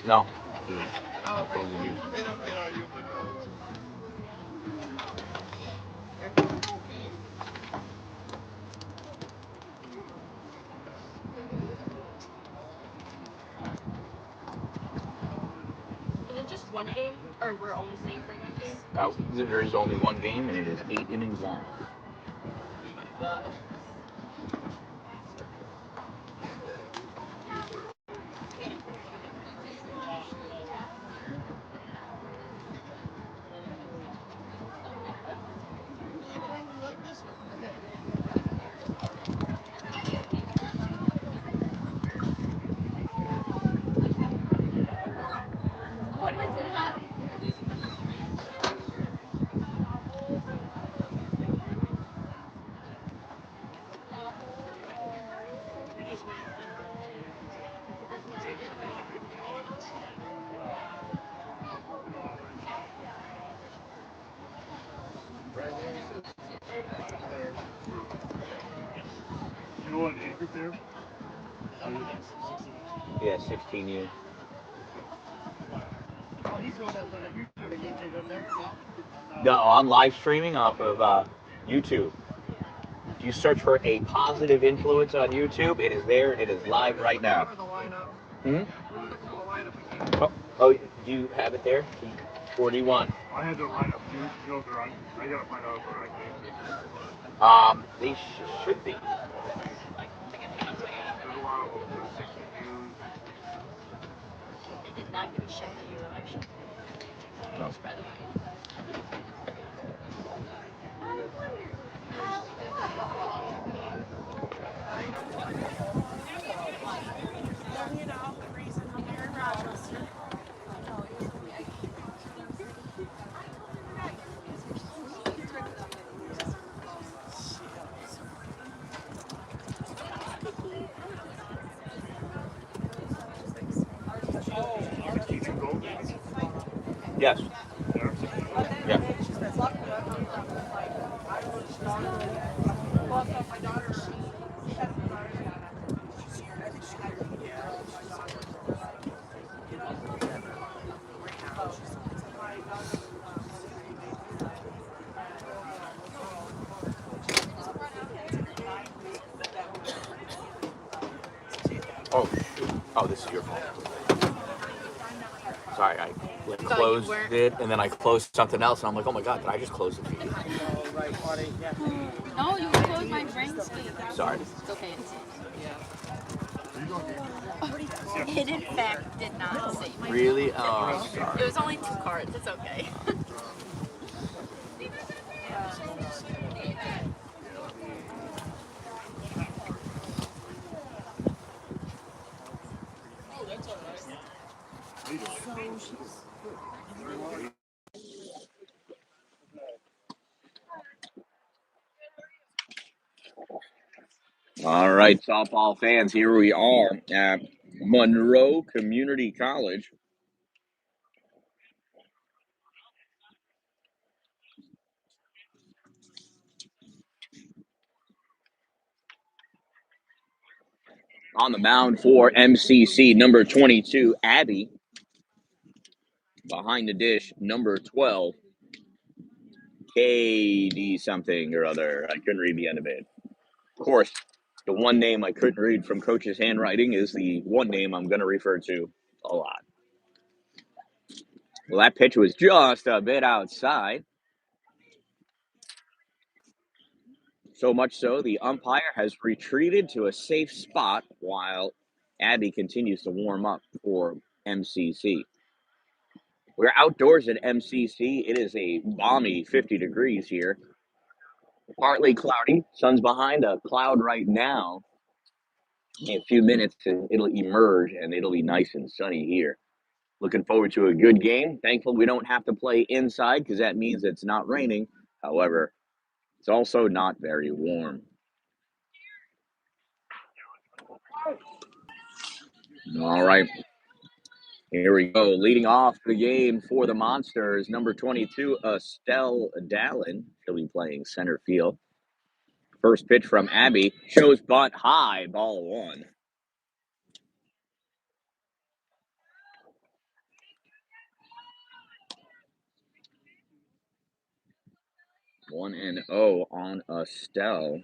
No. Is it just one game, or we're only staying for one game? There is only one game, and it is 8 innings long. You want age group there? Yeah, 16U. Oh, he's the one that's on the YouTube game change up there? No, I'm live streaming off of YouTube. If you search for a positive influence on YouTube, it is there and it is live right now. Hmm? Oh, do you have it there? 41. I had to line up too. You know if they're on. I gotta find out if they're on game. They should be. There's a lot of 60 views. It did not give a shit that you were actually. No. By the way. Yes. Yeah. Oh, shoot. Oh, this is your fault. Sorry, I closed it, and then I closed something else, and I'm like, oh my god, did I just close the feed? No, you closed my brain state. Sorry. It's okay. It in fact did not save my Really? Oh, sorry. It was only 2 cards. It's okay. All right, softball fans, here we are at Monroe Community College. On the mound for MCC, number 22, Abby. Behind the dish, number 12, KD something or other. I couldn't read the end of it. Of course, the one name I couldn't read from Coach's handwriting is the one name I'm going to refer to a lot. Well, that pitch was just a bit outside. So much so, the umpire has retreated to a safe spot while Abby continues to warm up for MCC. We're outdoors at MCC. It is a balmy 50 degrees here. Partly cloudy. Sun's behind a cloud right now. In a few minutes, it'll emerge, and it'll be nice and sunny here. Looking forward to a good game. Thankful we don't have to play inside because that means it's not raining. However, it's also not very warm. All right. Here we go. Leading off the game for the Monsters, number 22, Estelle Dallin. She'll be playing center field. First pitch from Abby shows bunt high, ball 1. 1-0 on Estelle.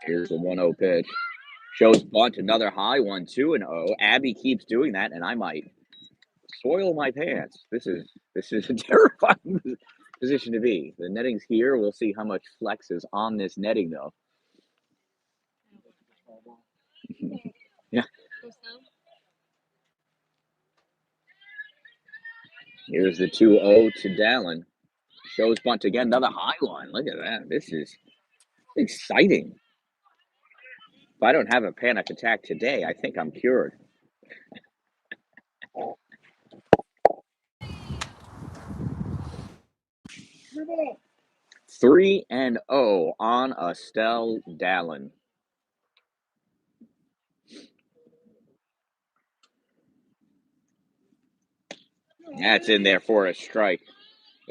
Here's the 1-0 pitch. Shows bunt, another high one, 2-0. Abby keeps doing that, and I might soil my pants. This is a terrifying position to be. The netting's here. We'll see how much flex is on this netting, though. Yeah. Here's the 2-0 to Dan-Dalin. Shows bunt again, another high one. Look at that. This is exciting. If I don't have a panic attack today, I think I'm cured. 3-0 on Estelle Dan-Dalin. That's in there for a strike.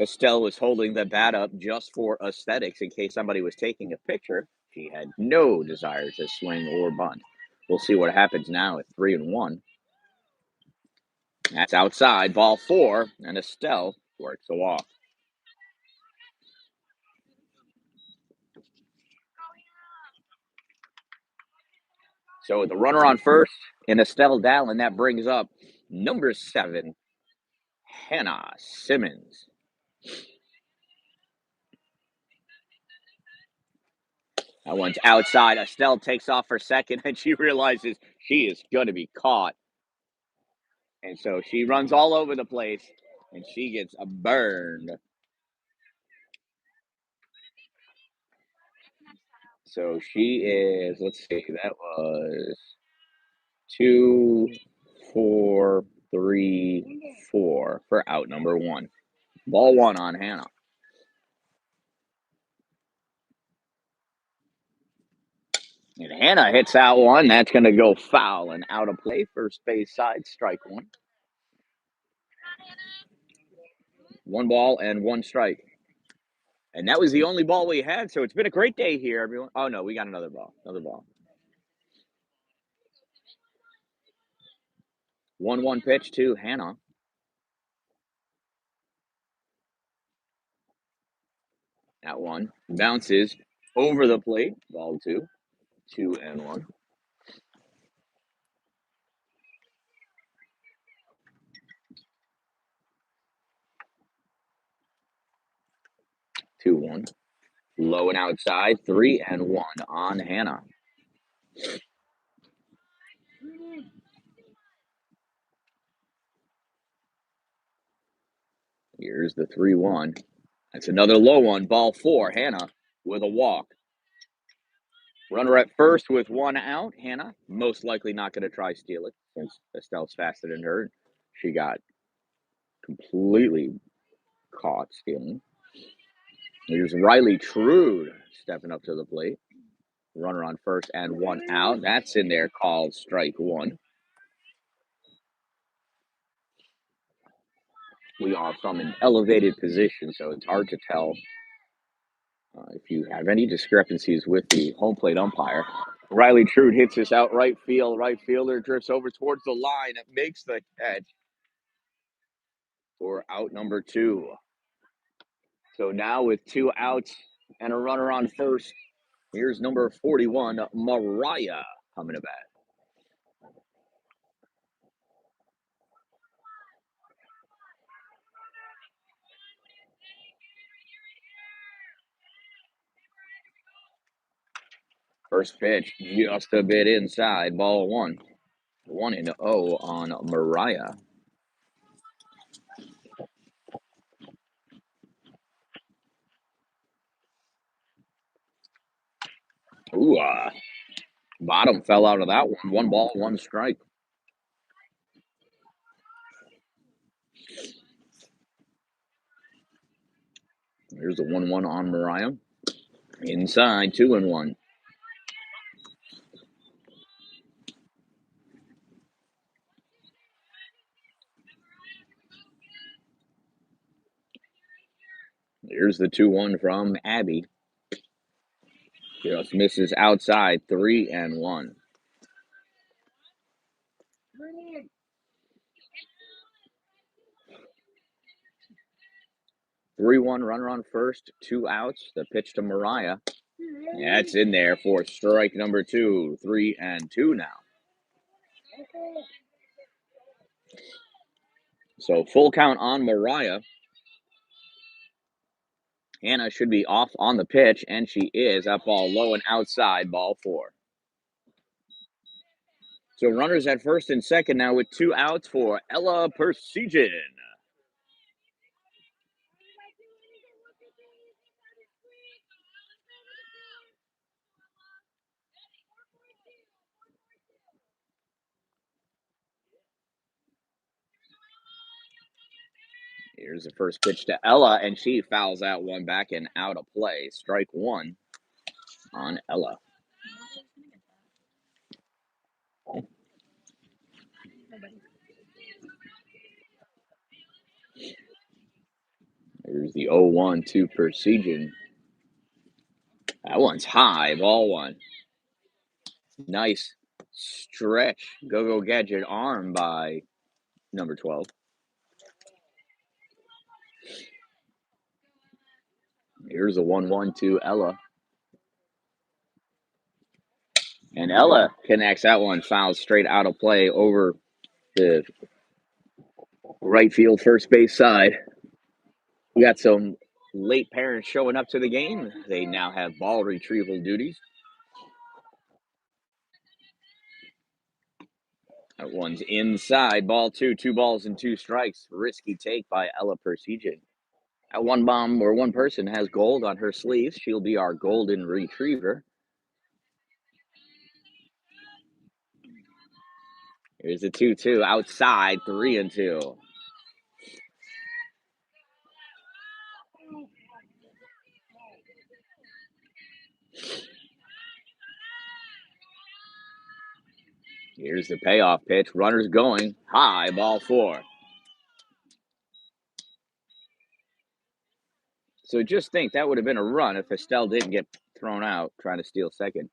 Estelle was holding the bat up just for aesthetics in case somebody was taking a picture. She had no desire to swing or bunt. We'll see what happens now at 3-1. That's outside, ball 4, and Estelle works a walk. So the runner on first and Estelle Dan-Dalin, that brings up number 7, Hannah Simmons. That one's outside. Estelle takes off for second, and she realizes she is going to be caught. And so she runs all over the place, and she gets burned. So she is, let's see, that was 2, 4, 3, 4 for out number 1. Ball 1 on Hannah. And Hannah hits that one. That's going to go foul and out of play. First base side, strike 1. 1 ball and 1 strike. And that was the only ball we had, so it's been a great day here, everyone. Oh, no, we got another ball. 1-1 pitch to Hannah. That one bounces over the plate. Ball 2. 2-1. Two one. Low and outside. 3-1 on Hannah. Here's the 3-1. That's another low one. Ball 4. Hannah with a walk. Runner at first with 1 out. Hannah most likely not going to try steal it since Estelle's faster than her. She got completely caught stealing. Here's Riley Trude stepping up to the plate. Runner on first and 1 out. That's in there, called strike 1. We are from an elevated position, so it's hard to tell if you have any discrepancies with the home plate umpire. Riley Trude hits this out right field. Right fielder drifts over towards the line. It makes the catch for out number 2. So now with 2 outs and a runner on first, here's number 41, Mariah, coming to bat. First pitch, just a bit inside, ball 1. 1-0 on Mariah. Ooh, bottom fell out of that one. 1 ball, 1 strike. Here's the 1-1 on Mariah. Inside, 2-1. Here's the 2-1 from Abby. Just misses outside, 3-1. 3-1 runner on first, 2 outs. The pitch to Mariah. That's in there for strike number 2. 3-2 now. So full count on Mariah. Hannah should be off on the pitch, and she is. That ball low and outside, ball 4. So runners at first and second now with 2 outs for Ella Persegin. Here's the first pitch to Ella, and she fouls that one back and out of play. Strike 1 on Ella. Here's the 0-1 to Persegin. That one's high, ball 1. Nice stretch, go-go gadget arm by number 12. Here's a 1-1 to Ella. And Ella connects that one, fouls straight out of play over the right field, first base side. We got some late parents showing up to the game. They now have ball retrieval duties. That one's inside, ball 2, 2 balls and 2 strikes. Risky take by Ella Persegin. That one bomb or one person has gold on her sleeves. She'll be our golden retriever. Here's a 2-2 outside, 3-2. Here's the payoff pitch. Runners going high, ball 4. So just think that would have been a run if Estelle didn't get thrown out trying to steal second.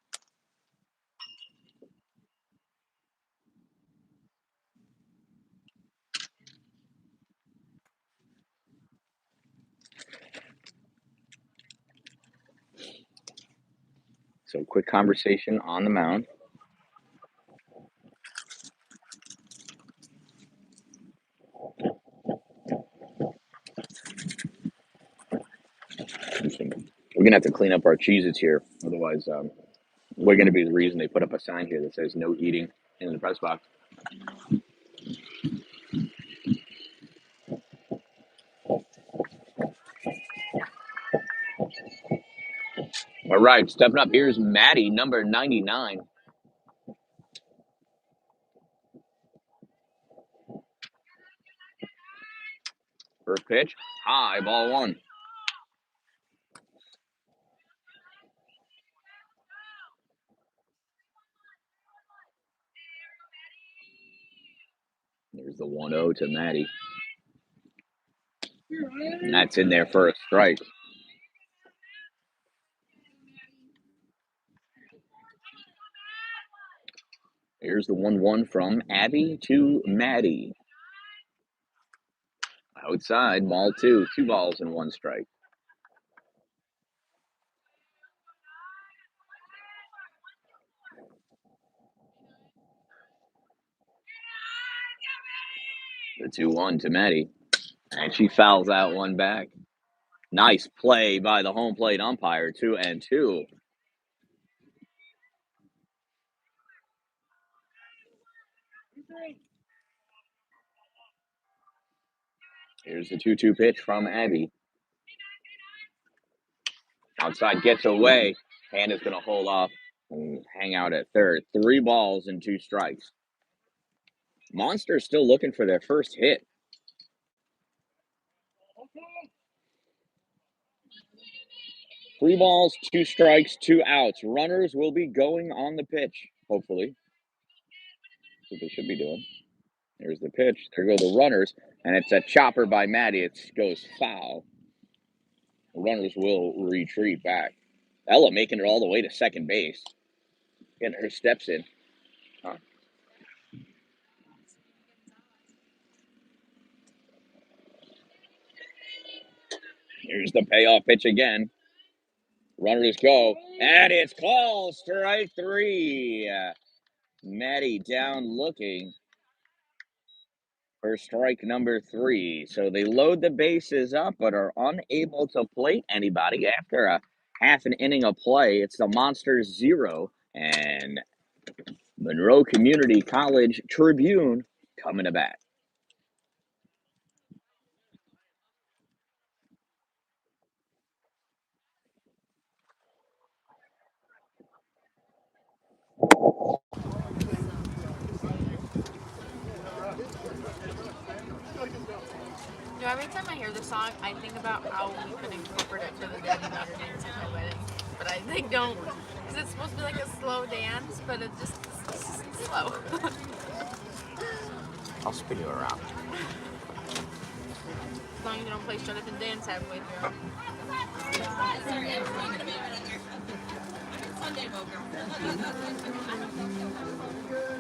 So quick conversation on the mound. We're going to have to clean up our Cheez-Its here. Otherwise, we're going to be the reason they put up a sign here that says no eating in the press box. All right, stepping up, here's Maddie, number 99. First pitch, high, ball 1. There's the 1-0 to Maddie. And that's in there for a strike. Here's the 1-1 from Abby to Maddie. Outside, ball 2. 2 balls and 1 strike. The 2-1 to Maddie. And she fouls that one back. Nice play by the home plate umpire. 2-2. Here's the 2-2 pitch from Abby. Outside gets away. Hannah's going to hold off and hang out at third. 3 balls and 2 strikes. Monsters still looking for their first hit. Three balls, 2 strikes, 2 outs. Runners will be going on the pitch, hopefully. That's what they should be doing. There's the pitch. There go the runners. And it's a chopper by Maddie. It goes foul. The runners will retreat back. Ella making it all the way to second base. Getting her steps in. Huh. Here's the payoff pitch again. Runners go, and it's called strike 3. Maddie down looking for strike number 3. So they load the bases up, but are unable to plate anybody after a half an inning of play. It's the Monsters 0 and Monroe Community College Tribune coming to bat. You know, every time I hear the song, I think about how we could incorporate it to the Daddy Daughter dance at my wedding. But I think don't, because it's supposed to be like a slow dance, but it's just slow. I'll spin you around. As long as you don't play Shut Up and Dance halfway through.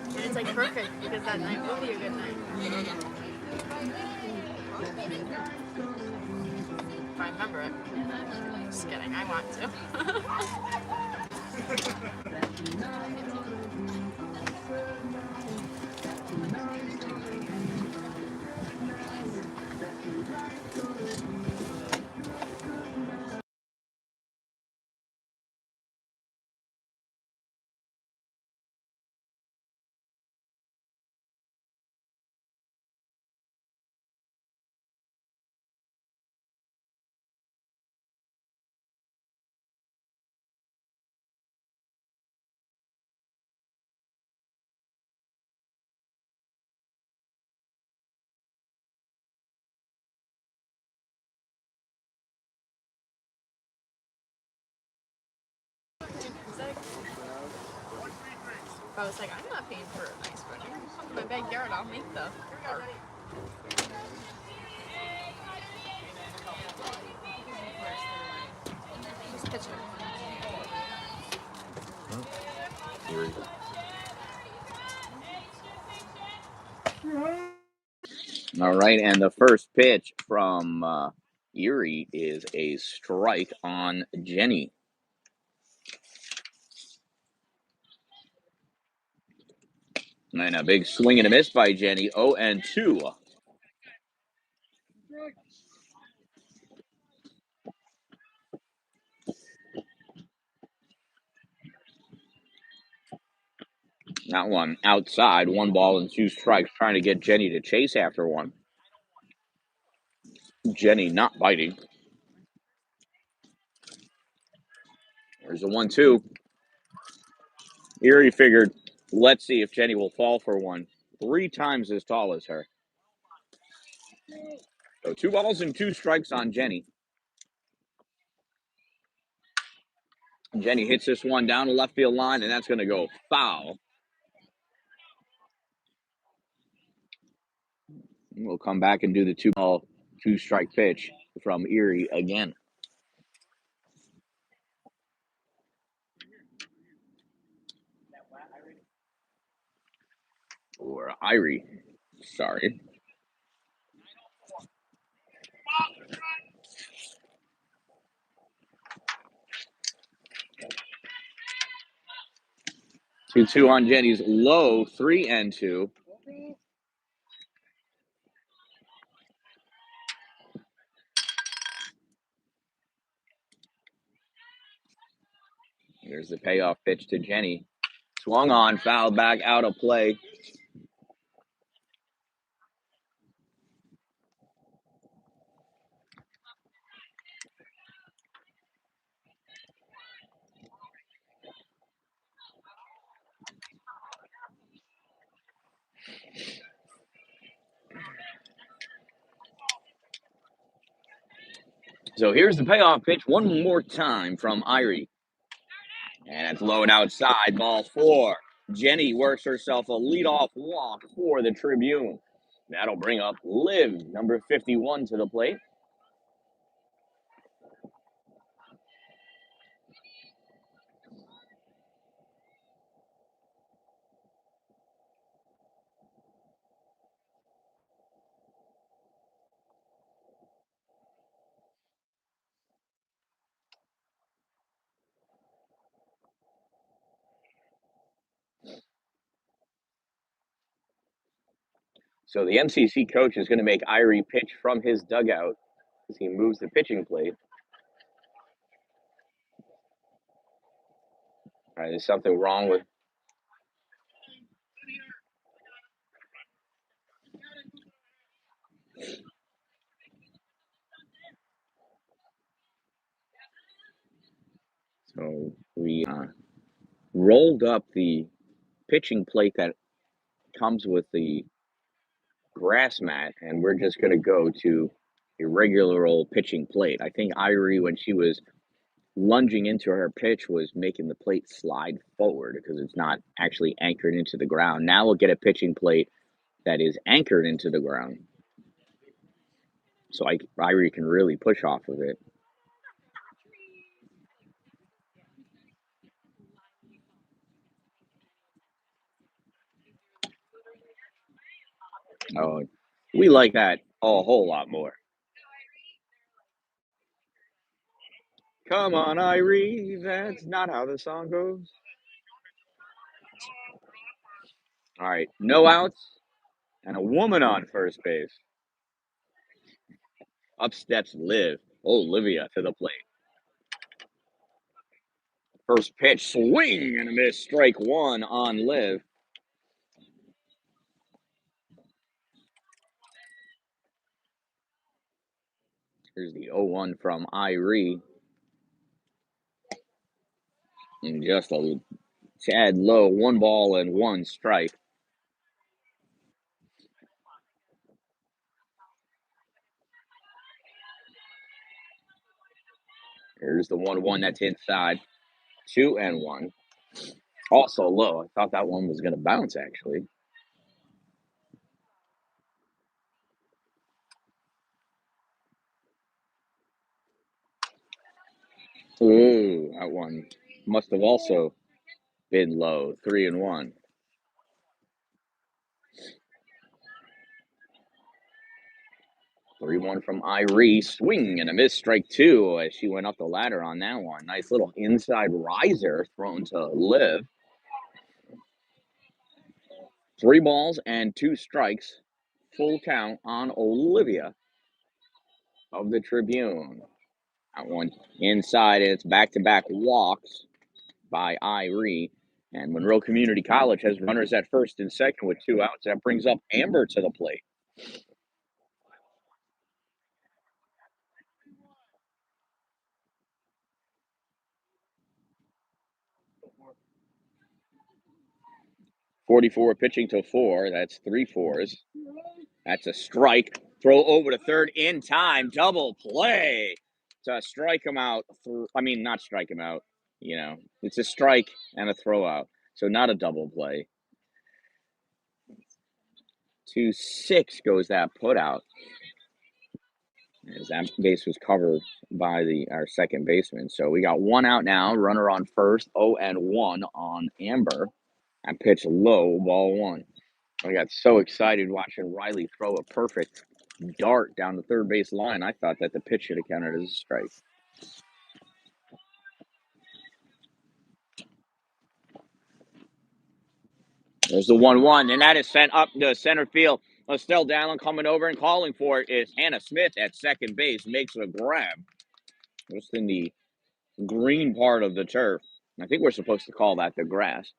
And it's like perfect because that night will be a good night. If I remember it. Just kidding, I want to. I was like, I'm not paying for a nice wedding. Come to my backyard, I'll make the art. Who's pitching? All right, and the first pitch from Erie is a strike on Jenny. And a big swing and a miss by Jenny. 0-2. That one outside, 1-2 strikes, trying to get Jenny to chase after one. Jenny not biting. There's a 1-2. Erie figured, let's see if Jenny will fall for one. 3 times as tall as her. So 2 strikes on Jenny. Jenny hits this one down the left field line, and that's going to go foul. We'll come back and do the 2 strike pitch from Erie again. Or Irie. Sorry. Two on Jenny's low, 3-2. There's the payoff pitch to Jenny. Swung on, fouled back, out of play. So here's the payoff pitch one more time from Irie. And it's low and outside, ball 4. Jenny works herself a leadoff walk for the Tribune. That'll bring up Liv, number 51, to the plate. So the MCC coach is going to make Irie pitch from his dugout as he moves the pitching plate. All right, there's something wrong with. So we rolled up the pitching plate that comes with the grass mat, and we're just going to go to a regular old pitching plate. I think Irie, when she was lunging into her pitch, was making the plate slide forward because it's not actually anchored into the ground. Now we'll get a pitching plate that is anchored into the ground, so Irie can really push off of it. Oh, we like that a whole lot more. Come on, Irie, that's not how the song goes. All right, no outs and a woman on first base. Up steps Olivia to the plate. First pitch, swing and a miss, strike one on Liv. Here's the 0-1 from Irie. And just a tad low, 1 ball and 1 strike. Here's the 1-1 that's inside. 2-1. Also low. I thought that one was going to bounce, actually. Ooh, that one must have also been low. 3-1. 3-1 from Irie. Swing and a miss, strike two as she went up the ladder on that one. Nice little inside riser thrown to Liv. 3 balls and 2 strikes. Full count on Olivia of the Tribune. That one inside, and it's back-to-back walks by Irie. And Monroe Community College has runners at first and second with 2 outs. That brings up Amber to the plate. .44 pitching to 4. That's 3 4s. That's a strike. Throw over to third in time. Double play to strike him out. Not strike him out. It's a strike and a throw out. So not a double play. 2-6 goes that put out. As that base was covered by our second baseman. So we got 1 out now. Runner on first. 0-1 on Amber. And pitch low, ball 1. I got so excited watching Riley throw a perfect dart down the third base line. I thought that the pitch should have counted as a strike. There's the 1-1, and that is sent up to center field. Dan-Dalin coming over and calling for it is Hannah Smith at second base. Makes a grab. Just in the green part of the turf. I think we're supposed to call that the grass.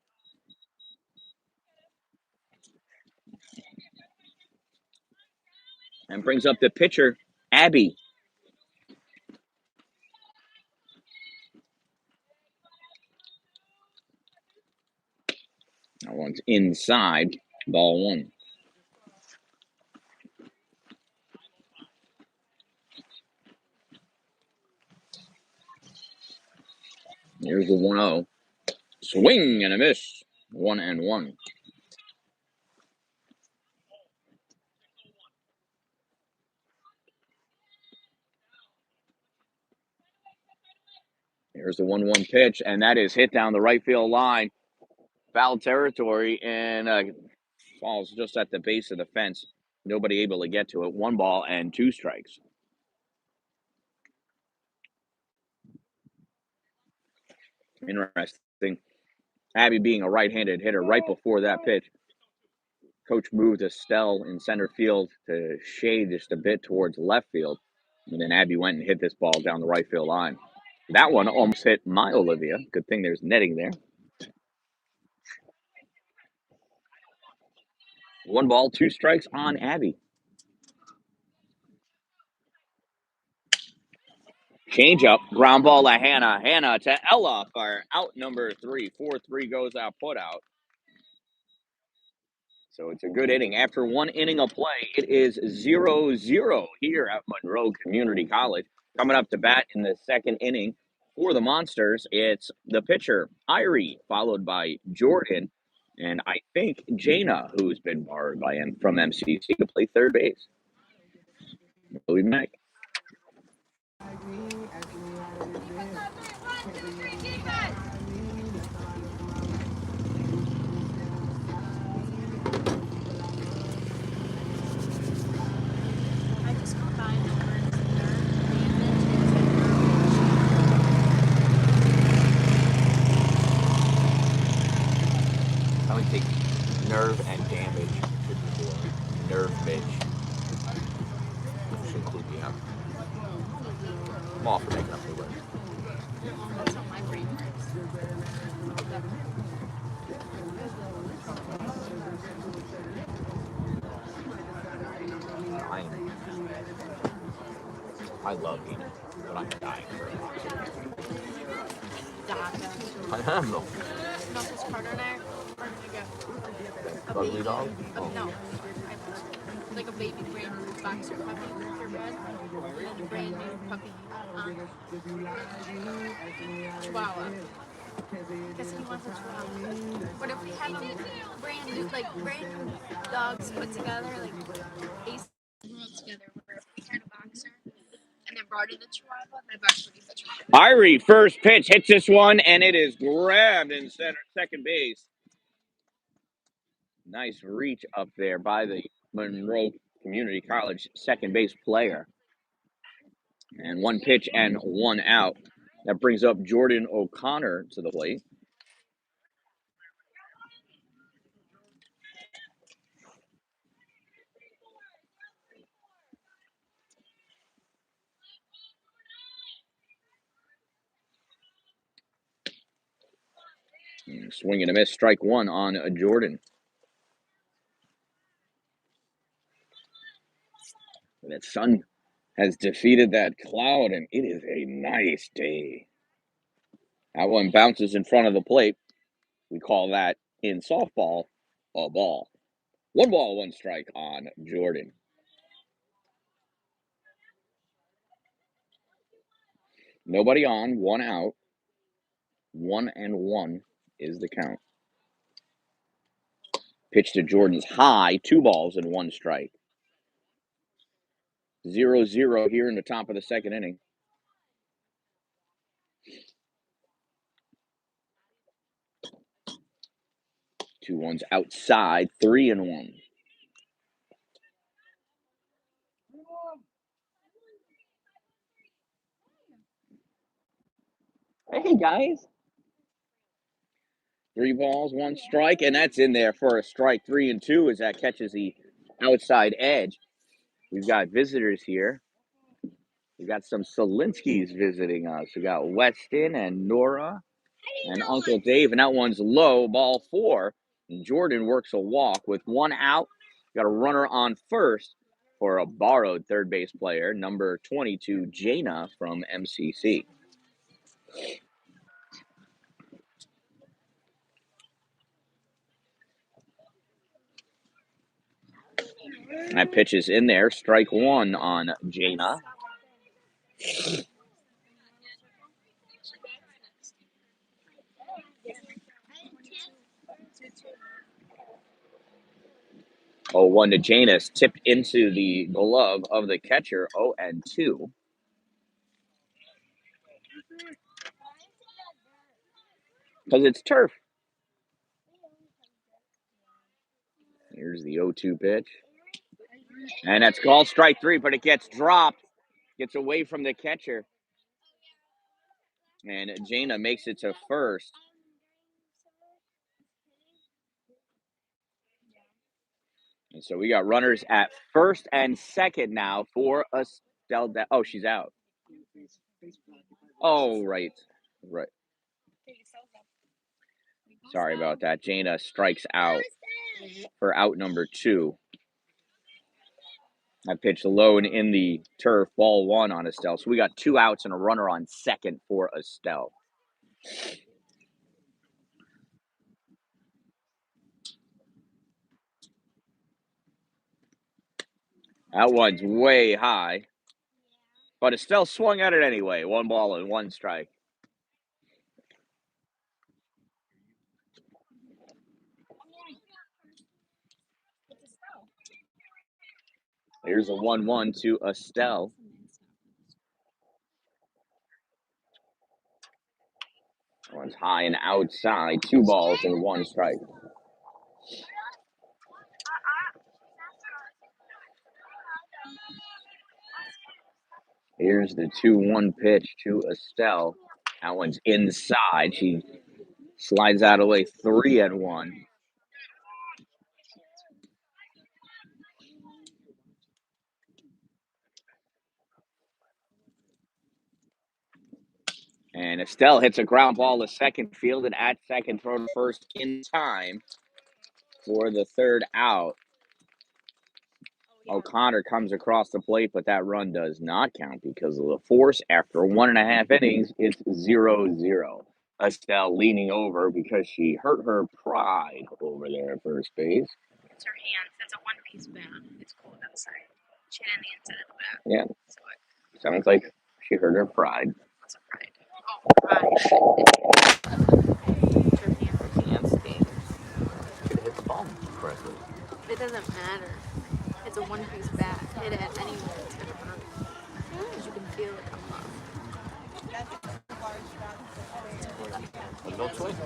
And brings up the pitcher, Abby. That one's inside, ball 1. Here's the 1-0. Swing and a miss. 1-1. Here's the 1-1 pitch, and that is hit down the right field line. Foul territory, and falls just at the base of the fence. Nobody able to get to it. 1 ball and 2 strikes. Interesting. Abby being a right-handed hitter right before that pitch. Coach moved Estelle in center field to shade just a bit towards left field. And then Abby went and hit this ball down the right field line. That one almost hit my Olivia. Good thing there's netting there. 1 ball, 2 strikes on Abby. Change up, ground ball to Hannah. Hannah to Ella for out number 3. 4-3 goes out, put out. So it's a good inning. After 1 inning of play, it is 0-0 here at Monroe Community College. Coming up to bat in the 2nd inning for the Monsters, it's the pitcher, Irie, followed by Jordan, and I think Jana, who's been borrowed by him from MCC to play third base. Louis Mack. I just combined the words I would take nerve and damage before nerve midge. Should include the M. I'm all for making up new words. That's how my brain works. I love eating, but I'm dying for a box. DACA. I am though. No, because Carter and I are going to get a Ugly baby. dog? No. Like a baby brand new boxer puppy for bed. And a brand new puppy. Chihuahua. Because he wants a chihuahua. What if we have a brand new, brand new dogs put together, like Ace together, where if we had a boxer and then brought in a chihuahua, that box would be such a Irie, first pitch, hits this one, and it is grabbed in second base. Nice reach up there by the Monroe Community College second base player. And 1 pitch and 1 out. That brings up Jordan O'Connor to the plate. Swing and a miss, strike 1 on Jordan. That sun has defeated that cloud, and it is a nice day. That one bounces in front of the plate. We call that in softball a ball. 1 ball, 1 strike on Jordan. Nobody on, 1 out. 1-1 is the count. Pitch to Jordan's high, 2 balls and 1 strike. 0-0 here in the top of the 2nd inning. 2-1s outside, 3-1. Hey, guys. 3 balls, 1 strike, and that's in there for a strike. 3-2 as that catches the outside edge. We've got visitors here. We've got some Solinskis visiting us. We got Weston and Nora and Uncle Dave, and that one's low, ball 4. And Jordan works a walk with 1 out. Got a runner on first for a borrowed third base player, number 22, Jana from MCC. That pitch is in there, strike 1 on Jana. Oh, 1 to Janus, tipped into the glove of the catcher. 0-2. Because it's turf. Here's the 0-2 pitch. And that's called strike 3, but it gets dropped. Gets away from the catcher. And Jana makes it to first. And so we got runners at first and second now for Estelle. Oh, she's out. Oh, right. Sorry about that. Jana strikes out for out number 2. I pitched low and in the turf, ball 1 on Estelle. So we got 2 outs and a runner on second for Estelle. That one's way high. But Estelle swung at it anyway. 1 ball and 1 strike. Here's a 1-1 to Estelle. One's high and outside. 2 balls and 1 strike. Here's the 2-1 pitch to Estelle. That one's inside. She slides that away 3-1. And Estelle hits a ground ball to second field and at second, throw to first in time for the 3rd out. O'Connor comes across the plate, but that run does not count because of the force. After 1.5 innings, it's 0-0. Estelle leaning over because she hurt her pride over there at first base. It's her hands. That's a one-piece bat. It's cold outside. She hit on the inside of the bat. Yeah. Sounds like she hurt her pride. What's a pride? Oh, pride. Her hands stink. Should have hit the ball correctly. It doesn't matter. It's a one-piece bat. Hit it anywhere, it's gonna hurt. Because you can feel it come off. There's no choice.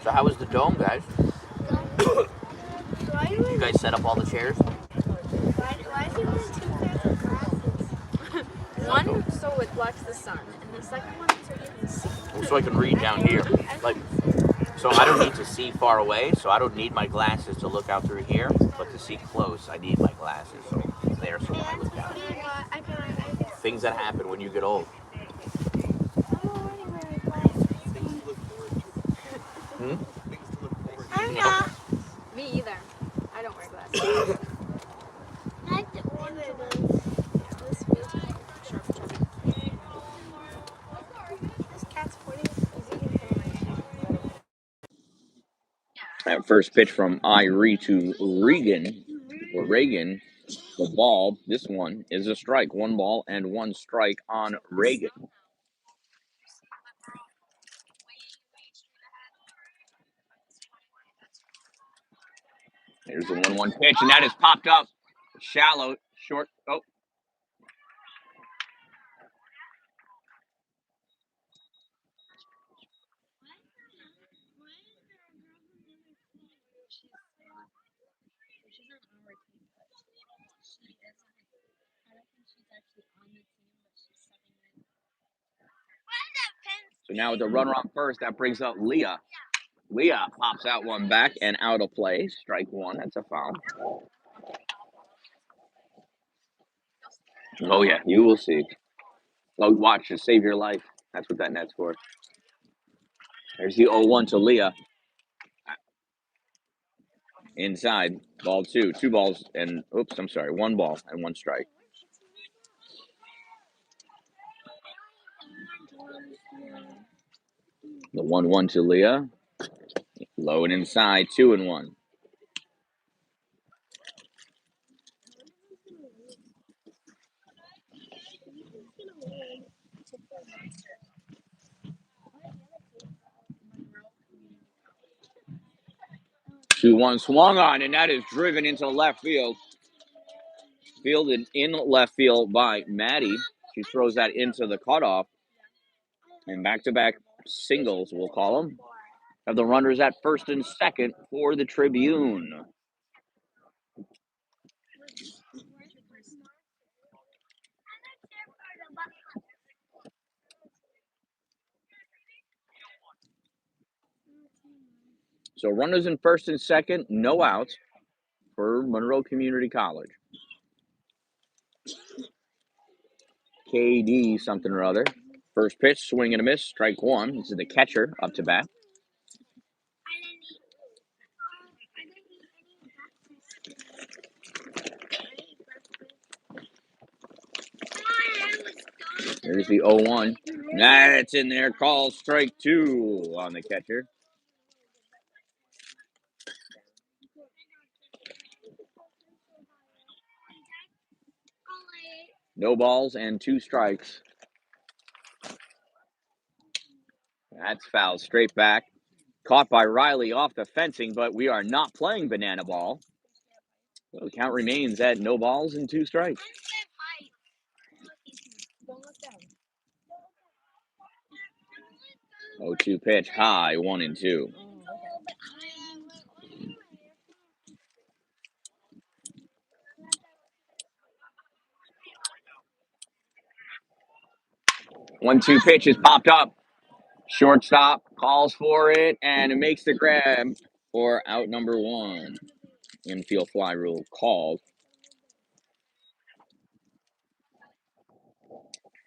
So how was the dome, guys? You guys set up all the chairs? Why is he wearing 2 pairs of glasses? One so it blocks the sun, and the second one so you can see. Well, so I can read down here. So I don't need to see far away, so I don't need my glasses to look out through here, but to see close, I need my glasses. So it's there so when I look down. Things that happen when you get old. I don't know. Me either. I don't wear glasses. I have to order those. This feels sharp. This cat's putting easy. That first pitch from Irie to Regan. Or Reagan, the ball, this one is a strike. 1 ball and 1 strike on Reagan. Here's the 1-1 pitch, and that is popped up. Shallow, short. Oh. So now with the runner on first, that brings up Leah. Leah pops out one back and out of play. Strike 1. That's a foul. Oh, yeah, you will see. Oh, watch it. Save your life. That's what that net's for. There's the 0-1 to Leah. Inside. Ball 2. 2 balls and, 1 ball and 1 strike. The 1-1 to Leah. Low and inside. 2-1. Two one swung on, and that is driven into left field. Fielded in left field by Maddie. She throws that into the cutoff. And back-to-back singles, we'll call them, of the runners at first and second for the Tribune. So runners in first and second, no outs for Monroe Community College. KD something or other. First pitch, swing and a miss, strike one. This is the catcher up to bat. There's the 0-1. That's in there. Call strike two on the catcher. No balls and 2 strikes. That's foul straight back. Caught by Riley off the fencing, but we are not playing banana ball. So the count remains at no balls and 2 strikes. 0-2 pitch, high, 1-2. One-two pitch is popped up. Shortstop calls for it, and it makes the grab for out number 1. Infield fly rule called.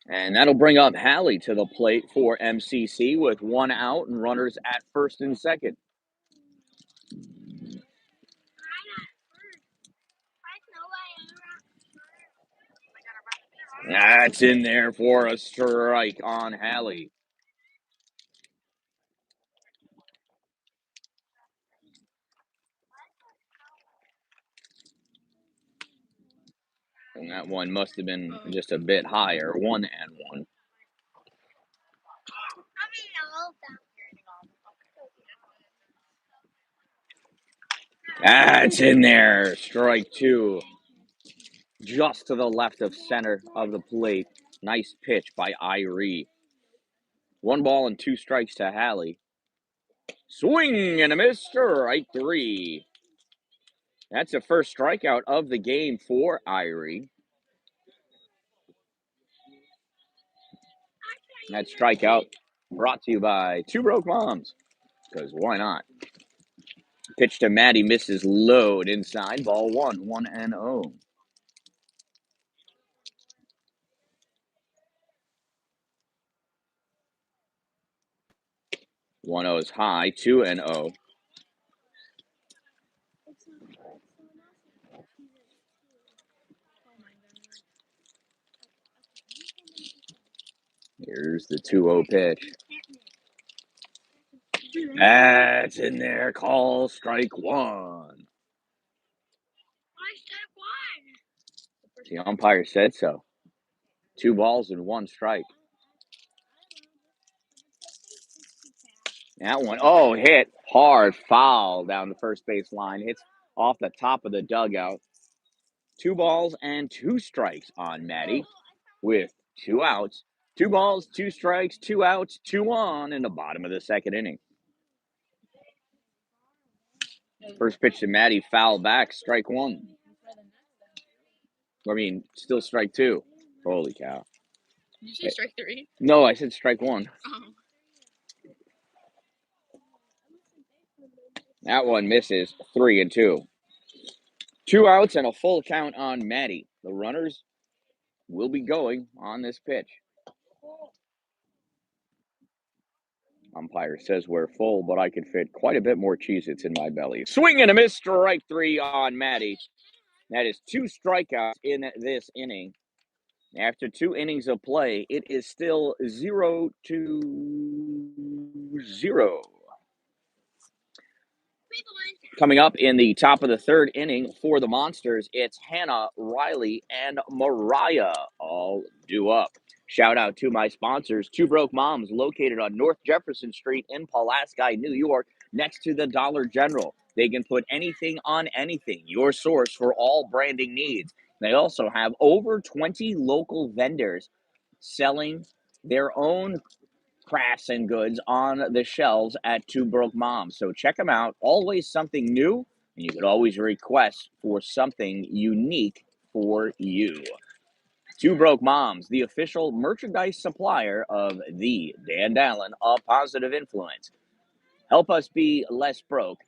And that'll bring up Halley to the plate for MCC with 1 out and runners at first and second. That's in there for a strike on Halley. And that one must have been just a bit higher, 1-1. That's in there, strike two. Just to the left of center of the plate. Nice pitch by Irie. 1 ball and 2 strikes to Halley. Swing and a miss, strike 3. That's the first strikeout of the game for Irie. That strikeout brought to you by Two Broke Moms, because why not? Pitch to Maddie, misses load inside, ball 1, 1-0. 1-0 is high, 2-0. Here's the 2-0 pitch. That's in there. Call strike 1. The umpire said so. 2 balls and 1 strike. That one, hit hard, foul down the first base line. Hits off the top of the dugout. 2 balls and 2 strikes on Maddie with 2 outs. 2 balls, 2 strikes, 2 outs, 2 on in the bottom of the second inning. First pitch to Maddie, foul back, strike 1. I mean, still strike 2. Holy cow. Did you say strike 3? No, I said strike 1. Oh. That one misses, 3-2. 2 outs and a full count on Maddie. The runners will be going on this pitch. Umpire says we're full, but I could fit quite a bit more Cheez-Its in my belly. Swing and a miss, strike 3 on Maddie. That is 2 strikeouts in this inning. After 2 innings of play, it is still 0-0. Coming up in the top of the 3rd inning for the Monsters, it's Hannah, Riley, and Mariah all due up. Shout out to my sponsors, Two Broke Moms, located on North Jefferson Street in Pulaski, New York, next to the Dollar General. They can put anything on anything, your source for all branding needs. They also have over 20 local vendors selling their own crafts and goods on the shelves at Two Broke Moms. So check them out. Always something new, and you could always request for something unique for you. Two Broke Moms, the official merchandise supplier of the Dan-Dalin, A Positive Influence. Help us be less broke.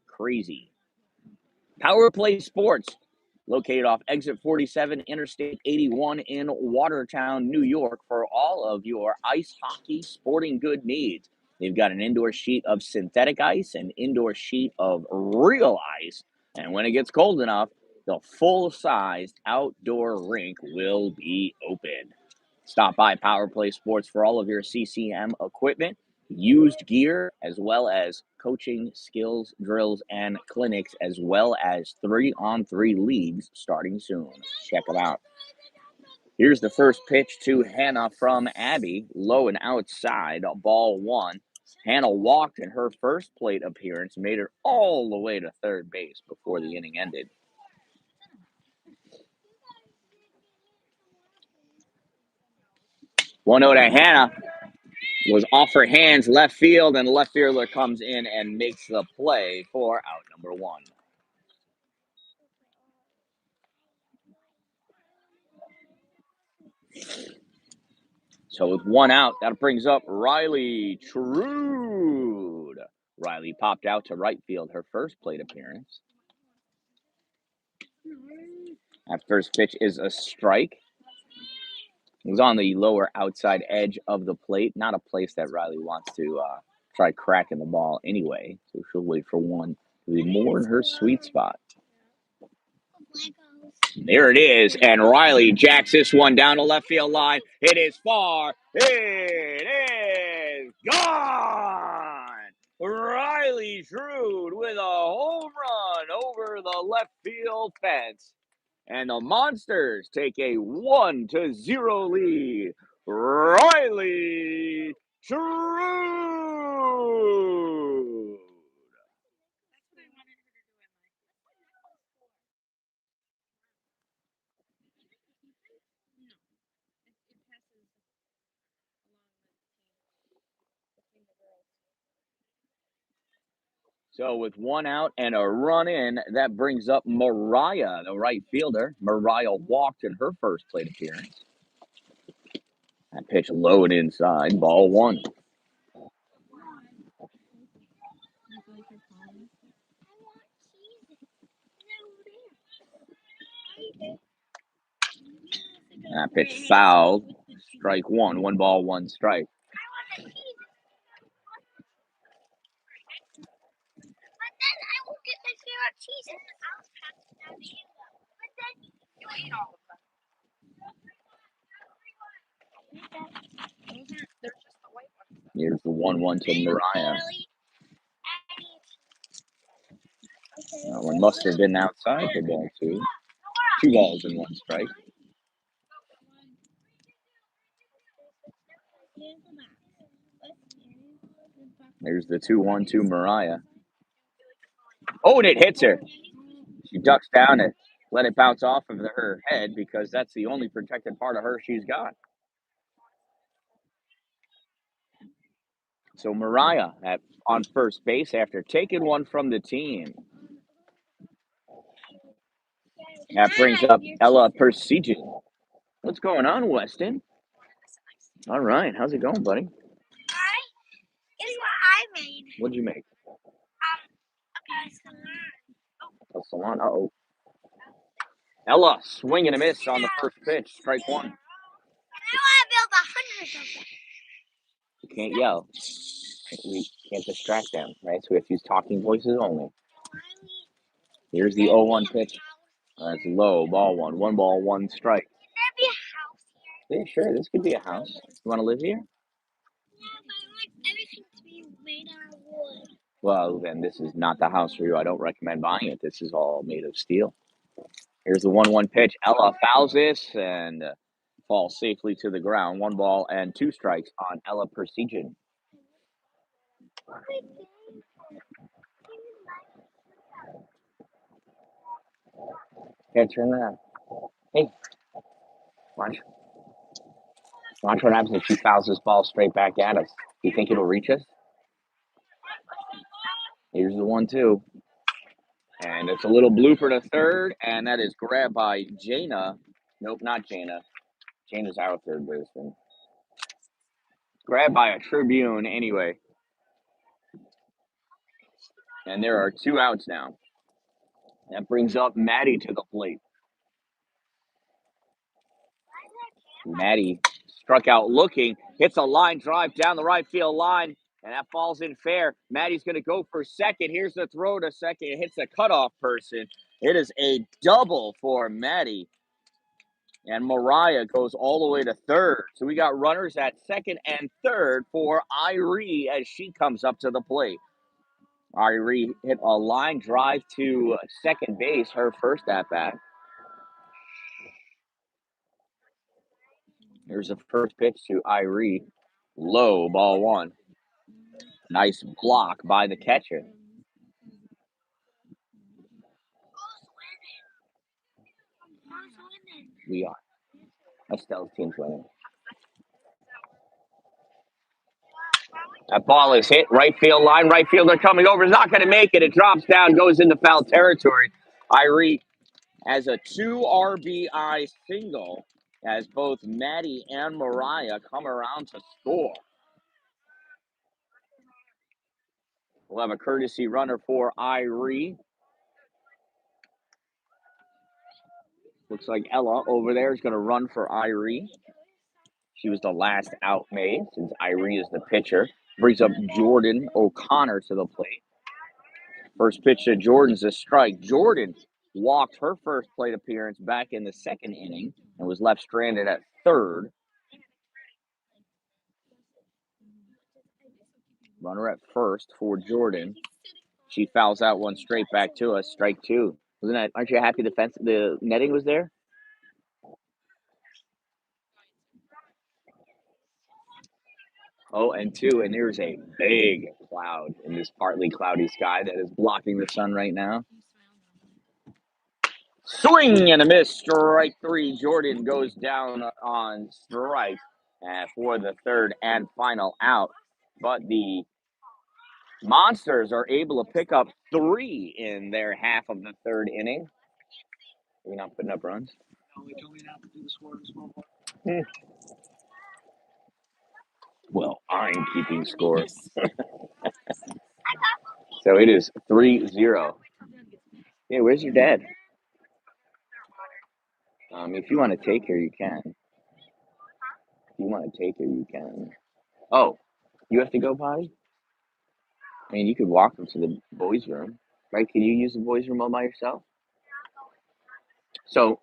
#crazy. Power Play Sports, located off exit 47, Interstate 81 in Watertown, New York, for all of your ice hockey sporting good needs. They've got an indoor sheet of synthetic ice, an indoor sheet of real ice, and when it gets cold enough, the full-sized outdoor rink will be open. Stop by Power Play Sports for all of your CCM equipment, used gear, as well as coaching, skills, drills, and clinics, as well as 3-on-3 leagues starting soon. Check them out. Here's the first pitch to Hannah from Abby. Low and outside, ball one. Hannah walked in her first plate appearance, made it all the way to third base before the inning ended. 1-0 to Hannah. Was off her hands, left field, and the left fielder comes in and makes the play for out number one. So with one out, that brings up Riley Trude. Riley popped out to right field, her first plate appearance. That first pitch is a strike. It was on the lower outside edge of the plate, not a place that Riley wants to try cracking the ball anyway. So she'll wait for one to be more in her sweet spot. There it is, and Riley jacks this one down the left field line. It is far. It is gone. Riley Trude with a home run over the left field fence. And the Monsters take a 1-0 lead. Riley Trude. So with one out and a run in, that brings up Mariah, the right fielder. Mariah walked in her first plate appearance. That pitch low and inside, ball one. That pitch fouled. Strike one. 1 ball, 1 strike. Here's the 1-1 to Mariah. One must have been outside for ball two. 2 balls and 1 strike. There's the 2-1 to Mariah. Oh, and it hits her. She ducks down and let it bounce off of her head because that's the only protected part of her she's got. So Mariah on first base after taking one from the team. That brings up Ella Persijin. What's going on, Weston? All right. How's it going, buddy? It's what I made. What'd you make? A salon. A salon. Uh-oh. Ella, swing and a miss on the first pitch. Strike one. I want to build 100 of them. You can't yell. We can't distract them, right? So we have to use talking voices only. Here's the 0-1 pitch. That's low. Ball one. 1 ball, 1 strike. Can there be a house here? Yeah, sure. This could be a house. You want to live here? Yeah, but I want everything to be made out of wood. Well, then this is not the house for you. I don't recommend buying it. This is all made of steel. Here's the 1-1 pitch. Ella fouls this and falls safely to the ground. 1 ball and 2 strikes on Ella Persijin. Can't turn that. Hey, watch. Watch what happens if she fouls this ball straight back at us. Do you think it'll reach us? Here's the 1-2. And it's a little blooper to third, and that is grabbed by Jana. Nope, not Jana. Jana's our third baseman. Grabbed by a Tribune anyway. And there are 2 outs now. That brings up Maddie to the plate. Maddie struck out looking, hits a line drive down the right field line, and that falls in fair. Maddie's going to go for second. Here's the throw to second. It hits the cutoff person. It is a double for Maddie. And Mariah goes all the way to third. So we got runners at second and third for Irie as she comes up to the plate. Irie hit a line drive to second base, her first at bat. Here's the first pitch to Irie. Low, ball 1. Nice block by the catcher. We are. Estelle's team's winning. That ball is hit right field line. Right fielder coming over is not going to make it. It drops down, goes into foul territory. Irie has a 2 RBI single as both Maddie and Mariah come around to score. We'll have a courtesy runner for Irie. Looks like Ella over there is going to run for Irie. She was the last out made since Irie is the pitcher. Brings up Jordan O'Connor to the plate. First pitch to Jordan's a strike. Jordan walked her first plate appearance back in the second inning and was left stranded at third. Runner at first for Jordan. She fouls out one straight back to us. Strike 2. Aren't you happy the netting was there? Oh, and 2, and there's a big cloud in this partly cloudy sky that is blocking the sun right now. Swing and a miss. Strike 3. Jordan goes down on strike for the third and final out. But the Monsters are able to pick up 3 in their half of the third inning. We're not putting up runs. Well, I'm keeping score. So it is 3-0. Yeah, where's your dad? If you want to take her, you can. If you want to take her, you can. Oh, you have to go potty? I mean, you could walk them to the boys' room, right? Can you use the boys' room all by yourself? So,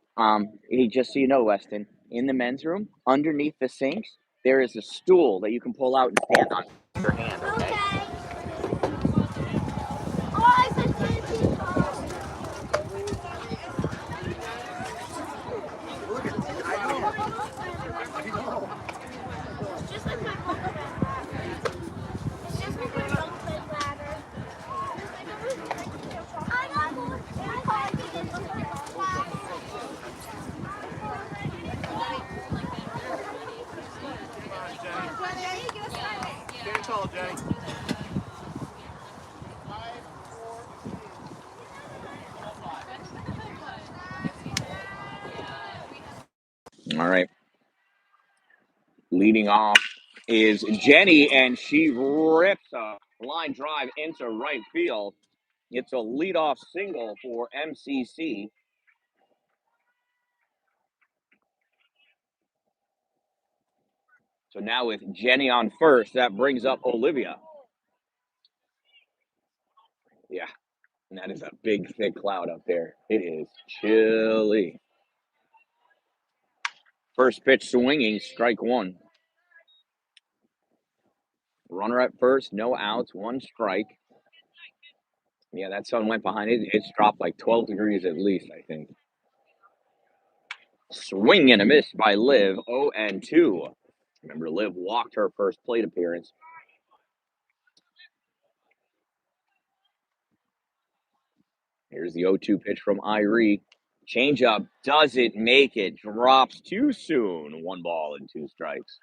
hey, just so you know, Weston, in the men's room, underneath the sinks, there is a stool that you can pull out and stand on your hand, okay? All right. Leading off is Jenny, and she rips a line drive into right field. It's a leadoff single for MCC. So now with Jenny on first, that brings up Olivia. Yeah, and that is a big, thick cloud up there. It is chilly. First pitch swinging, strike 1. Runner at first, no outs, 1 strike. Yeah, that sun went behind it. It's dropped like 12 degrees at least, I think. Swing and a miss by Liv, 0-2. Remember, Liv walked her first plate appearance. Here's the 0-2 pitch from Irie. Changeup doesn't make it. Drops too soon. 1 ball and 2 strikes.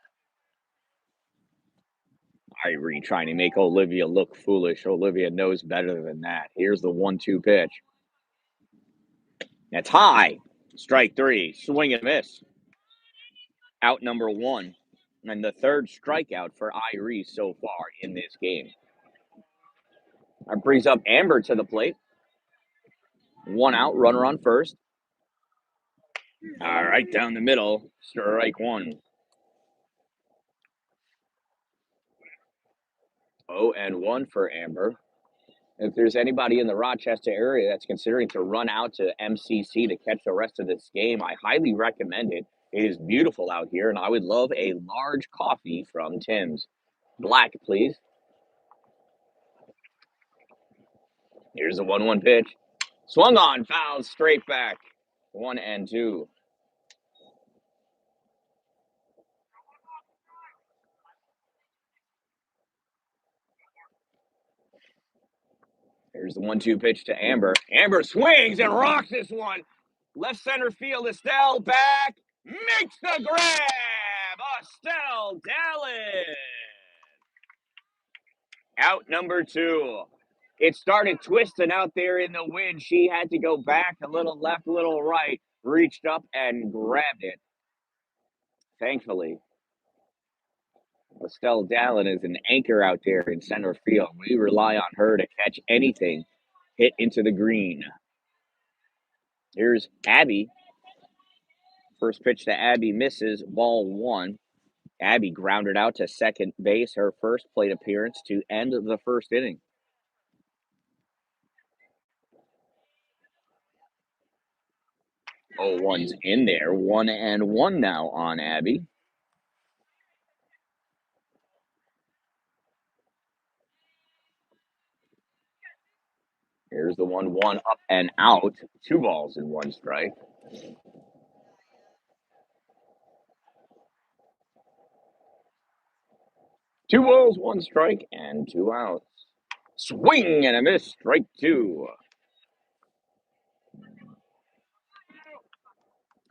Irie trying to make Olivia look foolish. Olivia knows better than that. Here's the 1-2 pitch. That's high. Strike 3. Swing and miss. Out number 1. And the third strikeout for Irie so far in this game. That brings up Amber to the plate. 1 out, runner on first. All right, down the middle, strike 1. 0-1 for Amber. If there's anybody in the Rochester area that's considering to run out to MCC to catch the rest of this game, I highly recommend it. It is beautiful out here, and I would love a large coffee from Tim's. Black, please. Here's the 1-1 pitch. Swung on, foul, straight back. 1-2. Here's the 1-2 pitch to Amber. Amber swings and rocks this one. Left center field, Estelle back. Makes the grab. Estelle Dalin. Out number 2. It started twisting out there in the wind. She had to go back a little left, a little right. Reached up and grabbed it. Thankfully, Estelle Dalin is an anchor out there in center field. We rely on her to catch anything hit into the green. Here's Abby. First pitch to Abby misses, ball 1. Abby grounded out to second base, her first plate appearance to end the first inning. 0-1's in there. 1-1 now on Abby. Here's the 1-1 up and out. 2 balls and 1 strike. Two balls, 1 strike, and 2 outs. Swing and a miss, strike 2.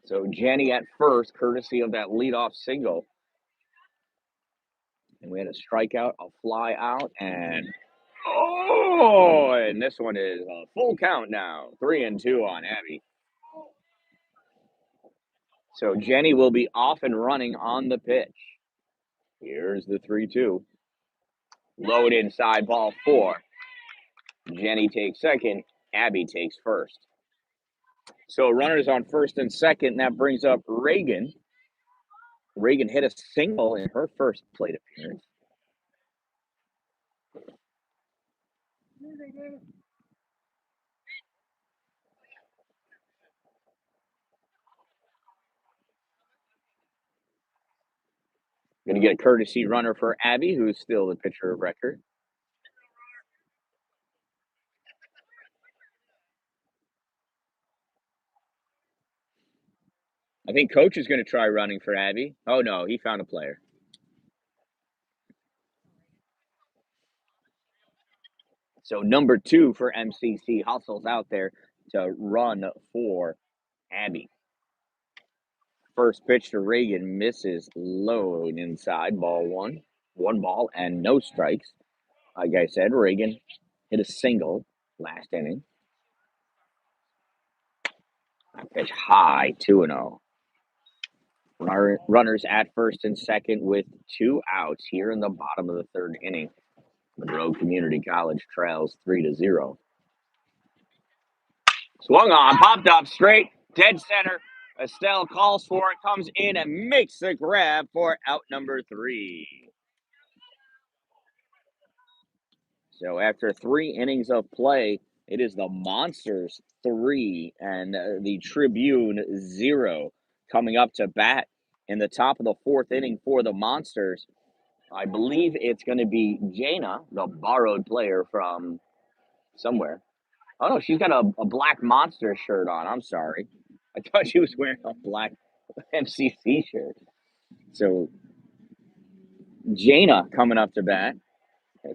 So Jenny at first, courtesy of that leadoff single. And we had a strikeout, a fly out, and and this one is a full count now. 3-2 on Abby. So Jenny will be off and running on the pitch. Here's the 3-2. Load inside, ball 4. Jenny takes second. Abby takes first. So runners on first and second. And that brings up Reagan. Reagan hit a single in her first plate appearance. Going to get a courtesy runner for Abby, who's still the pitcher of record. I think Coach is going to try running for Abby. Oh, no, he found a player. So number 2 for MCC hustles out there to run for Abby. First pitch to Reagan misses, low and inside, ball 1. 1 ball and no strikes. Like I said, Reagan hit a single last inning. That pitch high, 2-0. Runners at first and second with 2 outs here in the bottom of the 3rd inning. Monroe Community College trails 3-0. Swung on, popped up straight, dead center. Estelle calls for it, comes in and makes the grab for out number 3. So after 3 innings of play, it is the Monsters 3 and the Tribune 0 coming up to bat in the top of the 4th inning for the Monsters. I believe it's going to be Jana, the borrowed player from somewhere. Oh, no, she's got a black Monster shirt on. I'm sorry. I thought she was wearing a black MCC shirt. So Jana coming up to bat,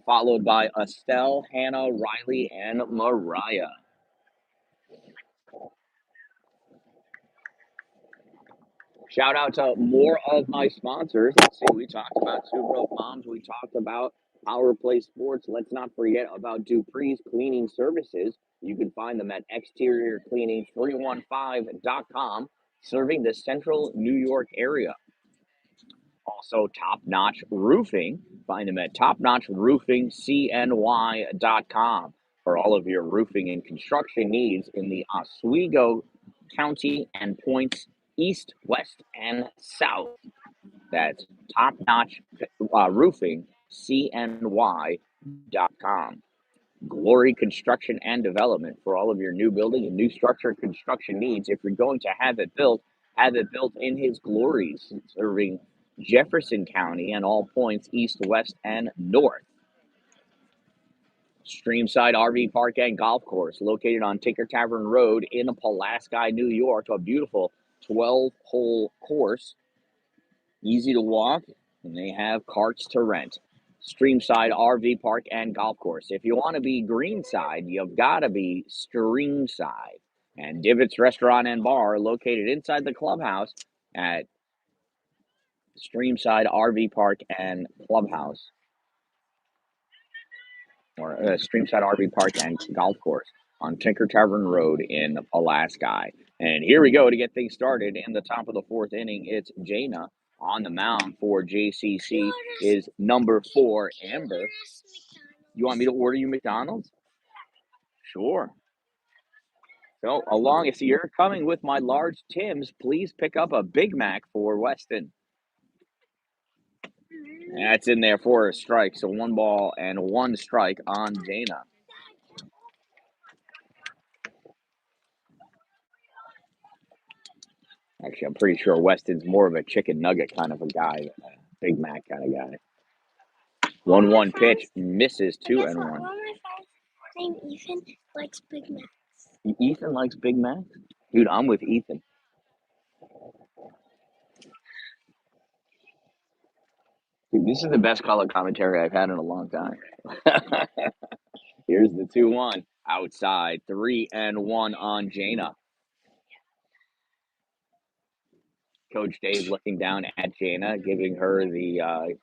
followed by Estelle, Hannah, Riley, and Mariah. Shout out to more of my sponsors. Let's see, we talked about Two Broke Moms. We talked about Power Play Sports. Let's not forget about Dupree's Cleaning Services. You can find them at exteriorcleaning315.com, serving the central New York area. Also, Top Notch Roofing. Find them at topnotchroofingcny.com for all of your roofing and construction needs in the Oswego County and points east, west, and south. That's topnotchroofingcny.com. Glory Construction and Development for all of your new building and new structure construction needs. If you're going to have it built in his glories, serving Jefferson County and all points east, west, and north. Streamside RV Park and Golf Course, located on Tinker Tavern Road in Pulaski, New York. A beautiful 12-hole course, easy to walk, and they have carts to rent. Streamside RV Park and Golf Course. If you want to be greenside, you've got to be Streamside. And Divots Restaurant and Bar, located inside the clubhouse at Streamside RV Park and Clubhouse, or Streamside RV Park and Golf Course on Tinker Tavern Road in Pulaski. And here we go to get things started in the top of the fourth inning. It's Jaina on the mound for JCC is number 4, Amber. You want me to order you McDonald's? Sure. So, if you're coming with my large Tim's, please pick up a Big Mac for Weston. That's in there for a strike. So 1 ball and 1 strike on Jaina. Actually, I'm pretty sure Weston's more of a chicken nugget kind of a guy than a Big Mac kind of guy. 1-1 pitch, misses 2-1. One of my friends named Ethan likes Big Macs. Ethan likes Big Macs? Dude, I'm with Ethan. Dude, this is the best color commentary I've had in a long time. Here's the 2-1. Outside, 3-1 on Jaina. Coach Dave looking down at Jaina, giving her the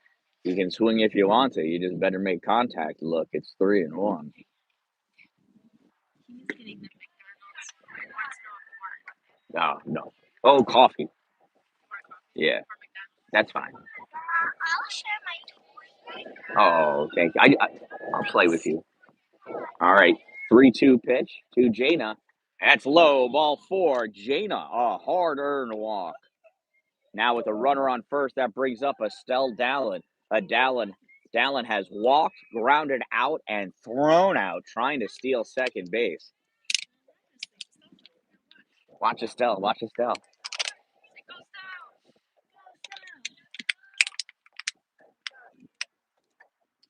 you can swing if you want to. You just better make contact. Look, it's 3-1. Oh, no. Oh, coffee. Yeah, that's fine. I'll share my toy. Oh, thank you. I'll play with you. All right, 3-2 pitch to Jaina. That's low, ball 4. Jaina, a hard-earned walk. Now with a runner on first, that brings up Dan-Dalin. Dalin has walked, grounded out, and thrown out, trying to steal second base. Watch Estelle.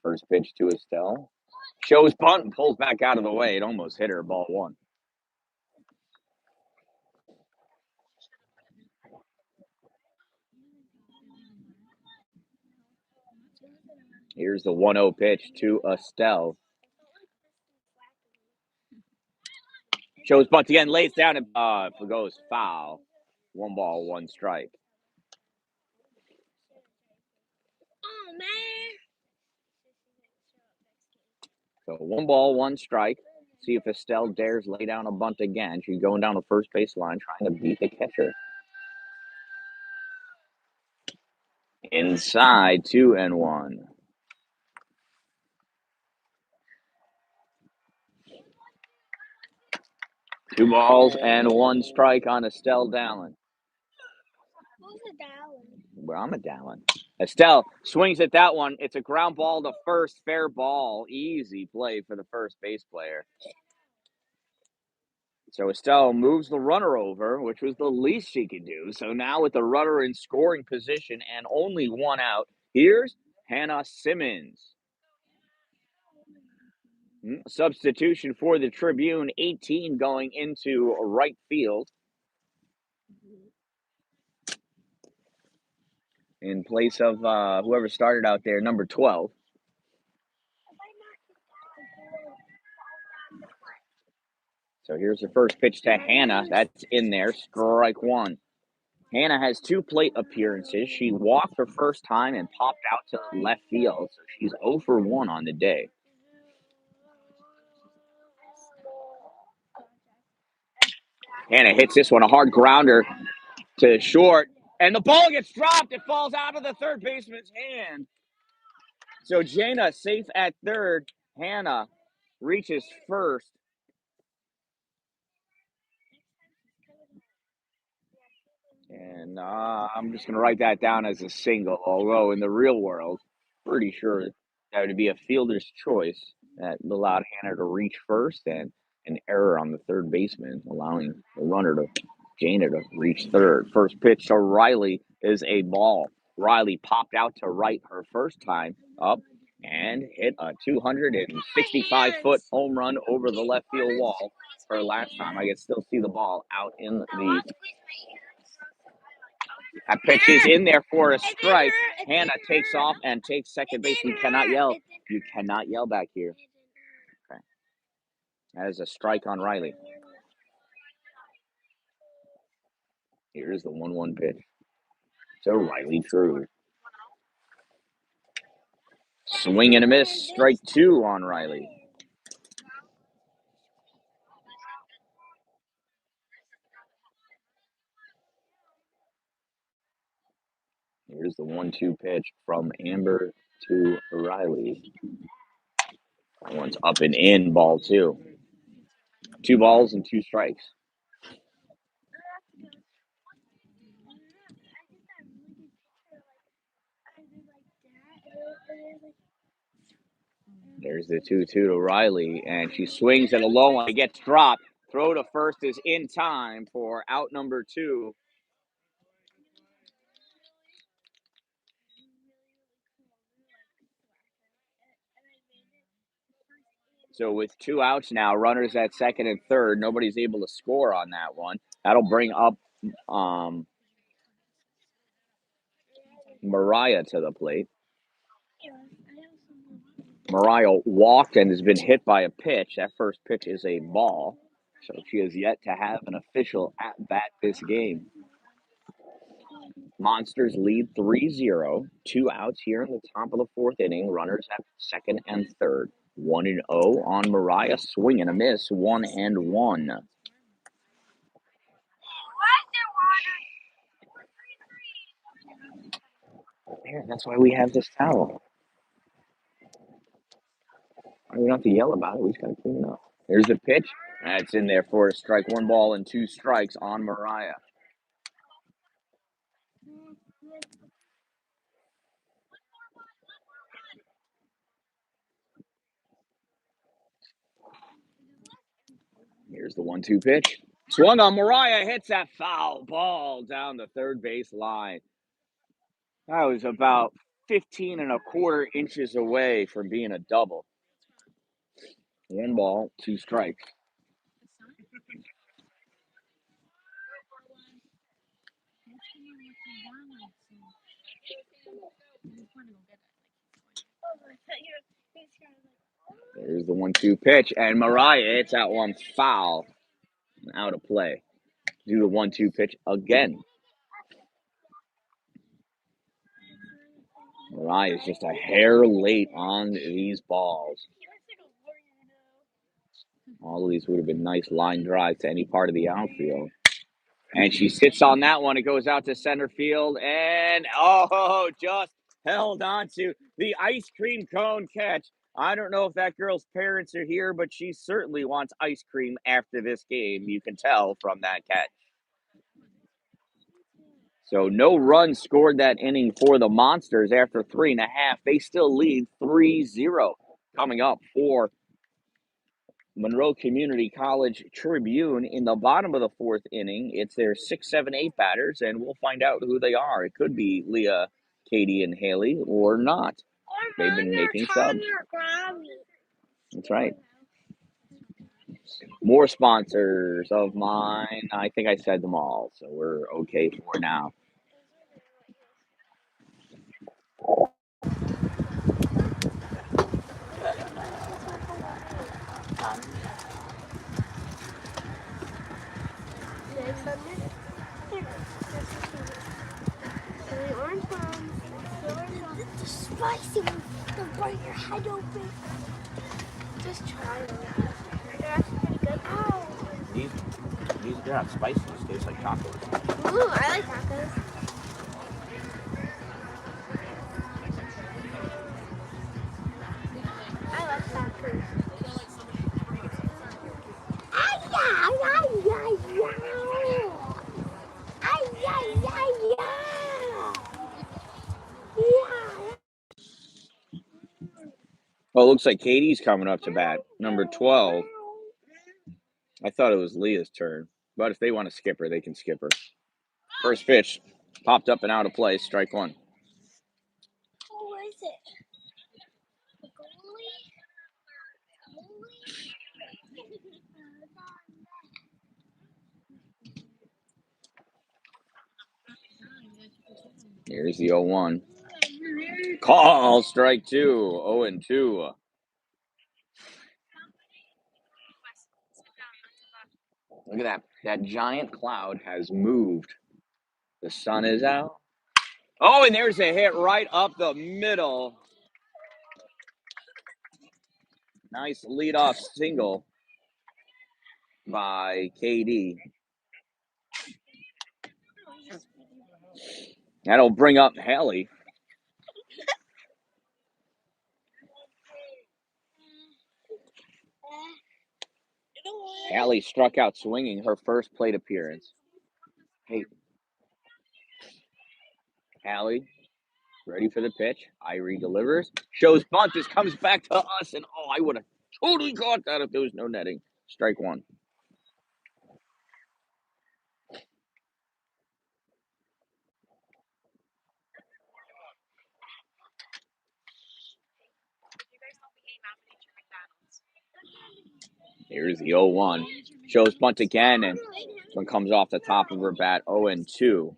First pitch to Estelle. Shows bunt and pulls back out of the way. It almost hit her, ball 1. Here's the 1-0 pitch to Estelle. Shows bunt again, lays down, and goes foul. 1 ball, 1 strike. Oh, man. So 1 ball, 1 strike. See if Estelle dares lay down a bunt again. She's going down the first base line trying to beat the catcher. Inside, 2-1. Two balls and 1 strike on Estelle Dalin. Who's a Dalin? Well, I'm a Dalin. Estelle swings at that one. It's a ground ball to first. Fair ball. Easy play for the first base player. So Estelle moves the runner over, which was the least she could do. So now with the runner in scoring position and only 1 out, here's Hannah Simmons. Substitution for the Tribune, 18 going into right field. In place of whoever started out there, number 12. So here's the first pitch to Hannah. That's in there, strike 1. Hannah has 2 plate appearances. She walked her first time and popped out to left field. So she's 0 for 1 on the day. Hannah hits this one, a hard grounder to short. And the ball gets dropped. It falls out of the third baseman's hand. So Jana safe at third. Hannah reaches first. And I'm just going to write that down as a single, although in the real world, pretty sure that would be a fielder's choice that allowed Hannah to reach first, and an error on the third baseman, allowing the runner to Jana to reach third. First pitch to Riley is a ball. Riley popped out to right her first time up and hit a 265-foot home run over the left field wall her last time. I can still see the ball out in the... That pitch is in there for a strike. Hannah takes off and takes second base. You cannot yell. You cannot yell back here. Okay. That is a strike on Riley. Here's the 1-1 pitch. So Riley True. Swing and a miss. Strike 2 on Riley. Here's the 1-2 pitch from Amber to Riley. That one's up and in, ball 2. 2 balls and 2 strikes. There's the 2-2 to Riley, and she swings at a low one. It gets dropped. Throw to first is in time for out number 2. So with 2 outs now, runners at second and third. Nobody's able to score on that one. That'll bring up Mariah to the plate. Mariah walked and has been hit by a pitch. That first pitch is a ball. So she has yet to have an official at-bat this game. Monsters lead 3-0. 2 outs here in the top of the 4th inning. Runners at second and third. 1-0 on Mariah. Swing and a miss. 1-1. Man, that's why we have this towel. We don't have to yell about it. We just got to clean it up. Here's the pitch. That's in there for a strike. 1 ball and 2 strikes on Mariah. Here's the 1-2 pitch. Swung on Mariah. Hits that foul ball down the third base line. That was about 15 1/4 inches away from being a double. 1 ball, 2 strikes. There's the 1-2 pitch, and Mariah hits that one foul and out of play. Do the 1-2 pitch again. Mariah is just a hair late on these balls. All of these would have been nice line drives to any part of the outfield. And she sits on that one. It goes out to center field. And, just held on to the ice cream cone catch. I don't know if that girl's parents are here, but she certainly wants ice cream after this game. You can tell from that catch. So no runs scored that inning for the Monsters after 3.5. They still lead 3-0. Coming up for Monroe Community College Tribune in the bottom of the 4th inning. It's their 6, 7, 8 batters, and we'll find out who they are. It could be Leah, Katie, and Haley, or not. They've been making subs. That's right. More sponsors of mine. I think I said them all, so we're okay for now. The spicy one, they'll break your head open. Just try them. They're actually pretty good. Oh. These they're not spicy. They taste like tacos. Ooh, I like tacos. Oh, it looks like Katie's coming up to bat. Number 12. I thought it was Leah's turn. But if they want to skip her, they can skip her. First pitch. Popped up and out of play. Strike one. Who is it? The goalie? Here's the 0-1. Call. Strike two. 0-2. Look at that. That giant cloud has moved. The sun is out. Oh, and there's a hit right up the middle. Nice leadoff single by KD. That'll bring up Hallie. Hallie struck out swinging her first plate appearance. Hey, Hallie, ready for the pitch. Irie delivers. Shows bunt. This comes back to us, and I would have totally caught that if there was no netting. Strike one. Here's the 0-1. Shows bunt again, and this one comes off the top of her bat. 0-2.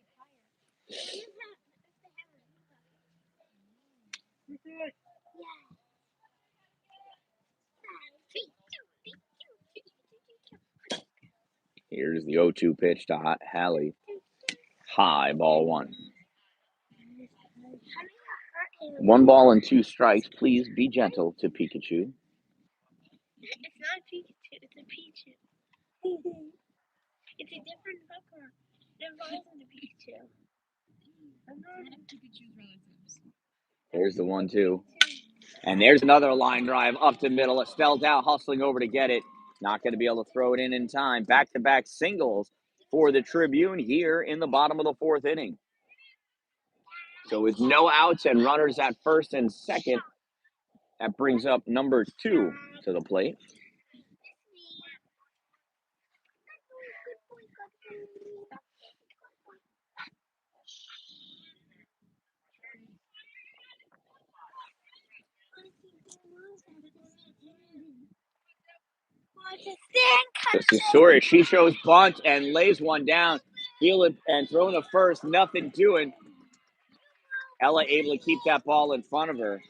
Here's the 0-2 pitch to Hallie. High, ball one. 1 ball and 2 strikes. Please be gentle to Pikachu. It's not Pikachu, it's a Pichu. It's a different hooker. It wasn't a Pikachu. There's the 1-2. And there's another line drive up to middle. Estelle Dow hustling over to get it. Not going to be able to throw it in time. Back-to-back singles for the Tribune here in the bottom of the 4th inning. So with no outs and runners at first and second, that brings up number 2 to the plate. This is Sawyer. She shows bunt and lays one down. Fielded and thrown to first. Nothing doing. Ella able to keep that ball in front of her.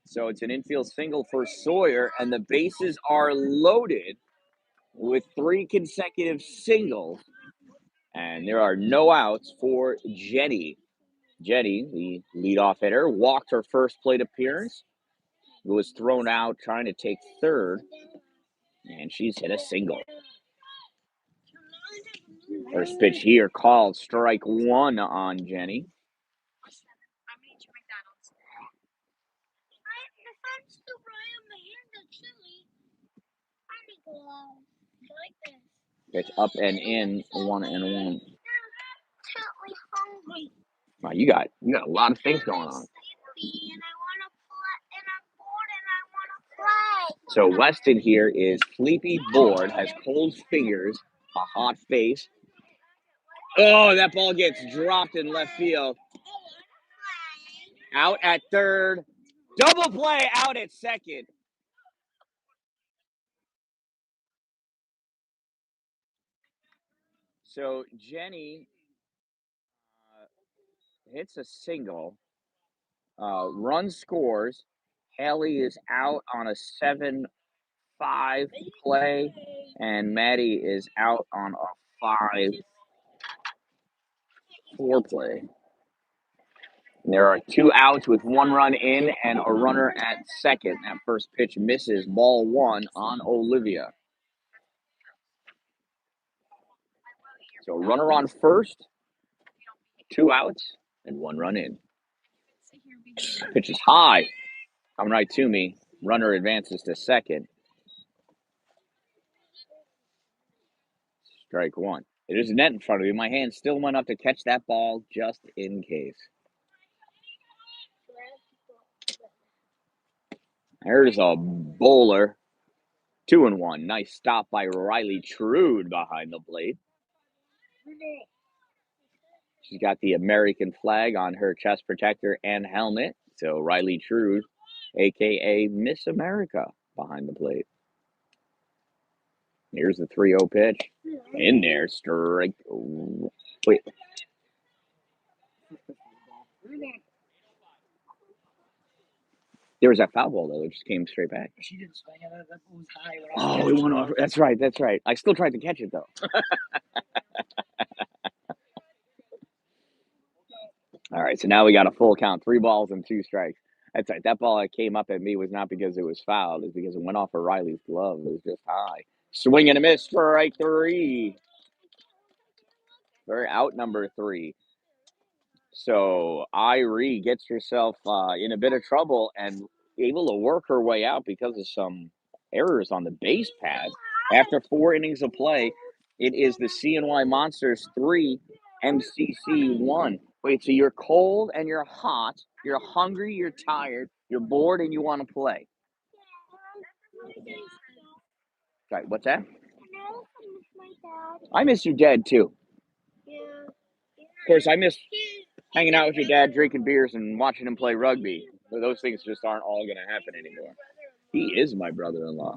So it's an infield single for Sawyer, and the bases are loaded with 3 consecutive singles. And there are no outs for Jenny. Jenny, the leadoff hitter, walked her first plate appearance. Was thrown out trying to take third, and she's hit a single. First pitch here called strike one on Jenny. Pitch up and in, 1-1. Wow, you got a lot of things going on. So Weston here is sleepy, bored, has cold fingers, a hot face. Oh, that ball gets dropped in left field. Out at third. Double play out at second. So Jenny hits a single. Run scores. Hallie is out on a 7-5 play, and Maddie is out on a 5-4 play. And there are 2 outs with 1 run in and a runner at second. That first pitch misses, ball 1 on Olivia. So runner on first, 2 outs, and 1 run in. Pitch is high. Coming right to me. Runner advances to second. Strike one. There's a net in front of me. My hand still went up to catch that ball just in case. There's a bowler. 2-1. Nice stop by Riley Trude behind the plate. She's got the American flag on her chest protector and helmet. So Riley Trude, a.k.a. Miss America, behind the plate. Here's the 3-0 pitch. In there, strike. Wait. There was that foul ball, though. It just came straight back. She didn't swing it. That ball was high. Oh, it went off. That's right. That's right. I still tried to catch it, though. All right, so now we got a full count. 3 balls and 2 strikes. That's right. That ball that came up at me was not because it was fouled. It's because it went off of Riley's glove. It was just high. Swing and a miss, strike 3. We're out number 3. So Irie gets herself in a bit of trouble and able to work her way out because of some errors on the base paths. After 4 innings of play, it is the CNY Monsters 3, MCC 1. Wait, so you're cold and you're hot, you're hungry, you're tired, you're bored, and you want to play. Right, what's that? I miss your dad, too. Of course, I miss hanging out with your dad, drinking beers, and watching him play rugby. But those things just aren't all going to happen anymore. He is my brother-in-law.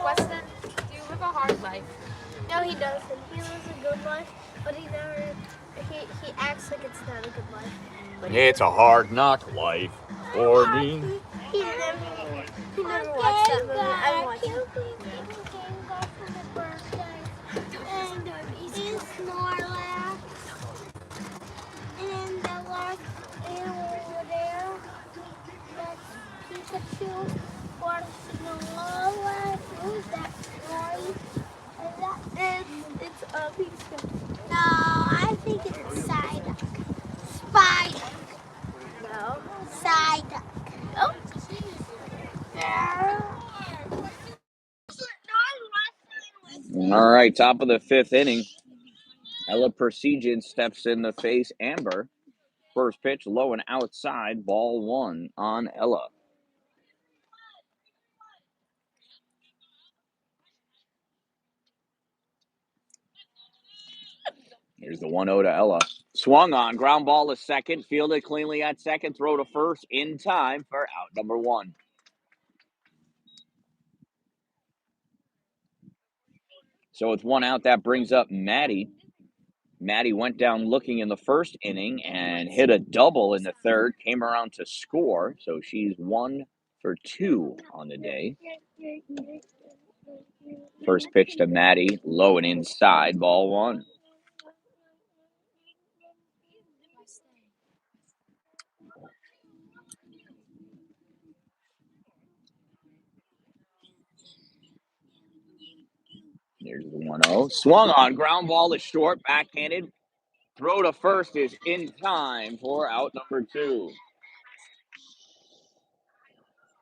Weston, do you live a hard life? No, he doesn't. He lives a good life, but he acts like it's not a good life. But It's a hard knock life for me. He never watched that movie. I watched it. And he's Snorlax. And the last animal over there, that's Pikachu or Snorlax. Who's that noise? It's a Pikachu. No, I think it's Psyduck. Spyduck. No. Psyduck. Oh. All right, top of the 5th inning. Ella Persijan steps in to face Amber. First pitch, low and outside, ball 1 on Ella. Here's the 1-0 to Ella. Swung on, ground ball to second, fielded cleanly at second, throw to first in time for out number 1. So with 1 out, that brings up Maddie. Maddie went down looking in the first inning and hit a double in the third, came around to score. So she's 1 for 2 on the day. First pitch to Maddie, low and inside, ball 1. There's the 1-0. Swung on, ground ball to short, backhanded. Throw to first is in time for out number 2.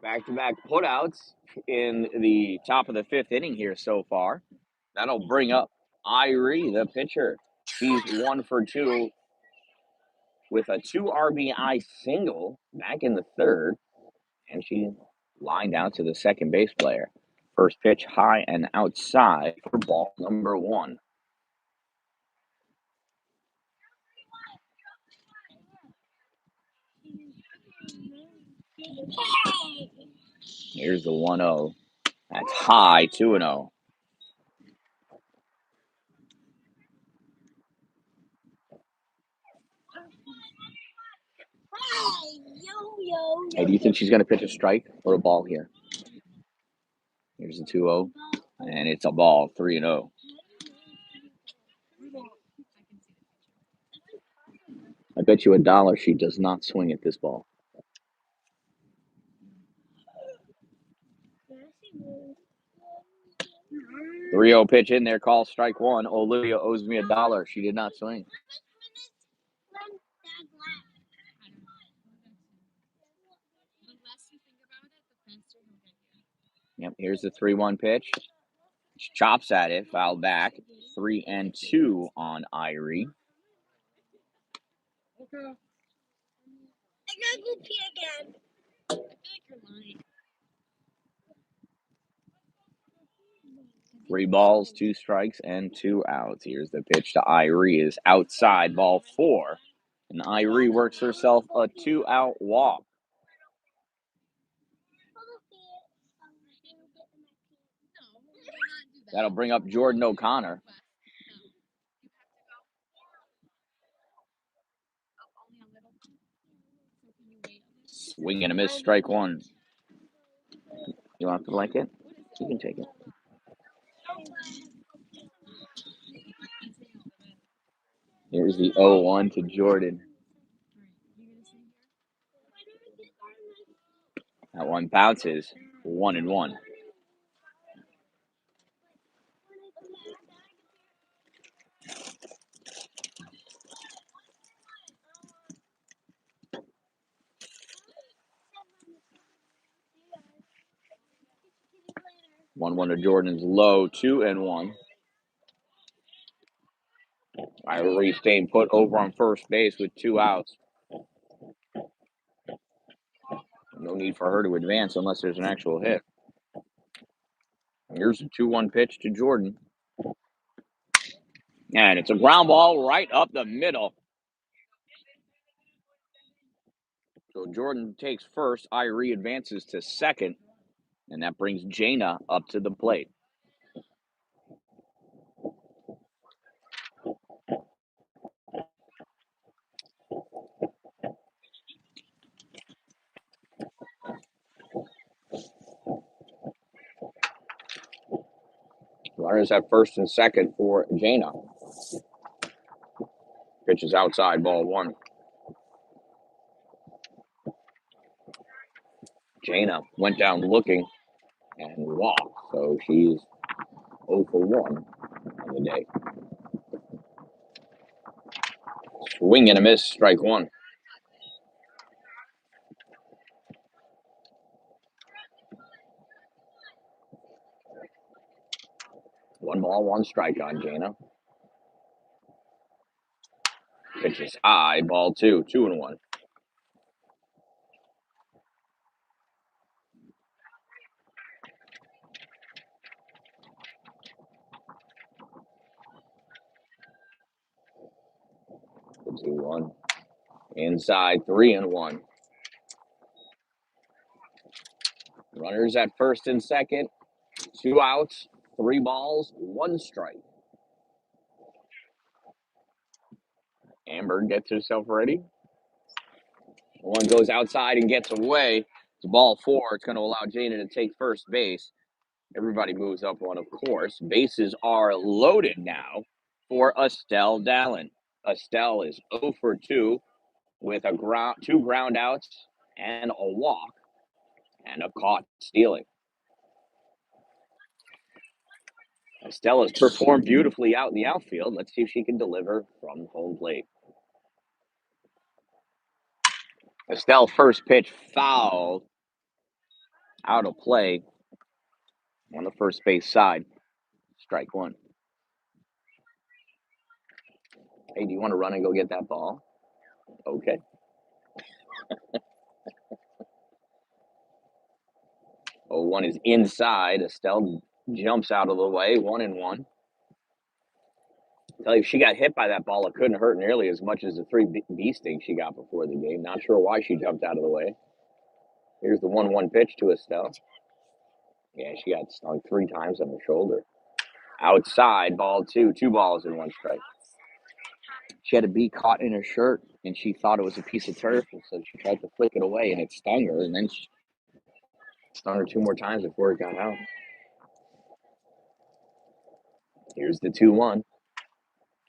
Back-to-back putouts in the top of the 5th inning here so far. That'll bring up Irie, the pitcher. She's 1 for 2 with a 2 RBI single back in the third, and she lined out to the second base player. First pitch high and outside for ball number 1. Here's the 1-0. That's high, 2-0. Hey, do you think she's going to pitch a strike or a ball here? Here's the 2-0, and it's a ball, 3-0. I bet you $1 she does not swing at this ball. 3-0 pitch in there, call strike 1. Olivia owes me $1. She did not swing. Yep, here's the 3-1 pitch. She chops at it, fouled back. 3-2 on Irie. Okay. I gotta go pee again. I feel like you're lying. 3 balls, 2 strikes, and 2 outs. Here's the pitch to Irie. Is outside, ball 4. And Irie works herself a 2-out walk. That'll bring up Jordan O'Connor. Swing and a miss, strike 1. You want the blanket? You can take it. Here's the 0-1 to Jordan. That one bounces, 1-1. One to Jordan's low, 2-1. Irie staying put over on first base with 2 outs. No need for her to advance unless there's an actual hit. Here's a 2-1 pitch to Jordan. And it's a ground ball right up the middle. So Jordan takes first. Irie advances to second. And that brings Jaina up to the plate. Runners at first and second for Jaina. Pitch is outside, ball 1. Jaina went down looking and walked. So she's 0 for 1 on the day. Swing and a miss, strike 1. One ball, 1 strike on Jaina. Pitch is high, ball 2, 2-1. The 2-1. Inside, 3-1. Runners at first and second. 2 outs, 3 balls, 1 strike. Amber gets herself ready. One goes outside and gets away. It's ball 4. It's going to allow Jaina to take first base. Everybody moves up one, of course. Bases are loaded now for Estelle Dallin. Estelle is 0 for 2 with 2 ground outs and a walk and a caught stealing. Estelle has performed beautifully out in the outfield. Let's see if she can deliver from home plate. Estelle first pitch fouled out of play on the first base side. Strike 1. Hey, do you want to run and go get that ball? Okay. 0-1 is inside. Estelle jumps out of the way. 1-1. Tell you, if she got hit by that ball, it couldn't hurt nearly as much as the 3 bee stings she got before the game. Not sure why she jumped out of the way. Here's the 1-1 pitch to Estelle. Yeah, she got stung 3 times on the shoulder. Outside, ball 2. 2 balls and 1 strike. She had a bee caught in her shirt, and she thought it was a piece of turf, and so she tried to flick it away, and it stung her, and then she stung her 2 more times before it got out. Here's the 2-1.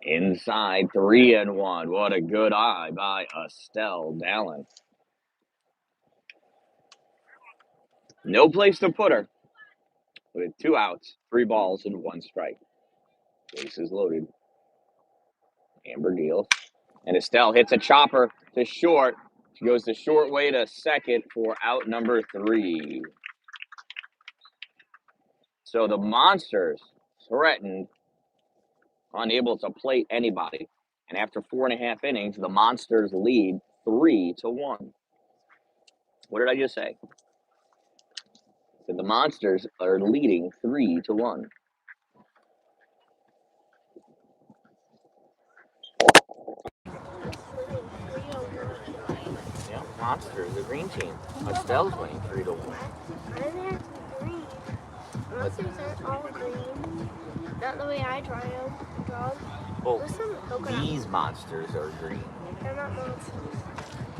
Inside, 3-1. What a good eye by Estelle Dallin. No place to put her. With 2 outs, 3 balls, and 1 strike. Bases loaded. Amber deals. And Estelle hits a chopper to short. She goes the short way to second for out number 3. So the Monsters threatened, unable to plate anybody And after 4.5 innings, the Monsters lead 3-1. What did I just say? So the Monsters are leading 3-1. Yeah, Monsters, the green team. Estelle's winning 3-1. Mine has green. Monsters aren't all green. Not the way I draw them. Well, There's some coconut. these Monsters are green. They're not monsters.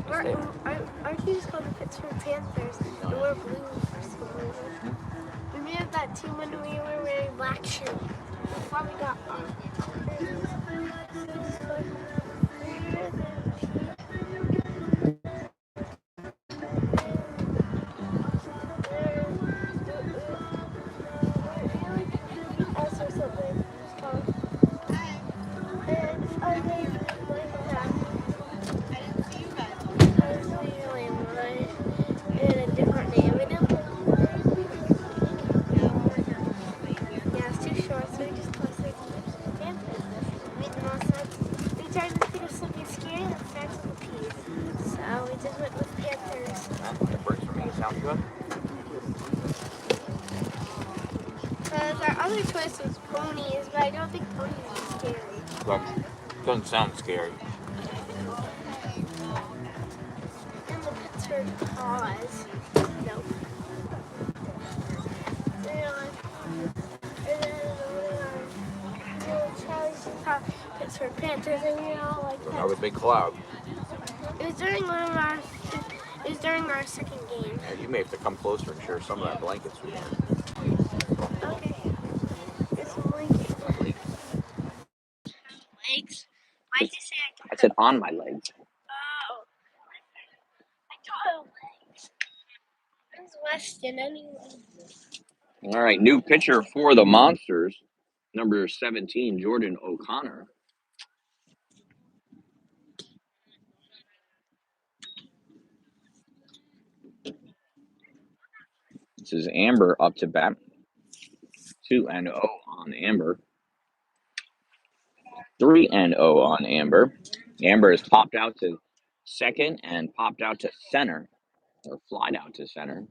Yes, they Our team's called the Pittsburgh Panthers, and we're blue for some reason. We made up that team when we were wearing black shoes. Before we got That works for me. Sounds good. Our other choice was ponies, but I don't think ponies are scary. Doesn't sound scary. And the Pittsburgh Paws. Nope. Pittsburgh Panthers, and we all like that. Another big cloud. It was during our second game. Yeah, you may have to come closer and share some of that blanket, sweetheart. Okay. It's a blanket. Legs? Why'd you say I said on my legs. Oh. I thought legs. Where's Weston anyway? All right, new pitcher for the Monsters, number 17, Jordan O'Connor. This is Amber up to bat. 2-0 on Amber. 3-0 on Amber. Amber has popped out to second and popped out to center, or flied out to center.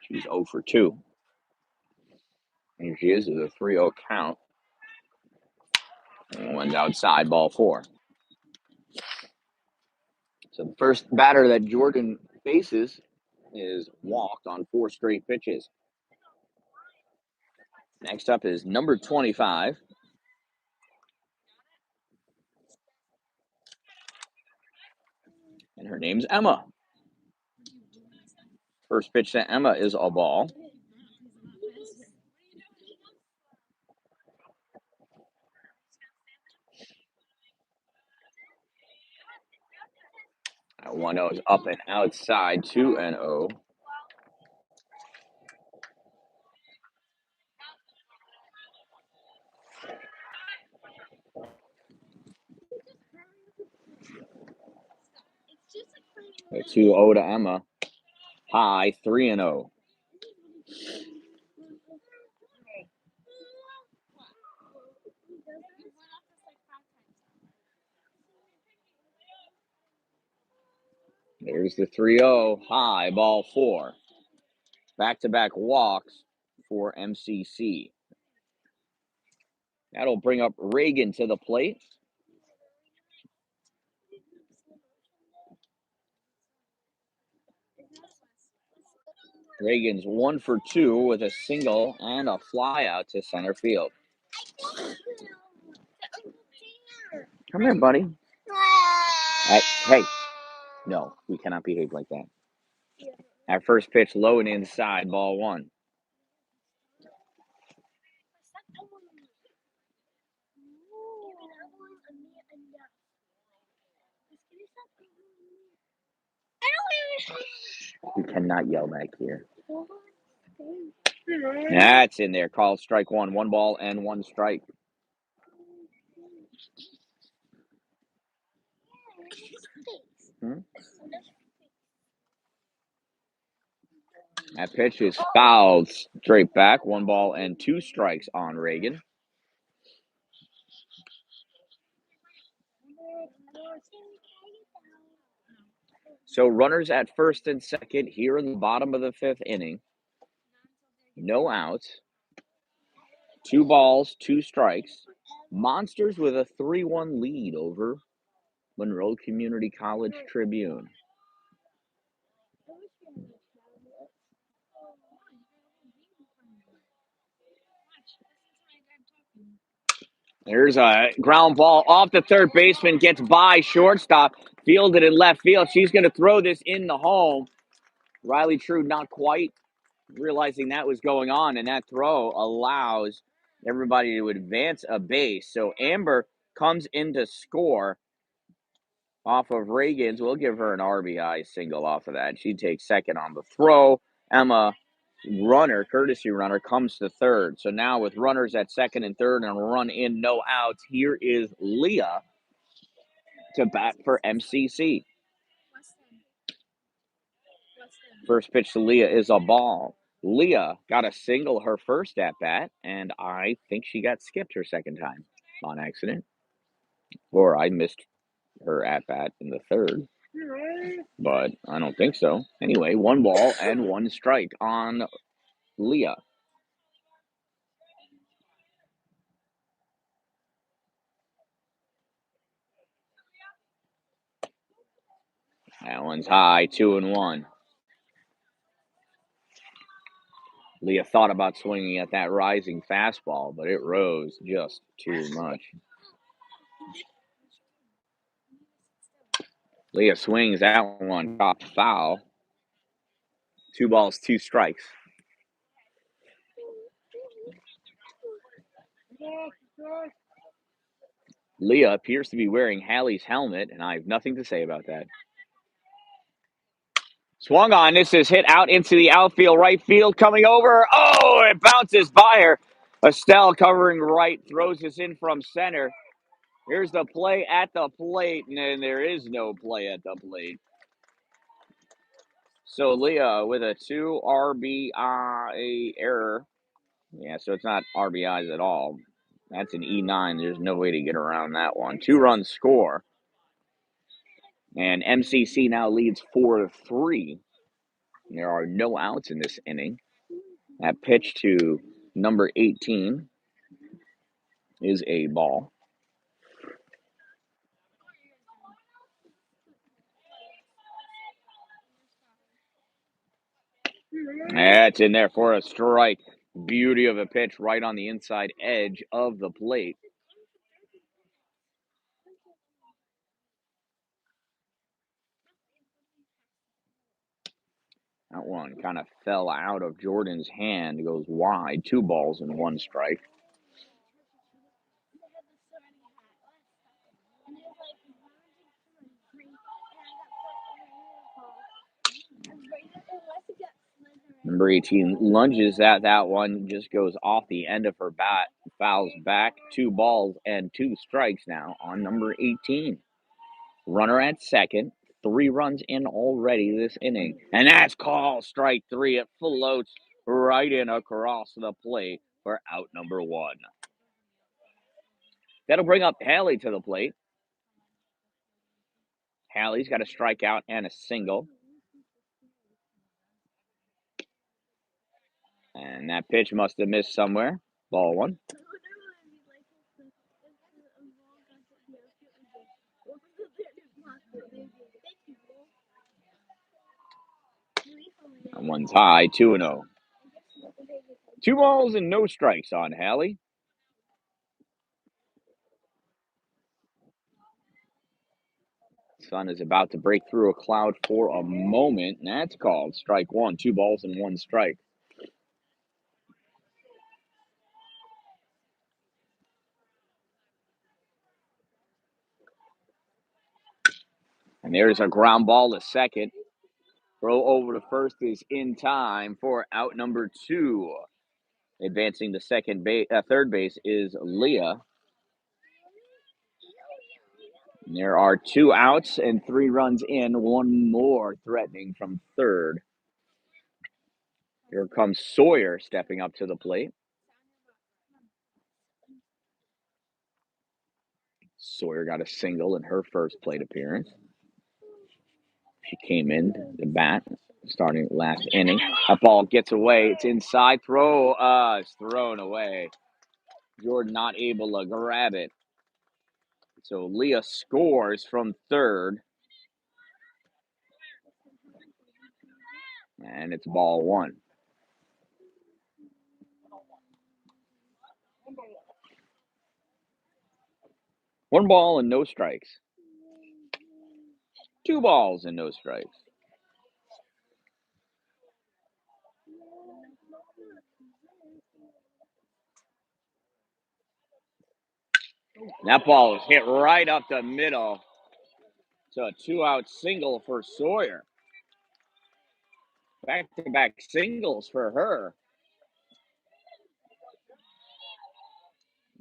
She's 0 for 2. Here she is with a 3-0 count. And one's outside, ball 4. So the first batter that Jordan faces is walked on 4 straight pitches. Next up is number 25. And her name's Emma. First pitch to Emma is a ball. That 1-0 is up and outside, 2-0. A 2-0 to Emma. High, 3-0. There's the 3-0. High, ball 4. Back-to-back walks for MCC. That'll bring up Reagan to the plate. Reagan's 1 for 2 with a single and a fly out to center field. Come here, buddy. Hey, no, we cannot behave like that. At first pitch, low and inside, ball 1. You cannot yell back here. That's in there. Called strike 1. 1 ball and 1 strike. That pitch is fouled straight back. 1 ball and 2 strikes on Reagan. So runners at first and second here in the bottom of the fifth inning. No outs. 2 balls, 2 strikes. Monsters with a 3-1 lead over Monroe Community College Tribune. There's a ground ball off the third baseman, gets by shortstop, fielded in left field. She's going to throw this in the home. Riley True not quite realizing that was going on, and that throw allows everybody to advance a base. So Amber comes in to score off of Reagan's. We'll give her an RBI single off of that. She takes second on the throw. Emma runner, courtesy runner, comes to third. So now with runners at second and third and a run in, no outs, here is Leah to bat for MCC. First pitch to Leah is a ball. Leah got a single her first at bat, and I think she got skipped her second time on accident. Or I missed her at bat in the third, but I don't think so. Anyway, 1 ball and 1 strike on Leah. That one's high, 2-1. Leah thought about swinging at that rising fastball, but it rose just too much. Leah swings that one, top foul. 2 balls, 2 strikes. Leah appears to be wearing Hallie's helmet, and I have nothing to say about that. Swung on. This is hit out into the outfield, right field, coming over. Oh, it bounces by her. Estelle covering right, throws this in from center. Here's the play at the plate, and there is no play at the plate. So Leah with a 2 RBI error. Yeah, so it's not RBIs at all. That's an E9. There's no way to get around that one. 2-run score. And MCC now leads 4-3. There are no outs in this inning. That pitch to number 18 is a ball. That's in there for a strike. Beauty of a pitch right on the inside edge of the plate. That one kind of fell out of Jordan's hand. It goes wide. 2 balls and 1 strike. Number 18 lunges at that one. Just goes off the end of her bat. Fouls back. 2 balls and 2 strikes now on number 18. Runner at second. 3 runs in already this inning. And that's called strike 3. It floats right in across the plate for out number 1. That'll bring up Hallie to the plate. Hallie's got a strikeout and a single. And that pitch must have missed somewhere. Ball 1. That one's high, 2-0. 2 balls and no strikes on Hallie. Sun is about to break through a cloud for a moment, and that's called strike 1. 2 balls and 1 strike. And there's a ground ball to second. Throw over to first is in time for out number 2. Advancing to third base is Leah. And there are 2 outs and 3 runs in. 1 more threatening from third. Here comes Sawyer stepping up to the plate. Sawyer got a single in her first plate appearance. She came in the bat starting last inning. That ball gets away. It's inside. It's thrown away. Jordan not able to grab it. So Leah scores from third. And it's ball one. One ball and no strikes. 2 balls and no strikes. That ball is hit right up the middle. So a 2-out single for Sawyer. Back-to-back singles for her.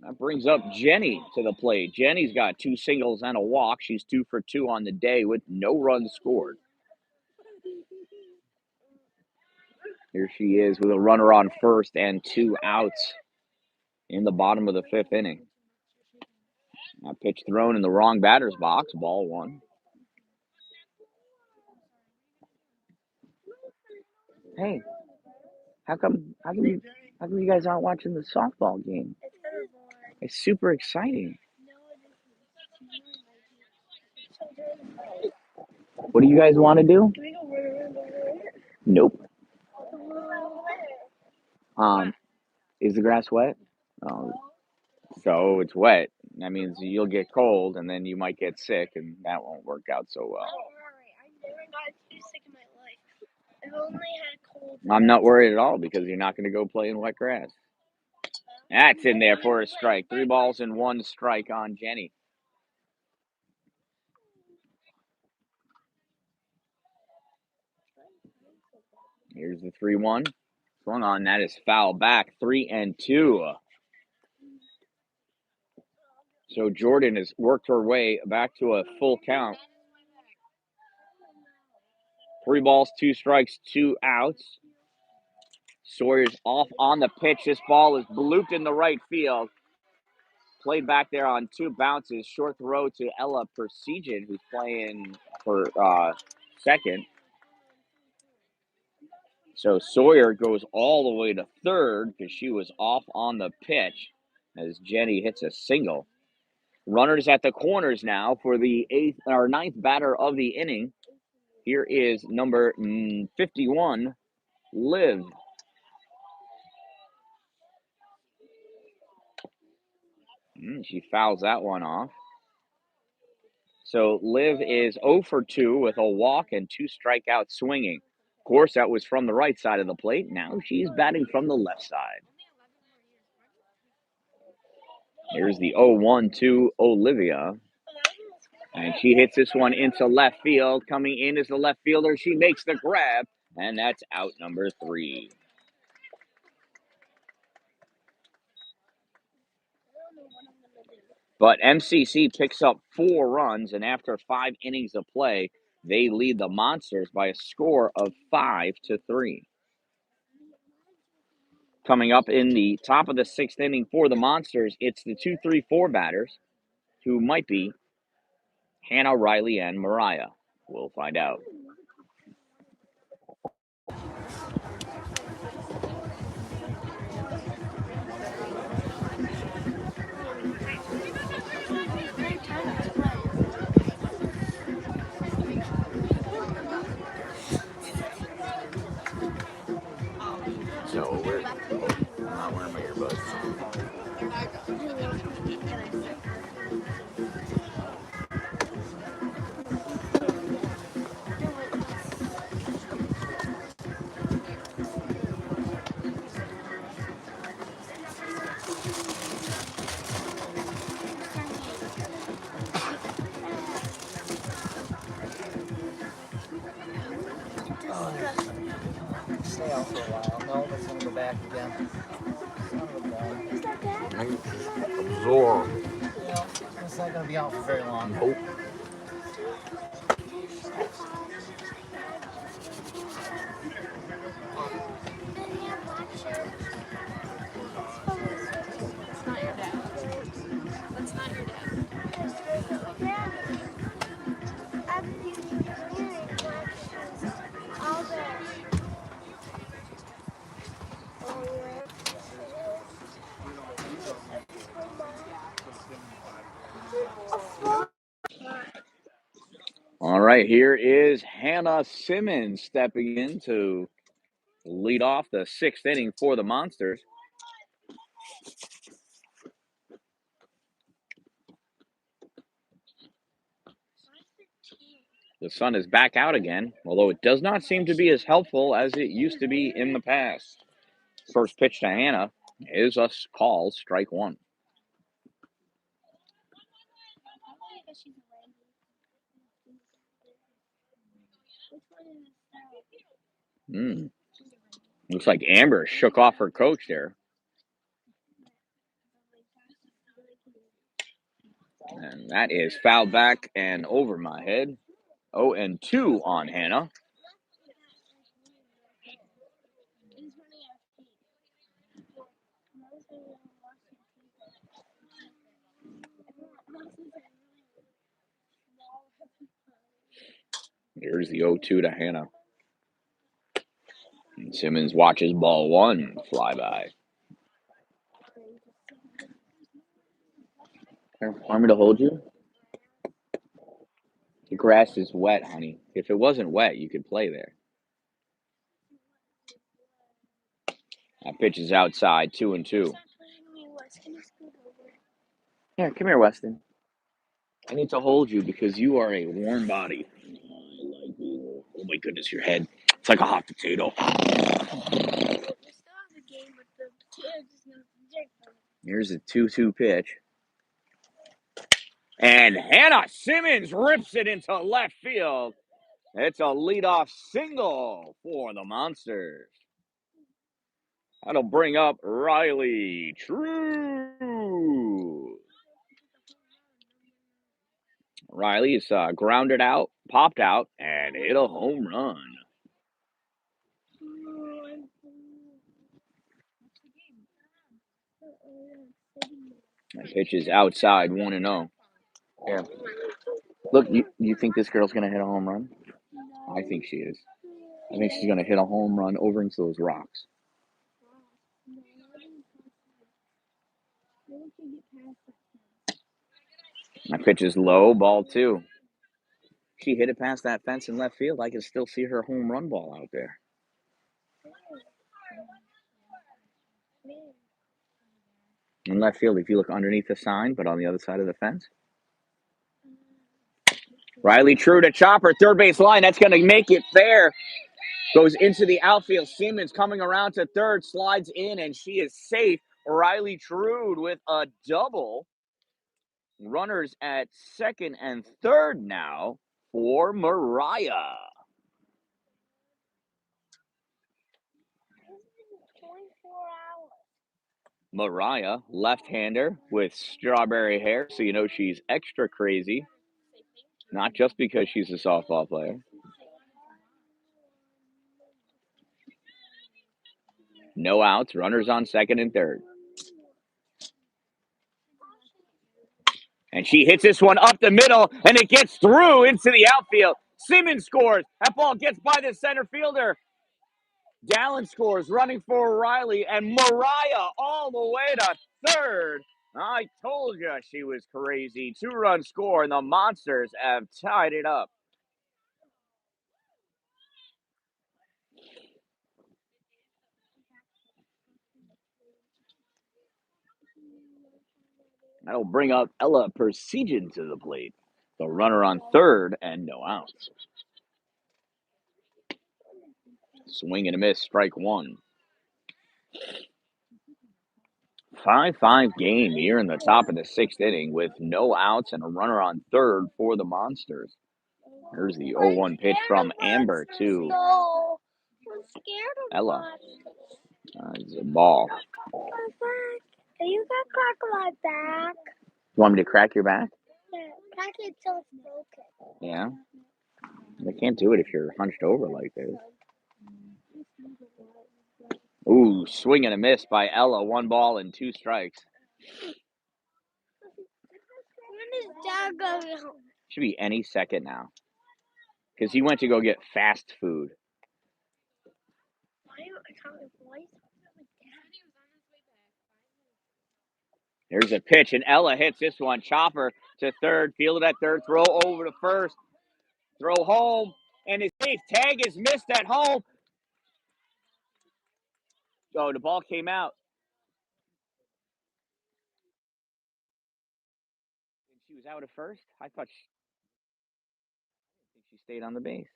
That brings up Jenny to the plate. Jenny's got 2 singles and a walk. She's 2 for 2 on the day with no runs scored. Here she is with a runner on first and 2 outs in the bottom of the 5th inning. A pitch thrown in the wrong batter's box, ball one. Hey, how come you guys aren't watching the softball game? It's super exciting. What do you guys want to do? Nope. Is the grass wet? Oh, so it's wet. That means you'll get cold, and then you might get sick, and that won't work out so well. Don't worry, I never got too sick in my life. I've only had cold. I'm not worried at all because you're not going to go play in wet grass. That's in there for a strike. 3 balls and 1 strike on Jenny. Here's the 3-1. Swung on. That is foul back. 3-2. So Jordan has worked her way back to a full count. 3 balls, 2 strikes, 2 outs. Sawyer's off on the pitch. This ball is blooped in the right field. Played back there on 2 bounces. Short throw to Ella Persegin, who's playing for second. So Sawyer goes all the way to third because she was off on the pitch as Jenny hits a single. Runners at the corners now for the 9th batter of the inning. Here is number 51, Liv. She fouls that one off. So Liv is 0 for 2 with a walk and 2 strikeouts swinging. Of course, that was from the right side of the plate. Now she's batting from the left side. Here's the 0-1 to Olivia. And she hits this one into left field. Coming in is the left fielder. She makes the grab, and that's out number 3. But MCC picks up 4 runs, and after 5 innings of play, they lead the Monsters by a score of 5-3. Coming up in the top of the 6th inning for the Monsters, it's the 2-3-4 batters, who might be Hannah, Riley, and Mariah. We'll find out. So I'm not wearing my earbuds. Stay out for a while. No, it's gonna go back again. Son of a gun. Absorb. Yeah, it's not gonna be out for very long. Nope. That's not your dad. That's not your dad. right, here is Hannah Simmons stepping in to lead off the 6th inning for the Monsters. The sun is back out again, although it does not seem to be as helpful as it used to be in the past. First pitch to Hannah is a call, strike one. Looks like Amber shook off her coach there. And that is fouled back and over my head. 0-2 on Hannah. Here's the 0-2 to Hannah. And Simmons watches ball one fly by. Want me to hold you? The grass is wet, honey. If it wasn't wet, you could play there. That pitch is outside, 2-2. Yeah, come here, Weston. I need to hold you because you are a warm body. Oh my goodness, your head. It's like a hot potato. Here's a 2-2 pitch. And Hannah Simmons rips it into left field. It's a leadoff single for the Monsters. That'll bring up Riley True. Riley's grounded out, popped out, and hit a home run. That pitch is outside, 1-0. Yeah. Look, you think this girl's going to hit a home run? I think she is. I think she's going to hit a home run over into those rocks. That pitch is low, ball two. She hit it past that fence in left field. I can still see her home run ball out there. In left field, if you look underneath the sign, but on the other side of the fence. Riley True to chopper, third base line. That's going to make it fair. Goes into the outfield. Simmons coming around to third, slides in, and she is safe. Riley True with a double. Runners at second and third now for Mariah. Mariah, left-hander with strawberry hair, so you know she's extra crazy. Not just because she's a softball player. No outs, runners on second and third. And she hits this one up the middle, and it gets through into the outfield. Simmons scores. That ball gets by the center fielder. Dan-Dalin scores, running for Riley, and Mariah all the way to third. I told you she was crazy. 2-run score, and the Monsters have tied it up. That'll bring up Ella Persegin to the plate. The runner on third and no outs. Swing and a miss, strike one. 5-5 game here in the top of the 6th inning with no outs and a runner on third for the Monsters. Here's the 0-1 pitch from Amber to Ella. It's a ball. You got crack my back. You want me to crack your back? Yeah, crack it till it's broken. Yeah. I can't do it if you're hunched over like this. Ooh, swing and a miss by Ella. 1 ball and 2 strikes. When is Dad going home? Should be any second now. Because he went to go get fast food. There's a pitch, and Ella hits this one. Chopper to third, fielded at third, throw over to first. Throw home, and his safe. Tag is missed at home. Oh, the ball came out. She was out at first. I think she stayed on the base.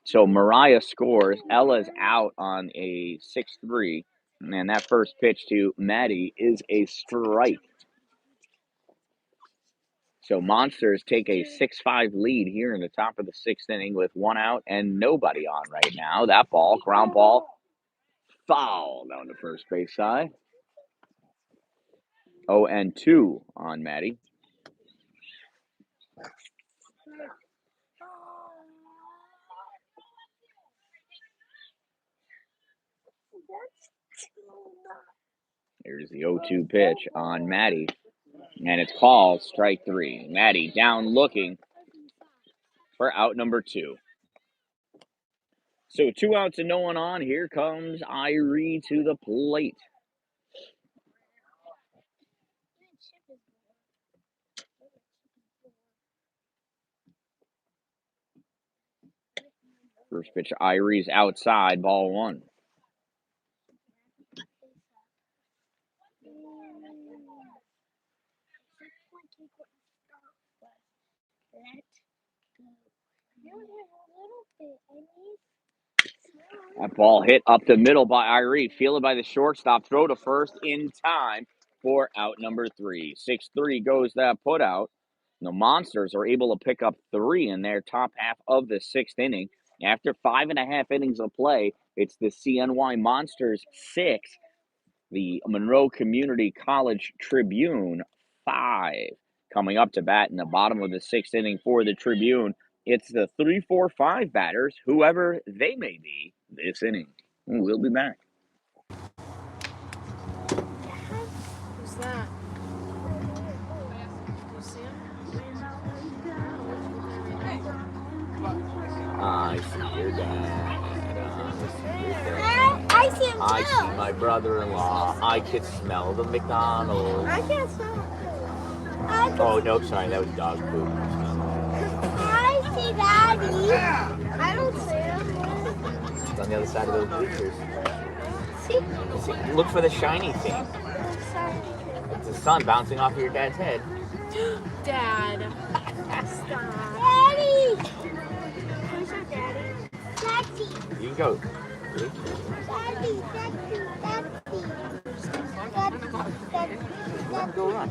So Mariah scores. Ella's out on a 6-3. And that first pitch to Maddie is a strike. So Monsters take a 6-5 lead here in the top of the 6th inning with 1 out and nobody on right now. That ball, ground ball, foul down the first base side. 0-2 on Maddie. Here's the 0-2 pitch on Maddie. And it's called strike 3. Maddie down looking for out number 2. So 2 outs and no one on. Here comes Irie to the plate. First pitch, Irie's outside, ball 1. That ball hit up the middle by Irie, fielded by the shortstop. Throw to first in time for out number 3. 6-3 goes that put out. The Monsters are able to pick up 3 in their top half of the 6th inning. After 5.5 innings of play, it's the CNY Monsters 6, the Monroe Community College Tribune 5. Coming up to bat in the bottom of the 6th inning for the Tribune, it's the 3-4-5 batters, whoever they may be, this inning. We'll be back. Who's that? You see him? I see your dad. I see him too. I see my brother-in-law. I could smell the McDonald's. I can't smell. Oh, no, sorry, that was dog poop. I see Daddy. I don't see him. It's on the other side of those bleachers. See? Look for the shiny thing. It's the sun bouncing off of your dad's head. Dad. Stop. Daddy. Where's our daddy? Daddy. You can go. Daddy. Daddy. Go run.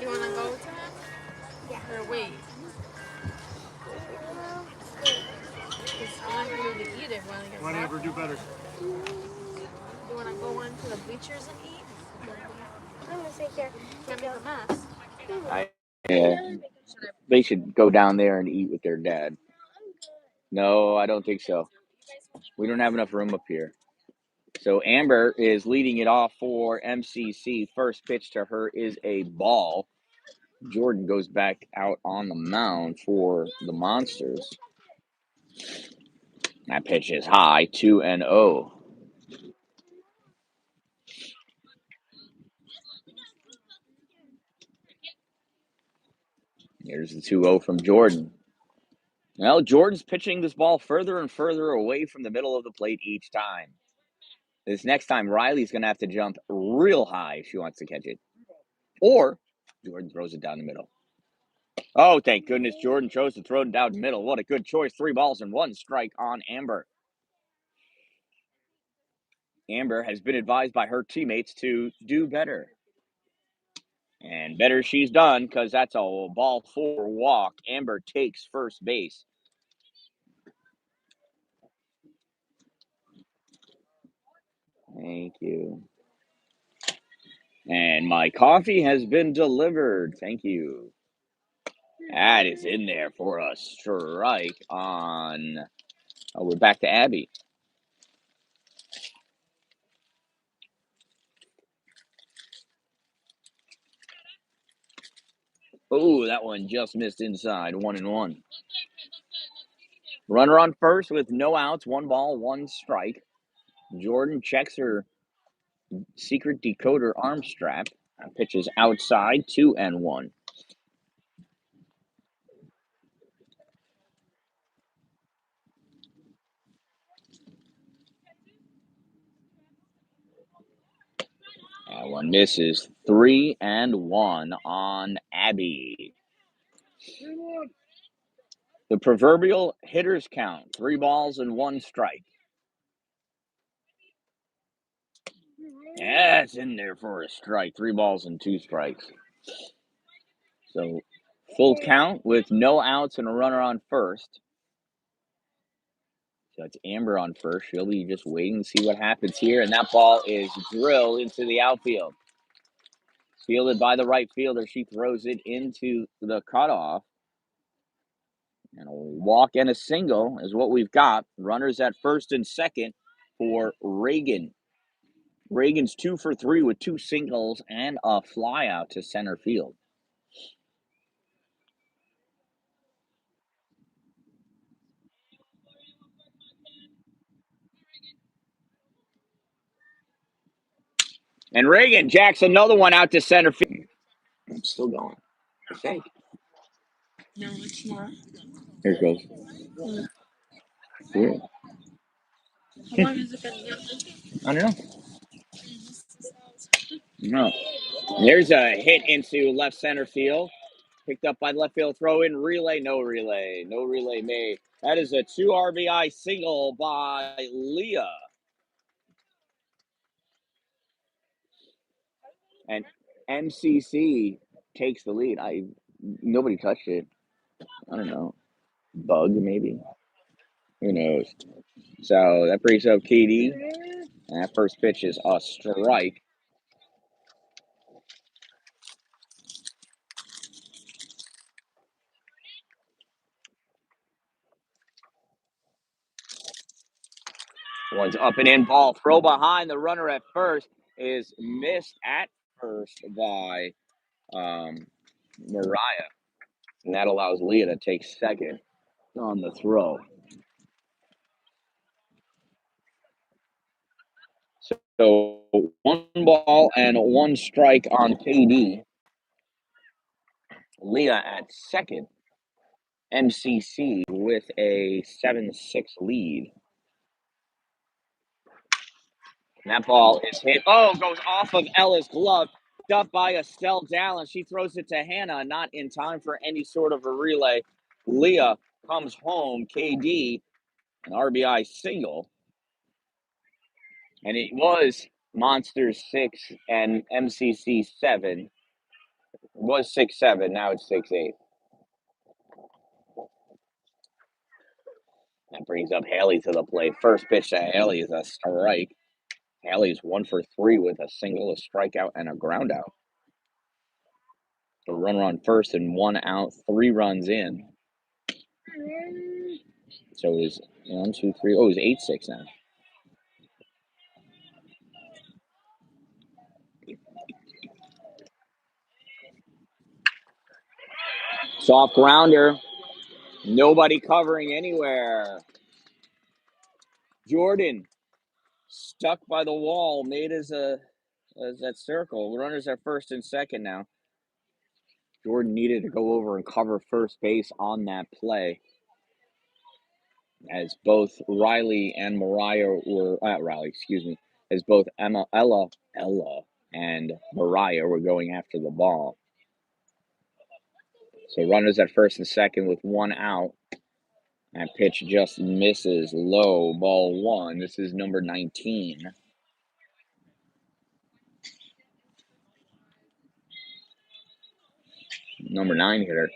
You want to go to him? Yeah. Or wait? Because I want you to eat it while he gets Whatever, do better. You want to go into the bleachers and eat? I'm going to sit here. Can't make a mess. Yeah, they should go down there and eat with their dad. No, I don't think so. We don't have enough room up here. So Amber is leading it off for MCC. First pitch to her is a ball. Jordan goes back out on the mound for the Monsters. That pitch is high, 2-0. Here's the 2-0 from Jordan. Well, Jordan's pitching this ball further and further away from the middle of the plate each time. This next time, Riley's going to have to jump real high if she wants to catch it. Or Jordan throws it down the middle. Oh, thank goodness Jordan chose to throw it down the middle. What a good choice. 3 balls and 1 strike on Amber. Amber has been advised by her teammates to do better. And better she's done, because that's a ball 4 walk. Amber takes first base. Thank you. And my coffee has been delivered. Thank you. That is in there for a strike on... Oh, we're back to Abby. Oh, that one just missed inside. 1-1. Runner on first with no outs, 1 ball, 1 strike. Jordan checks her secret decoder arm strap and pitches outside, 2-1. That one misses, 3-1 on Abby. The proverbial hitter's count, 3 balls and 1 strike. Yeah, it's in there for a strike. 3 balls and 2 strikes. So full count with no outs and a runner on first. So it's Amber on first. She'll be just waiting to see what happens here. And that ball is drilled into the outfield. Fielded by the right fielder. She throws it into the cutoff. And a walk and a single is what we've got. Runners at first and second for Reagan. Reagan's 2 for 3 with 2 singles and a fly out to center field. And Reagan jacks another one out to center field. It's still going. I think. No, it's not. Here it goes. Yeah. How long has it been going? I don't know. No. There's a hit into left center field. Picked up by left field throw in relay. No relay. No relay made. That is a 2 RBI single by Leah. And MCC takes the lead. Nobody touched it. I don't know. Bug maybe. Who knows? So that brings up KD. And that first pitch is a strike. One's up and in, ball throw behind. The runner at first is missed at first by Mariah. And that allows Leah to take second on the throw. So 1 ball and 1 strike on KD. Leah at second. MCC with a 7-6 lead. And that ball is hit. Oh, goes off of Ella's glove. Up by Estelle Dallin. She throws it to Hannah, not in time for any sort of a relay. Leah comes home. KD, an RBI single. And it was Monsters 6 and MCC 7. It was 6-7. Now it's 6-8. That brings up Haley to the plate. First pitch to Haley is a strike. Haley's 1 for 3 with a single, a strikeout, and a ground out. The runner on first and 1 out, 3 runs in. So it is 1, 2, 3. Oh, it's 8-6 now. Soft grounder. Nobody covering anywhere. Jordan stuck by the wall, made as that circle. Runners at first and second now. Jordan needed to go over and cover first base on that play, as both Riley and Mariah were as both Ella and Mariah were going after the ball. So runners at first and second with 1 out. That pitch just misses low, ball 1. This is number 19. Number 9 hitter.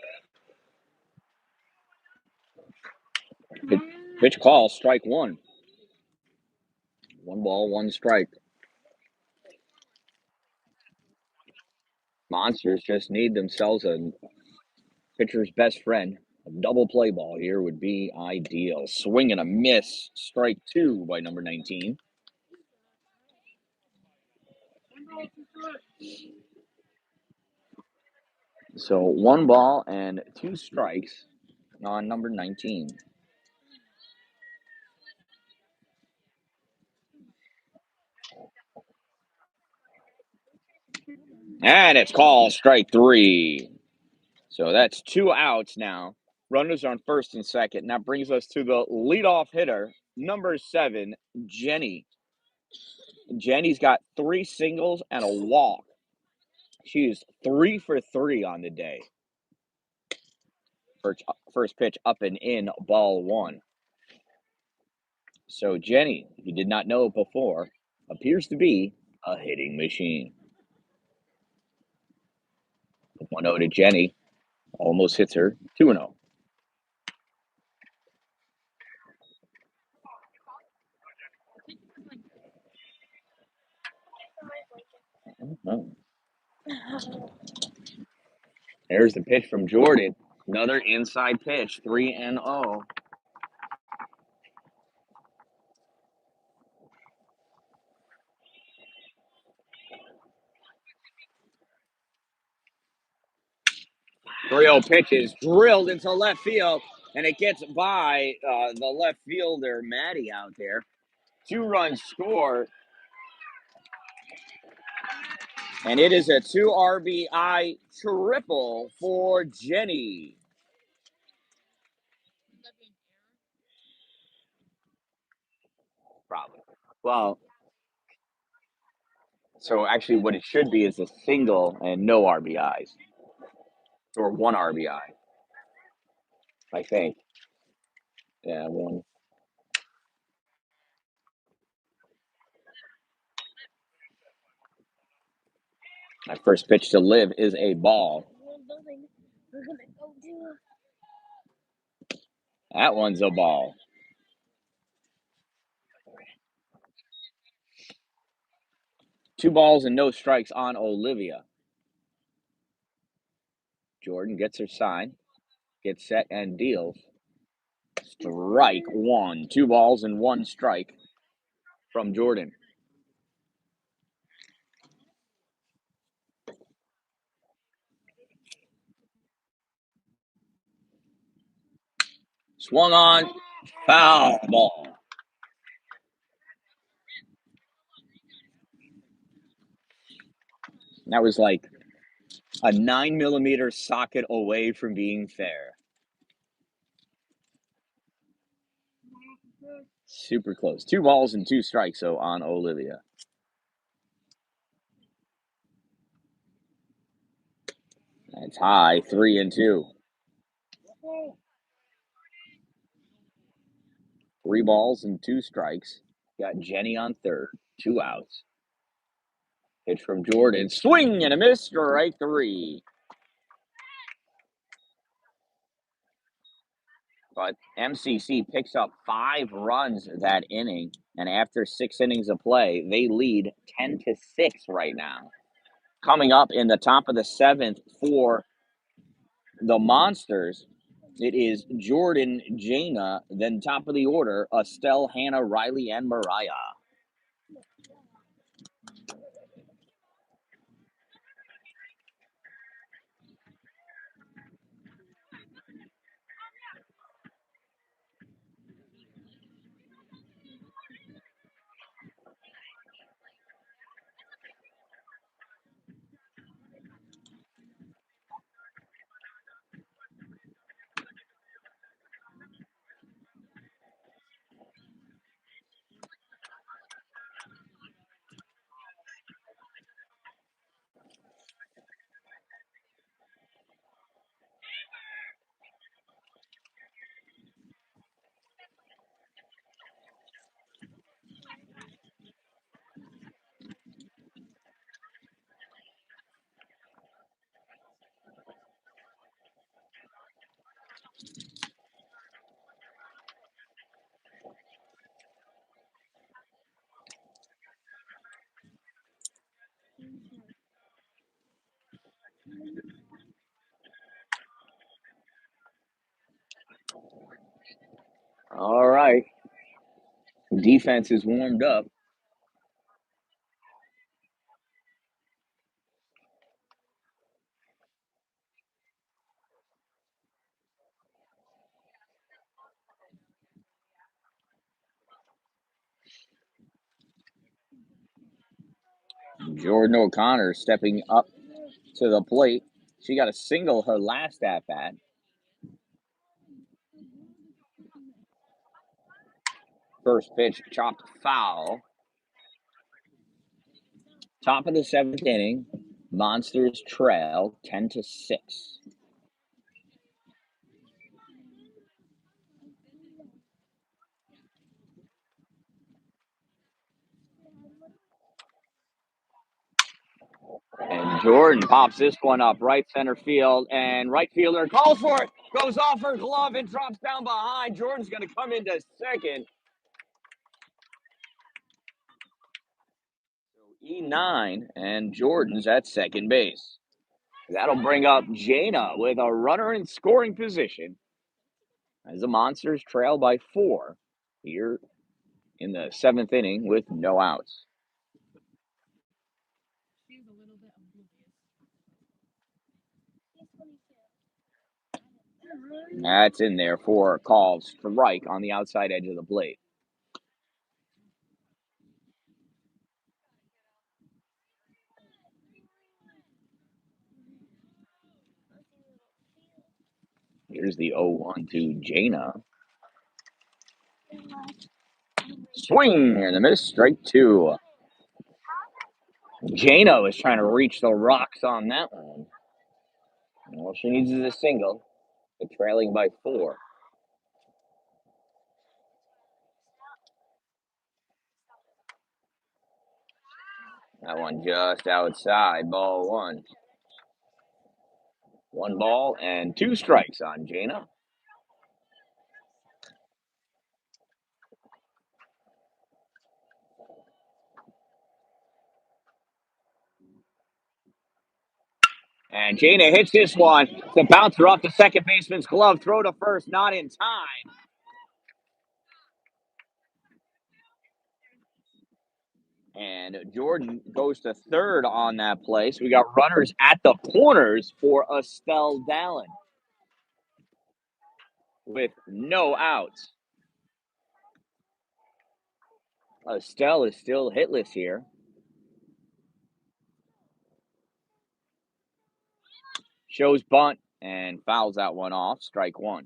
Pitch call, strike 1. 1 ball, 1 strike. Monsters just need themselves a pitcher's best friend. A double play ball here would be ideal. Swing and a miss. Strike 2 by number 19. So 1 ball and 2 strikes on number 19. And it's called strike 3. So that's 2 outs now. Runners on first and second. And that brings us to the leadoff hitter, number 7, Jenny. Jenny's got 3 singles and a walk. She's 3 for 3 on the day. First pitch up and in, ball 1. So Jenny, if you did not know before, appears to be a hitting machine. 1-0 to Jenny. Almost hits her. 2-0. Oh. There's the pitch from Jordan. Another inside pitch. 3-0. Pitch is drilled into left field, and it gets by the left fielder, Maddie, out there. 2 runs score, and it is a 2 RBI triple for Jenny. Probably. Well, so actually what it should be is a single and no RBIs. Or 1 RBI, I think. Yeah, 1. My first pitch to Liv is a ball. We're gonna go do. That one's a ball. Two balls and no strikes on Olivia. Jordan gets her sign, gets set and deals. Strike 1. 2 balls and 1 strike from Jordan. Swung on, foul ball. That was like a 9mm socket away from being fair. Super close. 2 balls and 2 strikes, so on Olivia. That's high, 3-2. 3 balls and 2 strikes. Got Jenny on third. 2 outs. Pitch from Jordan. Swing and a miss. Strike 3. But MCC picks up 5 runs that inning. And after 6 innings of play, they lead 10-6 right now. Coming up in the top of the 7th for the Monsters, it is Jordan, Jana, then top of the order, Estelle, Hannah, Riley, and Mariah. All right. Defense is warmed up. Jordan O'Connor stepping up to the plate. She got a single her last at bat. First pitch chopped foul. Top of the 7th inning. Monsters trail 10-6. And Jordan pops this one up right center field, and right fielder calls for it, goes off her glove and drops down behind. Jordan's going to come into second. So E9, and Jordan's at second base. That'll bring up Jaina with a runner in scoring position as the Monsters trail by 4 here in the 7th inning with no outs. That's in there for a called strike on the outside edge of the plate. Here's the 0-1 to Jaina. Swing and a miss, strike 2. Jaina is trying to reach the rocks on that one. All she needs is a single. They're trailing by 4. That one just outside, ball 1. 1 ball and 2 strikes on Jaina. And Jaina hits this one. The bouncer off the second baseman's glove. Throw to first, not in time. And Jordan goes to third on that play. So we got runners at the corners for Estelle Dallin with no outs. Estelle is still hitless here. Shows bunt and fouls that one off. Strike 1.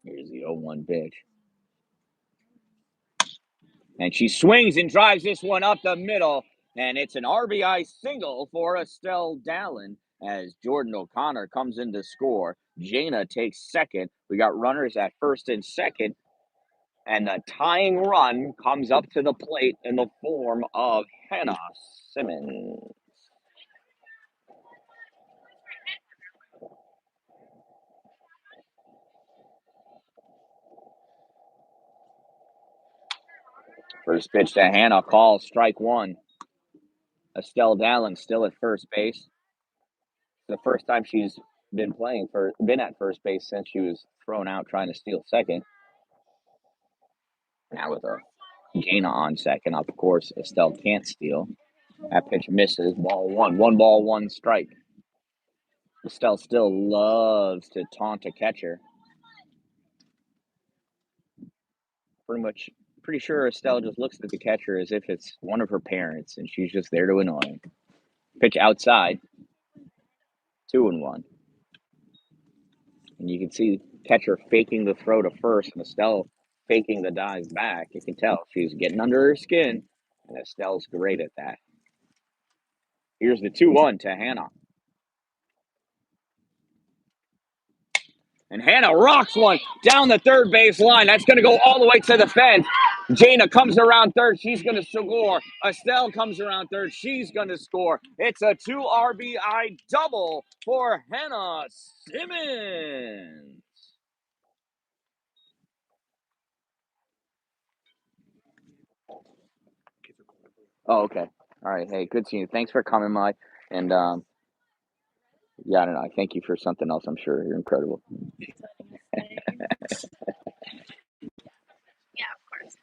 Here's the 0-1 pitch. And she swings and drives this one up the middle. And it's an RBI single for Estelle Dallin as Jordan O'Connor comes in to score. Jaina takes second. We got runners at first and second. And the tying run comes up to the plate in the form of Hannah Simmons. First pitch to Hannah, call strike 1. Estelle Dallin still at first base. The first time she's been at first base since she was thrown out trying to steal second. Now with a Jaina on second, of course, Estelle can't steal. That pitch misses. Ball 1. 1 ball, 1 strike. Estelle still loves to taunt a catcher. Pretty sure Estelle just looks at the catcher as if it's one of her parents and she's just there to annoy him. Pitch outside. 2-1. And you can see catcher faking the throw to first and Estelle faking the dive back. You can tell she's getting under her skin, and Estelle's great at that. Here's the 2-1 to Hannah. And Hannah rocks one down the third base line. That's going to go all the way to the fence. Jaina comes around third. She's going to score. Estelle comes around third. She's going to score. It's a 2 RBI double for Hannah Simmons. Oh, okay. All right. Hey, good seeing you. Thanks for coming, Mike. And yeah, I don't know. I thank you for something else. I'm sure you're incredible. Yeah, of course.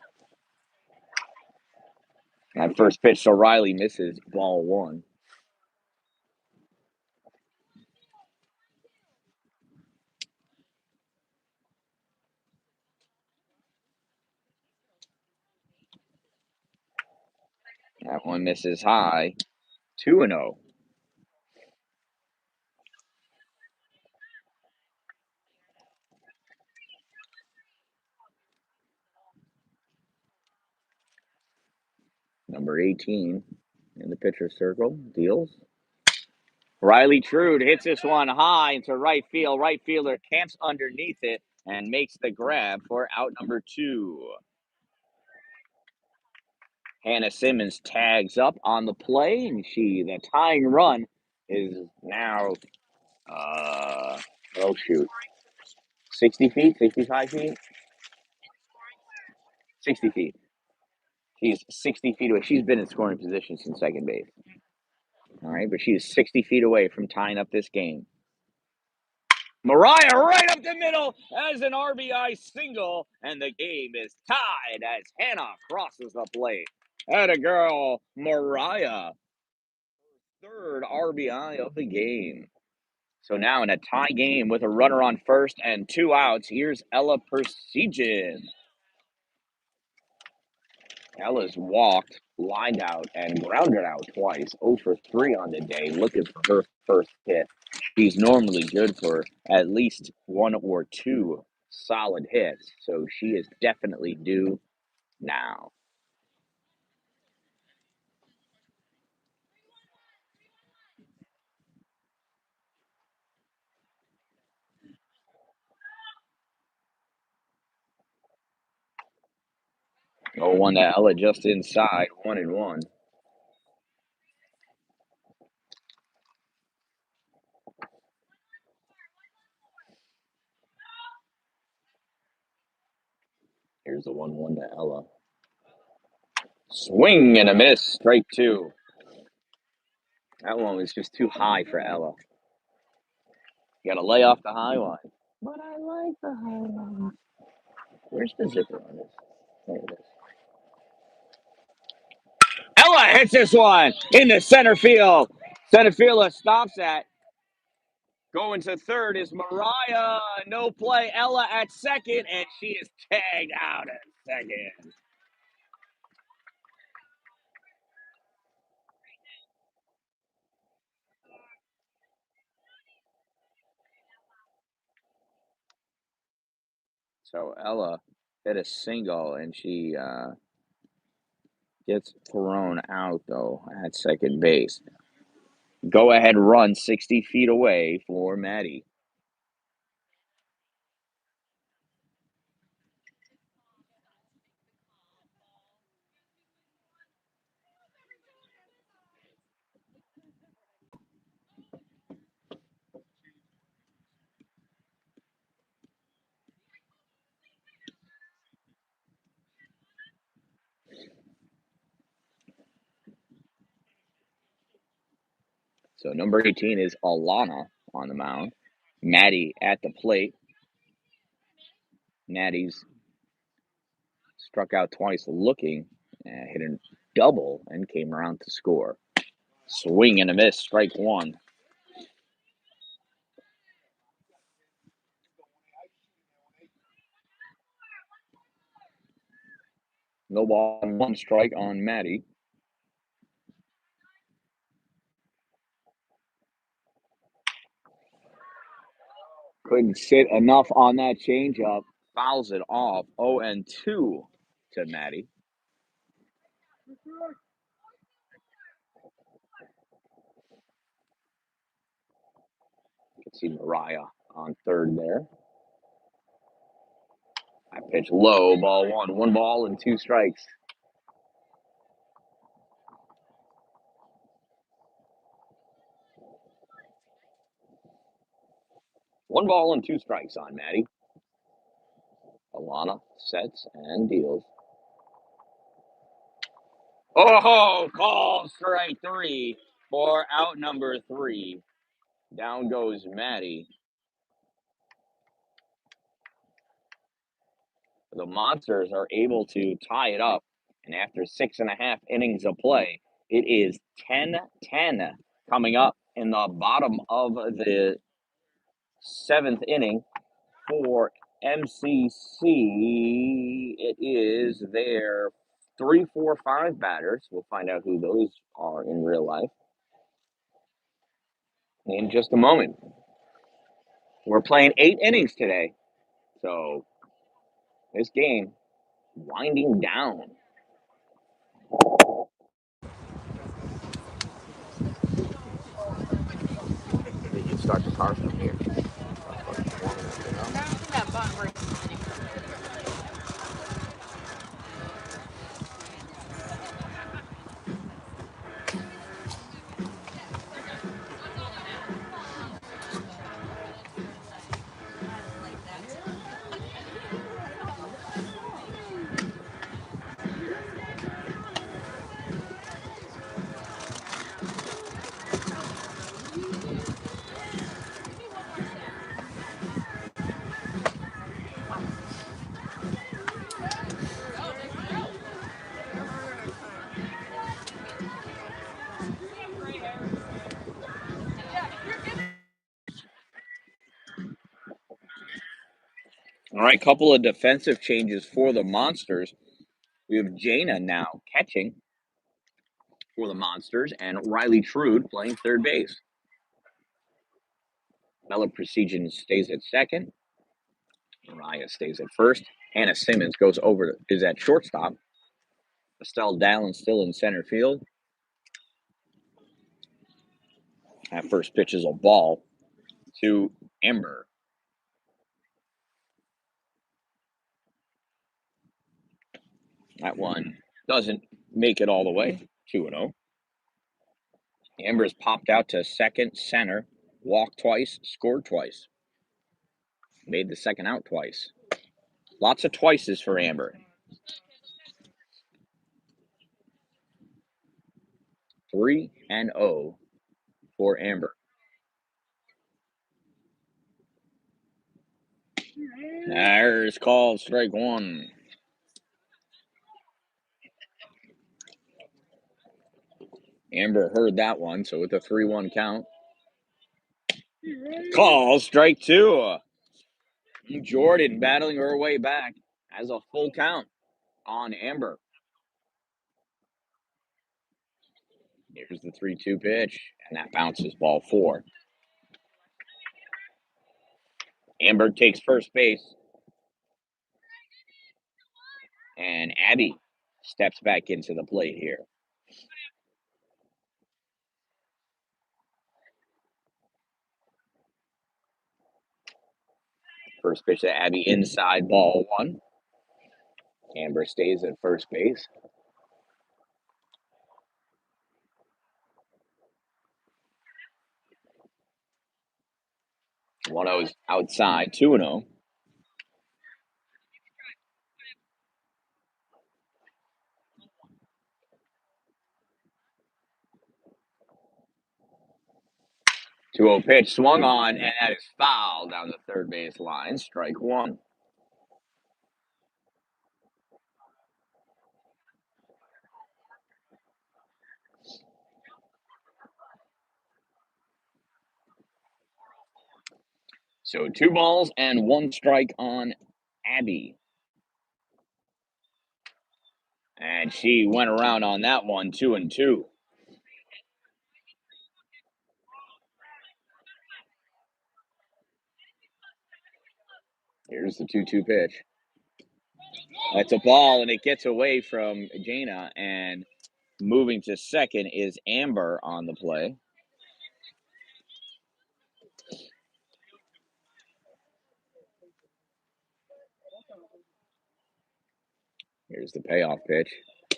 That first pitch, so Riley misses ball 1. That one misses high. 2-0. Number 18 in the pitcher circle deals. Riley Trude hits this one high into right field. Right fielder camps underneath it and makes the grab for out number 2. Hannah Simmons tags up on the play, and the tying run is now, 60 feet, 65 feet, 60 feet. She's 60 feet away. She's been in scoring position since second base. All right, but she's 60 feet away from tying up this game. Mariah right up the middle as an RBI single, and the game is tied as Hannah crosses the plate. Atta girl, Mariah. Third RBI of the game. So now in a tie game with a runner on first and 2 outs, here's Ella Persegin. Ella's walked, lined out, and grounded out twice. 0 for 3 on the day, looking for her first hit. She's normally good for at least 1 or 2 solid hits, so she is definitely due now. Oh, one to Ella just inside, 1-1. Here's the 1-1 to Ella. Swing and a miss, strike 2. That one was just too high for Ella. You gotta lay off the high line. But I like the high line. Where's the zipper on this? There it is. Ella hits this one into center field. Center fielder stops at. Going to third is Mariah. No play. Ella at second, and she is tagged out at second. So Ella hit a single, and she gets thrown out, though, at second base. Go ahead run 60 feet away for Maddie. So number 18 is Alana on the mound. Maddie at the plate. Maddie's struck out twice looking, hit a double, and came around to score. Swing and a miss, strike 1. No ball and 1 strike on Maddie. Couldn't sit enough on that changeup. Fouls it off. 0-2 to Maddie. You can see Mariah on third there. I pitch low, ball 1. 1 ball and 2 strikes. One ball and 2 strikes on Maddie. Alana sets and deals. Oh, call strike 3 for out number 3. Down goes Maddie. The Monsters are able to tie it up, and after 6.5 innings of play, it is 10-10 coming up in the bottom of the 7th inning for MCC. It is their 3, 4, 5 batters. We'll find out who those are in real life in just a moment. We're playing 8 innings today, so this game winding down. You can start the car from here. That button works. All right, couple of defensive changes for the Monsters. We have Jaina now catching for the Monsters and Riley Trude playing third base. Bella Precision stays at second. Mariah stays at first. Hannah Simmons is at shortstop. Estelle Dallin still in center field. That first pitch is a ball to Amber. That one doesn't make it all the way. 2-0. Amber's popped out to second, center, walked twice, scored twice. Made the second out twice. Lots of twices for Amber. 3-0 for Amber. There's called strike one. Amber heard that one, so with a 3-1 count. Call strike two. Jordan battling her way back has a full count on Amber. Here's the 3-2 pitch, and that bounces ball 4. Amber takes first base, and Abby steps back into the plate here. First pitch to Abby inside, ball 1. Amber stays at first base. 1-0's outside, 2-0. Pitch swung on, and that is foul down the third base line. Strike 1. So 2 balls and 1 strike on Abby. And she went around on that one, 2-2. Here's the 2-2 pitch. That's a ball, and it gets away from Jaina, and moving to second is Amber on the play. Here's the payoff pitch.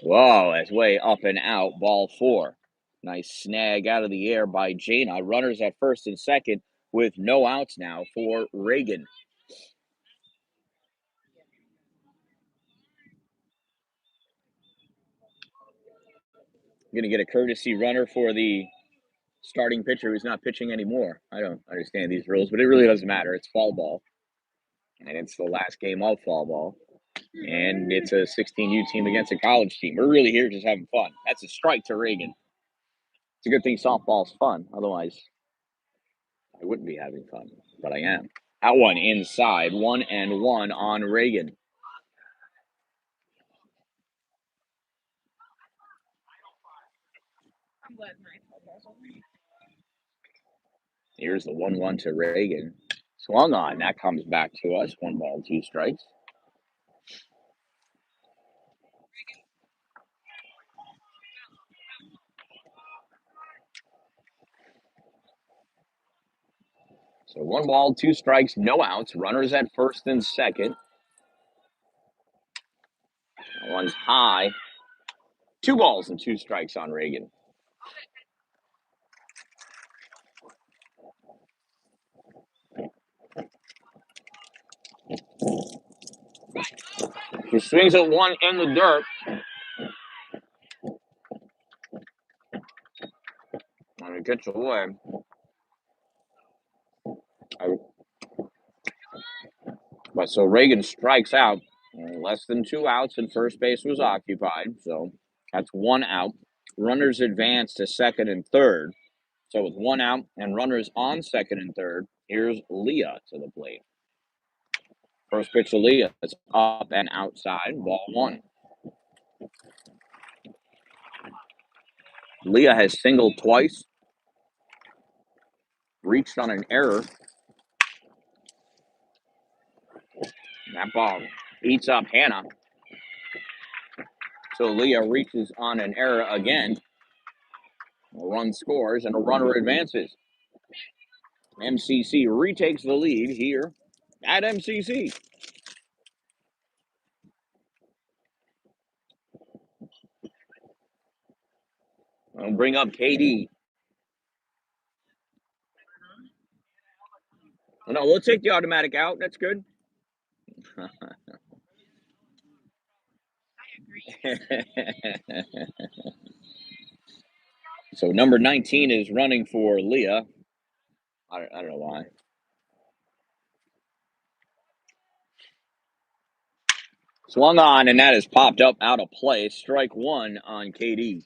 Whoa, that's way up and out. Ball 4. Nice snag out of the air by Jaina. Runners at first and second with no outs now for Reagan. Going to get a courtesy runner for the starting pitcher who's not pitching anymore. I don't understand these rules, but it really doesn't matter. It's fall ball. And it's the last game of fall ball. And it's a 16U team against a college team. We're really here just having fun. That's a strike to Reagan. It's a good thing softball's fun. Otherwise, I wouldn't be having fun. But I am. That one inside. 1-1 on Reagan. I'm glad my football's over. Here's the 1-1 to Reagan. Swung on. That comes back to us. 1 ball, 2 strikes. So 1 ball, 2 strikes, no outs. Runners at first and second. That one's high. 2 balls and 2 strikes on Reagan. She swings at one in the dirt. And it gets away. But so Reagan strikes out. Less than 2 outs, and first base was occupied. So that's 1 out. Runners advance to second and third. So with 1 out and runners on second and third, here's Leah to the plate. First pitch to Leah is up and outside, ball 1. Leah has singled twice, reached on an error. That ball eats up Hannah. So Leah reaches on an error again. A run scores and a runner advances. MCC retakes the lead here at MCC. I'll bring up KD. No, we'll take the automatic out. That's good. So number 19 is running for Leah. I don't know why. Swung on, and that is popped up out of play. Strike 1 on KD.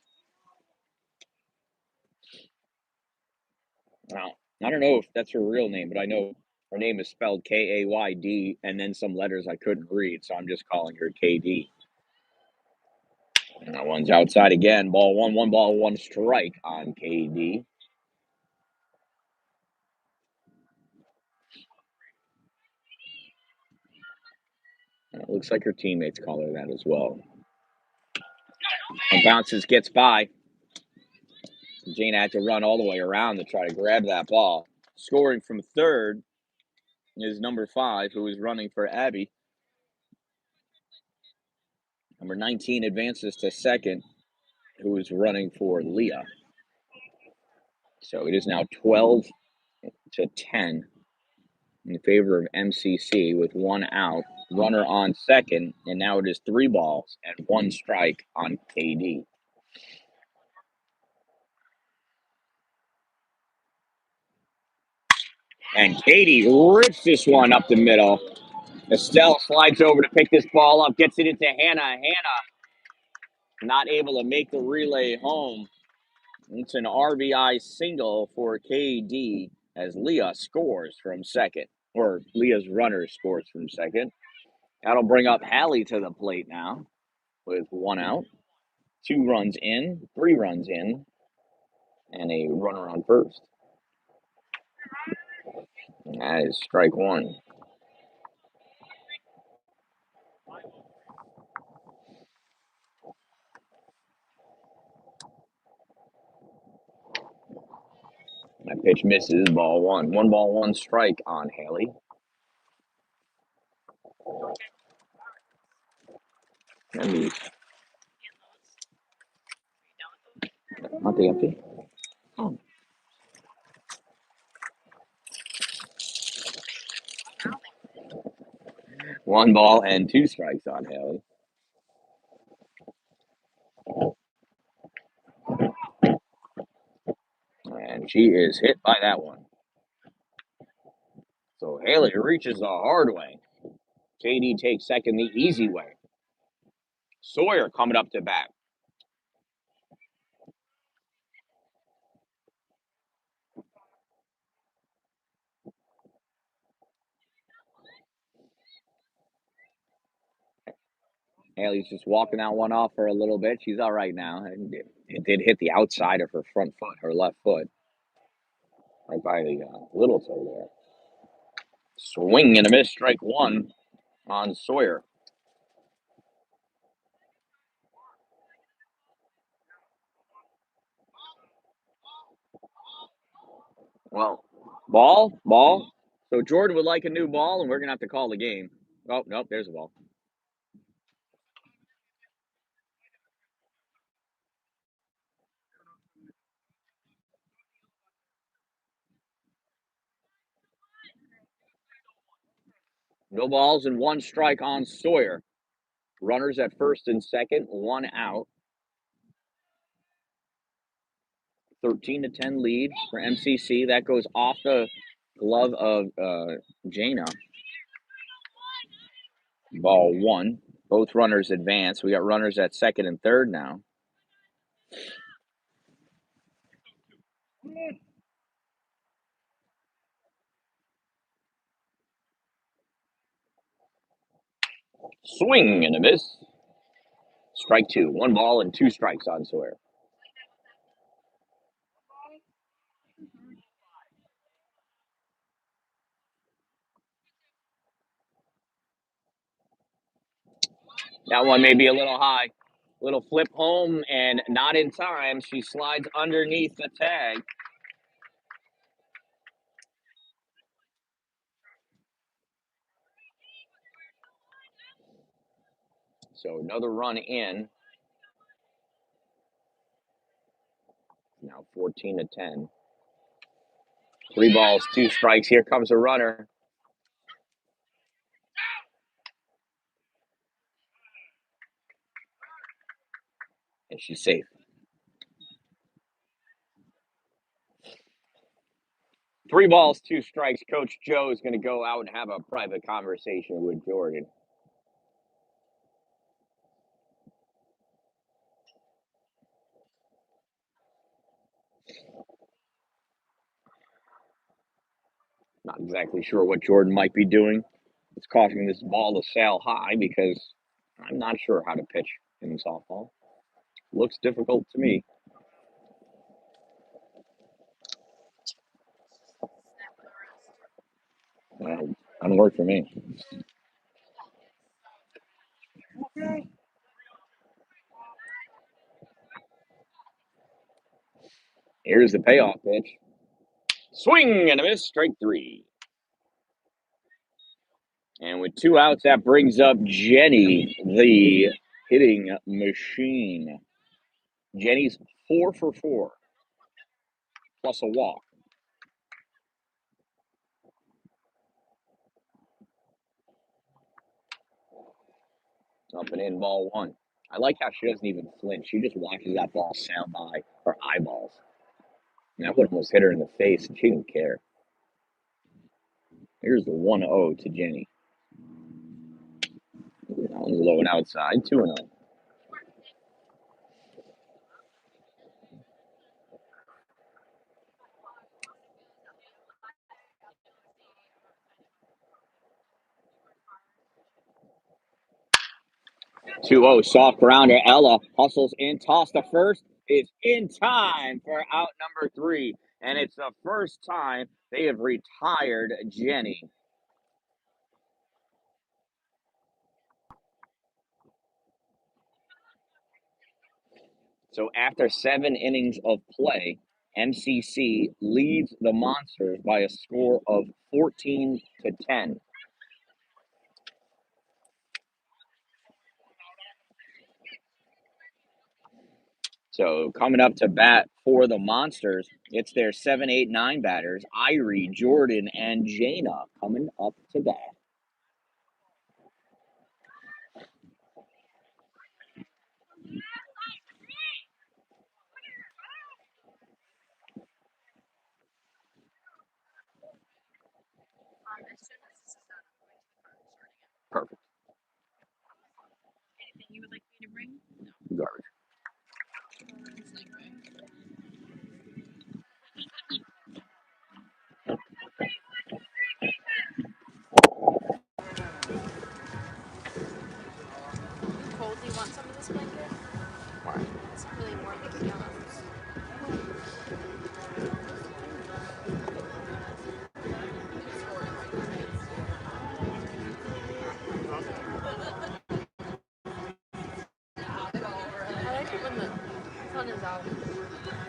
Now, I don't know if that's her real name, but I know her name is spelled Kayd and then some letters I couldn't read, so I'm just calling her KD. And that one's outside again. Ball 1, 1 ball, 1 strike on KD. And it looks like her teammates call her that as well. And bounces, gets by. Jane had to run all the way around to try to grab that ball. Scoring from third is number 5, who is running for Abby. Number 19 advances to second, who is running for Leah. So it is now 12 to 10 in favor of MCC with 1 out. Runner on second, and now it is 3 balls and 1 strike on KD. And Katie rips this one up the middle. Estelle slides over to pick this ball up, gets it into Hannah. Hannah not able to make the relay home. It's an RBI single for KD as Leah scores from second, or Leah's runner scores from second. That'll bring up Hallie to the plate now with 1 out, 2 runs in, 3 runs in, and a runner on first. And that is strike 1. That pitch misses, ball 1. 1 ball, 1 strike on Haley. And not the empty. Oh. 1 ball and 2 strikes on Haley. And she is hit by that one. So Haley reaches the hard way. KD takes second the easy way. Sawyer coming up to bat. Haley's just walking that one off for a little bit. She's all right now. And it did hit the outside of her front foot, her left foot, right by the little toe there. Swing and a miss, strike one on Sawyer. Well, ball. So Jordan would like a new ball, and we're gonna have to call the game. Oh, nope, there's a ball. No balls and one strike on Sawyer. Runners at first and second, one out. 13-10 lead for MCC. That goes off the glove of Jana. Ball one. Both runners advance. We got runners at second and third now. Swing and a miss. Strike two. One ball and two strikes on Sawyer. That one may be a little high. Little flip home and not in time. She slides underneath the tag. So another run in. Now 14-10. 3 balls, 2 strikes. Here comes a runner. And she's safe. 3 balls, 2 strikes. Coach Joe is going to go out and have a private conversation with Jordan. Not exactly sure what Jordan might be doing. It's causing this ball to sail high because I'm not sure how to pitch in softball. Looks difficult to me. Doesn't work for me. Here's the payoff pitch. Swing and a miss, strike 3. And with 2 outs, that brings up Jenny, the hitting machine. Jenny's 4 for 4, plus a walk. Up and in, ball 1. I like how she doesn't even flinch. She just watches that ball sail by her eyeballs. And that one almost hit her in the face, and she didn't care. Here's the 1-0 to Jenny. That one's low and outside, 2-0. 2-0, soft grounder. Ella hustles in, toss to first. It's in time for out number 3. And it's the first time they have retired Jenny. So after 7 innings of play, MCC leads the Monsters by a score of 14-10. So coming up to bat for the Monsters, it's their 7, 8, 9 batters, Irie, Jordan, and Jana coming up to bat. Perfect. Anything you would like me to bring? Garbage.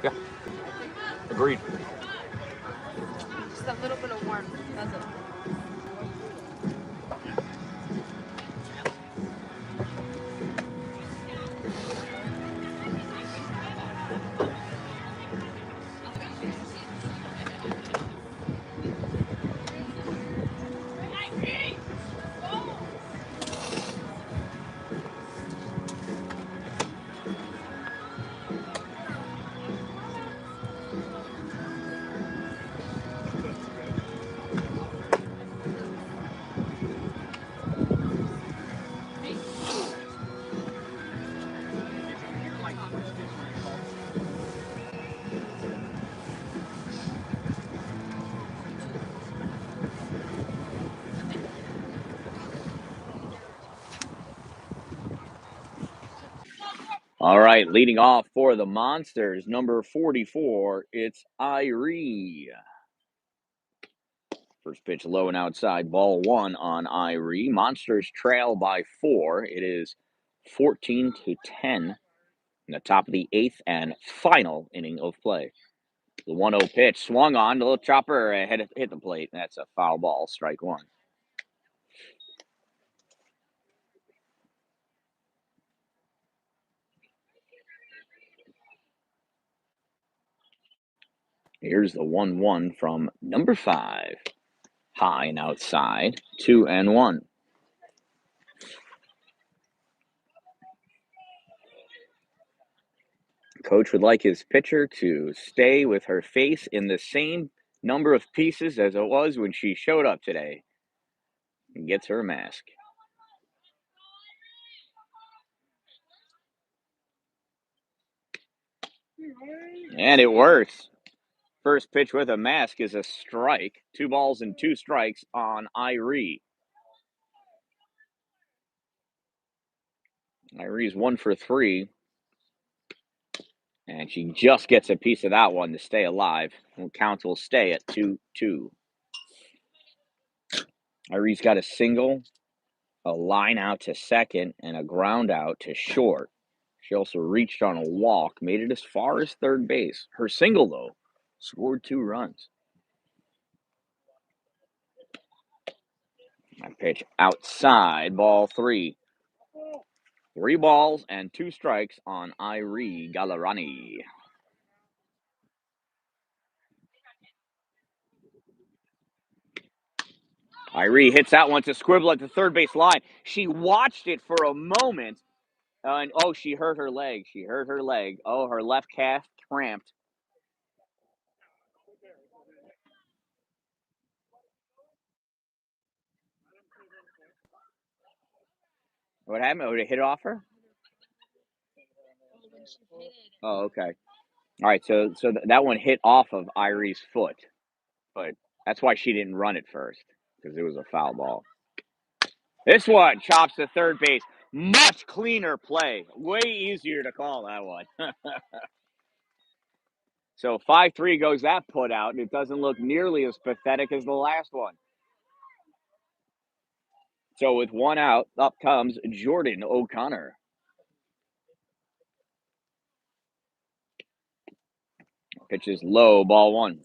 Yeah. Agreed. Just that little bit of warmth. That's it. All right, leading off for the Monsters, number 44, it's Irie. First pitch low and outside, ball one on Irie. Monsters trail by 4. It is 14-10 in the top of the 8th and final inning of play. The 1-0 pitch swung on, the little chopper hit the plate. That's a foul ball, strike one. Here's the 1-1 from number 5. High and outside, 2-1. Coach would like his pitcher to stay with her face in the same number of pieces as it was when she showed up today. And gets her mask. And it works. First pitch with a mask is a strike. 2 balls and 2 strikes on Irie. Irie's 1 for 3. And she just gets a piece of that one to stay alive. Count will stay at 2-2. Irie's got a single, a line out to second, and a ground out to short. She also reached on a walk, made it as far as third base. Her single, though, scored 2 runs. That pitch outside, ball 3. 3 balls and 2 strikes on Irie Galarani. Irie hits that one to scribble at the third base line. She watched it for a moment, and she hurt her leg. Oh, her left calf cramped. What happened? Would it hit off her? Oh, okay. All right, so that one hit off of Irie's foot, but that's why she didn't run it first, because it was a foul ball. This one chops to third base. Much cleaner play. Way easier to call that one. So 5-3 goes that put out, and it doesn't look nearly as pathetic as the last one. So with 1 out, up comes Jordan O'Connor. Pitches low, ball 1.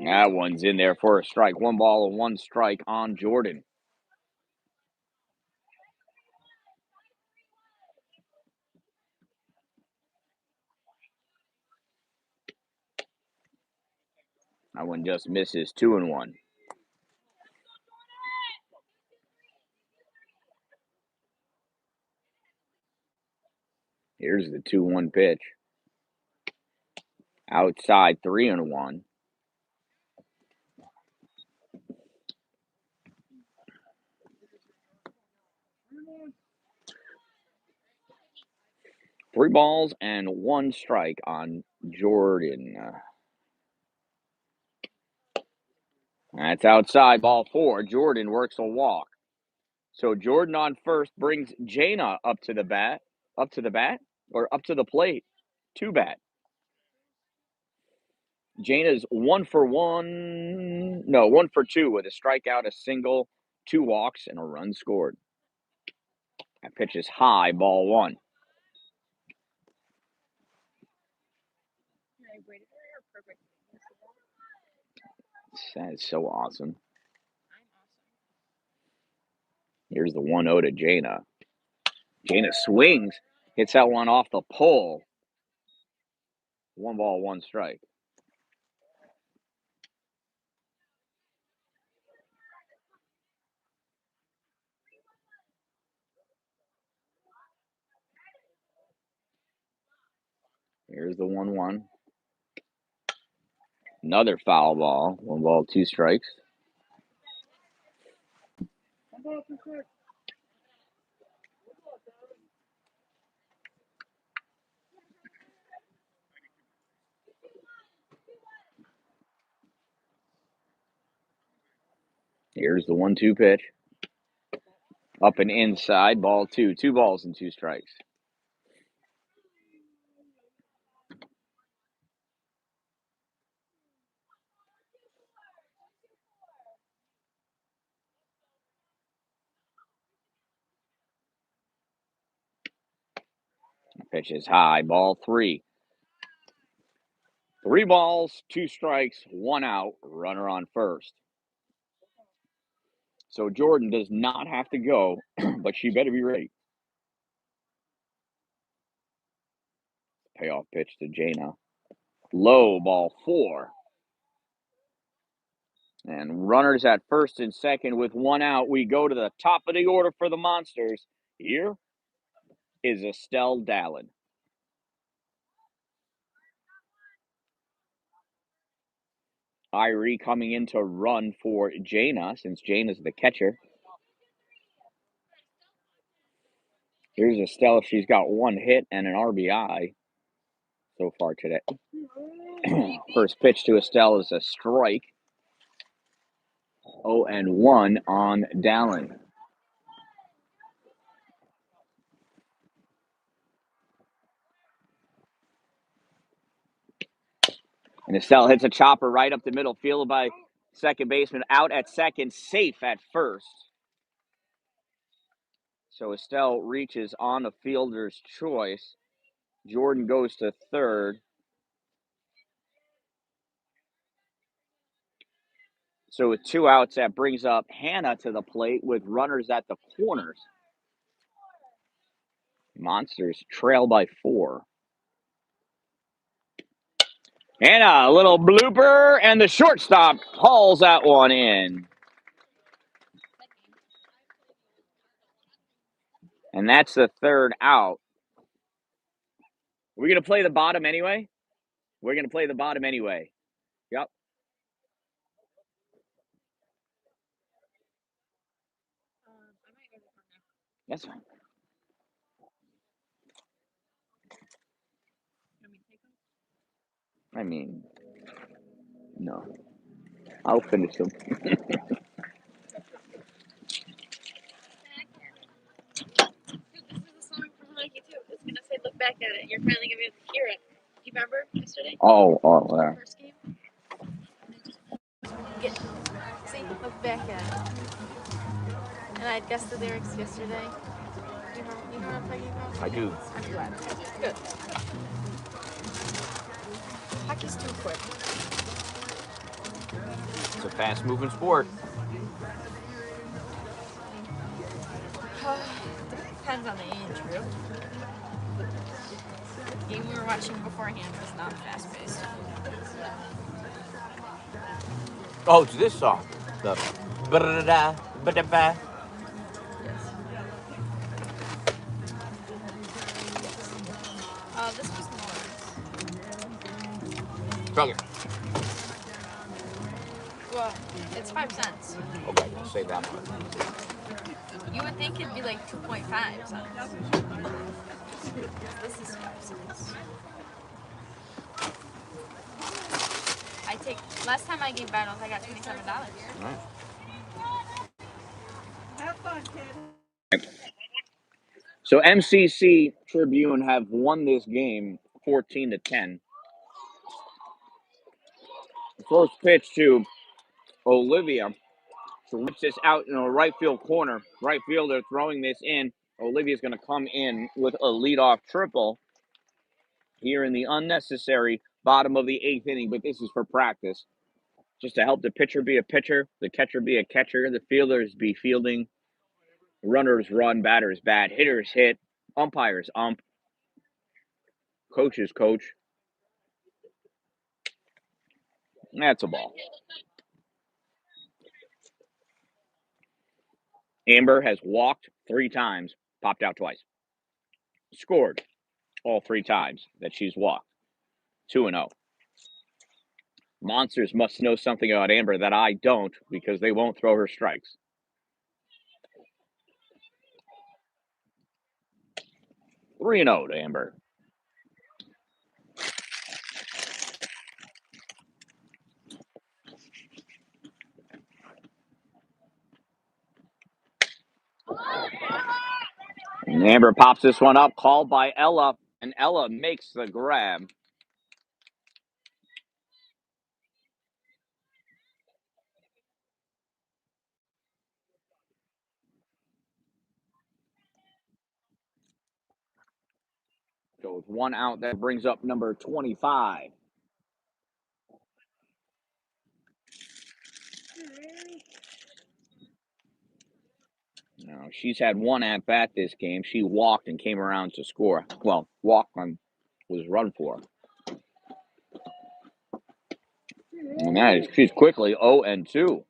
That one's in there for a strike. 1 ball and 1 strike on Jordan. That one just misses. 2-1. Here's the 2-1 pitch. Outside, 3-1. Three balls and 1 strike on Jordan. That's outside, ball 4. Jordan works a walk. So Jordan on first brings Jaina up to the bat, or up to the plate, to bat. Jaina's 1 for 1. No, 1 for 2 with a strikeout, a single, 2 walks, and a run scored. That pitch is high, ball 1. That is so awesome. Here's the 1-0 to Jaina. Jaina swings, hits that one off the pole. 1 ball, 1 strike. Here's the 1-1. Another foul ball. 1 ball, 2 strikes. Here's the 1-2 pitch. Up and inside, ball 2. 2 balls and 2 strikes. Pitch is high, ball 3. 3 balls, 2 strikes, 1 out, runner on first. So Jordan does not have to go, but she better be ready. Payoff pitch to Jaina. Low, ball 4. And runners at first and second with 1 out. We go to the top of the order for the Monsters. Here is Estelle Dalin. Irie coming in to run for Jaina, since Jaina's the catcher. Here's Estelle. She's got 1 hit and an RBI so far today. First pitch to Estelle is a strike. 0-1 on Dalin. And Estelle hits a chopper right up the middle, fielded by second baseman, out at second, safe at first. So Estelle reaches on a fielder's choice. Jordan goes to third. So with 2 outs, that brings up Hannah to the plate with runners at the corners. Monsters trail by 4. Hannah, a little blooper, and the shortstop hauls that one in. And that's the 3rd out. We're going to play the bottom anyway? We're going to play the bottom anyway. Yep. That's fine. I mean, no. I'll finish them. This is a song from Nike too. It's gonna say "Look back at it." You're finally gonna be able to hear it. Do you remember yesterday? Yeah. First game. See, look back at it. And I guessed the lyrics yesterday. You know what I'm talking about? I do. I'm glad. Good. Hockey's too quick. It's a fast-moving sport. Depends on the age group. The game we were watching beforehand was not fast-paced. Oh, it's this song. The ba-da-da-da, ba-da-ba. This was more. Chug it. Well, it's 5 cents. Okay, I'll say that much. You would think it'd be like 2.5 cents. This is 5 cents. Last time I gave battles, I got $27. Right. Have fun, kid. So MCC Tribune have won this game 14-10. First pitch to Olivia. So whips this out in a right field corner. Right fielder throwing this in. Olivia's going to come in with a leadoff triple here in the unnecessary bottom of the 8th inning, but this is for practice. Just to help the pitcher be a pitcher, the catcher be a catcher, the fielders be fielding, runners run, batters bat, hitters hit, umpires ump, coaches coach. That's a ball. Amber has walked 3 times, popped out twice. Scored all 3 times that she's walked. 2-0. Monsters must know something about Amber that I don't, because they won't throw her strikes. 3-0 to Amber. And Amber pops this one up, called by Ella, and Ella makes the grab. So with 1 out, that brings up number 25. Now, she's had 1 at bat this game. She walked and came around to score. Well, walk on was run for. And that is, she's quickly 0-2.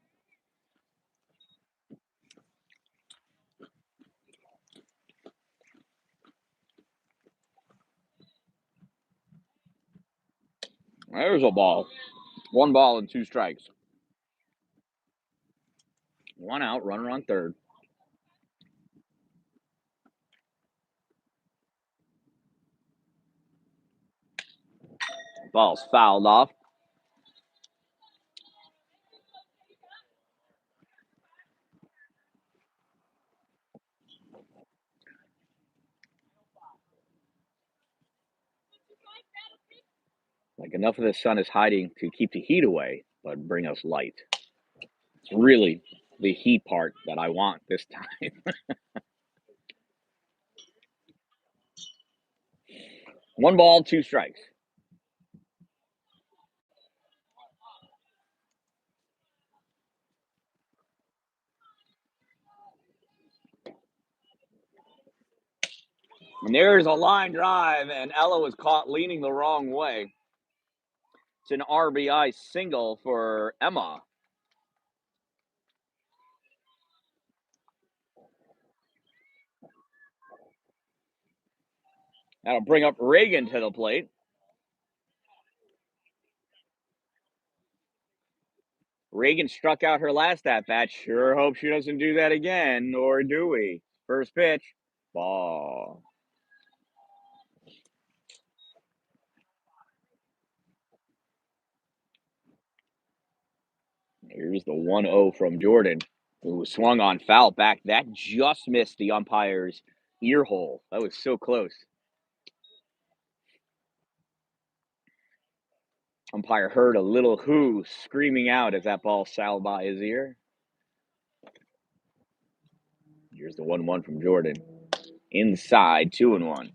There's a ball. 1 ball and 2 strikes. 1 out, runner on third. Ball's fouled off. Like enough of the sun is hiding to keep the heat away, but bring us light. It's really the heat part that I want this time. 1 ball, 2 strikes. And there's a line drive, and Ella was caught leaning the wrong way. It's an RBI single for Emma. That'll bring up Reagan to the plate. Reagan struck out her last at-bat. Sure hope she doesn't do that again, or do we? First pitch, ball. Here's the 1-0 from Jordan, who swung on foul back. That just missed the umpire's ear hole. That was so close. Umpire heard a little who screaming out as that ball sailed by his ear. Here's the 1-1 from Jordan. Inside, 2-1.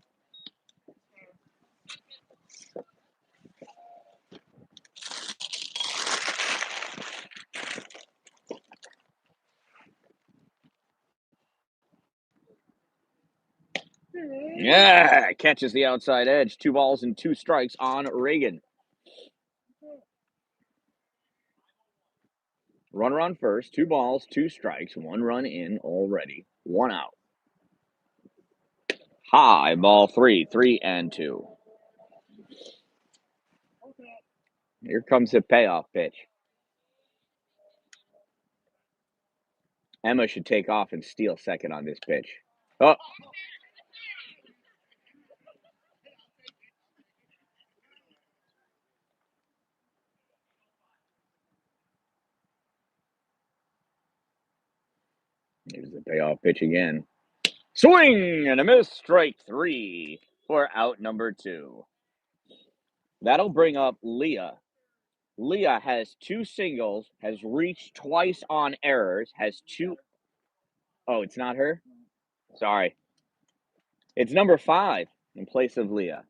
Yeah, catches the outside edge. 2 balls and 2 strikes on Reagan. Runner on first, 2 balls, 2 strikes, 1 run in already, 1 out. High, ball 3, 3-2. Here comes the payoff pitch. Emma should take off and steal second on this pitch. Oh. Here's the payoff pitch again. Swing and a miss, strike 3 for out number 2. That'll bring up Leah. Leah has 2 singles, has reached twice on errors, has 2. Oh, it's not her? Sorry. It's number 5 in place of Leah.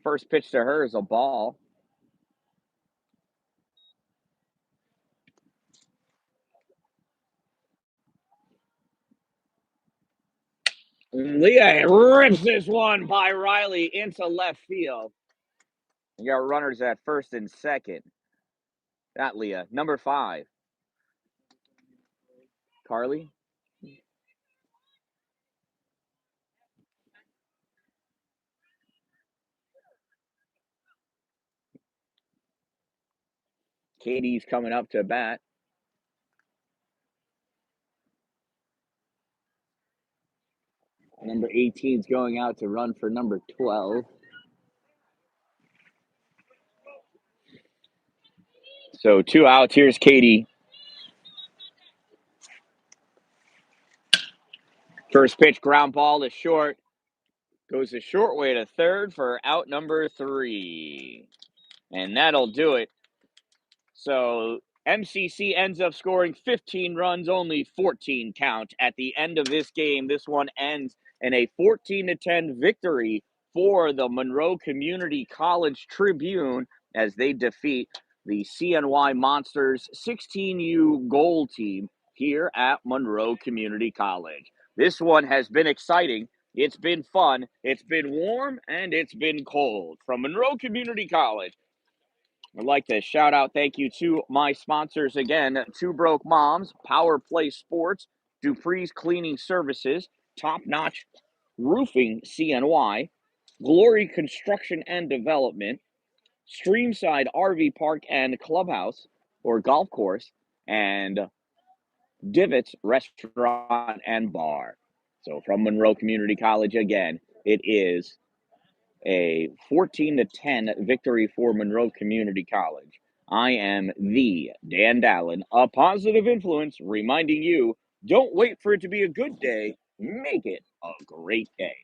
First pitch to her is a ball. Leah rips this one by Riley into left field. You got runners at first and second. Not Leah. Number 5. Carly? Katie's coming up to bat. Number 18 is going out to run for number 12. So 2 outs. Here's Katie. First pitch, ground ball to short. Goes a short way to third for out number 3. And that'll do it. So MCC ends up scoring 15 runs, only 14 count at the end of this game. This one ends in a 14-10 victory for the Monroe Community College Tribune as they defeat the CNY Monsters 16U goal team here at Monroe Community College. This one has been exciting. It's been fun. It's been warm and it's been cold. From Monroe Community College, I'd like to shout out thank you to my sponsors again, Two Broke Moms, Power Play Sports, Dupree's Cleaning Services, Top Notch Roofing CNY, Glory Construction and Development, Streamside RV Park and Clubhouse or Golf Course, and Divots Restaurant and Bar. So from Monroe Community College again, it is a 14-10 victory for Monroe Community College. I am the Dan-Dalin, a positive influence, reminding you, don't wait for it to be a good day, make it a great day.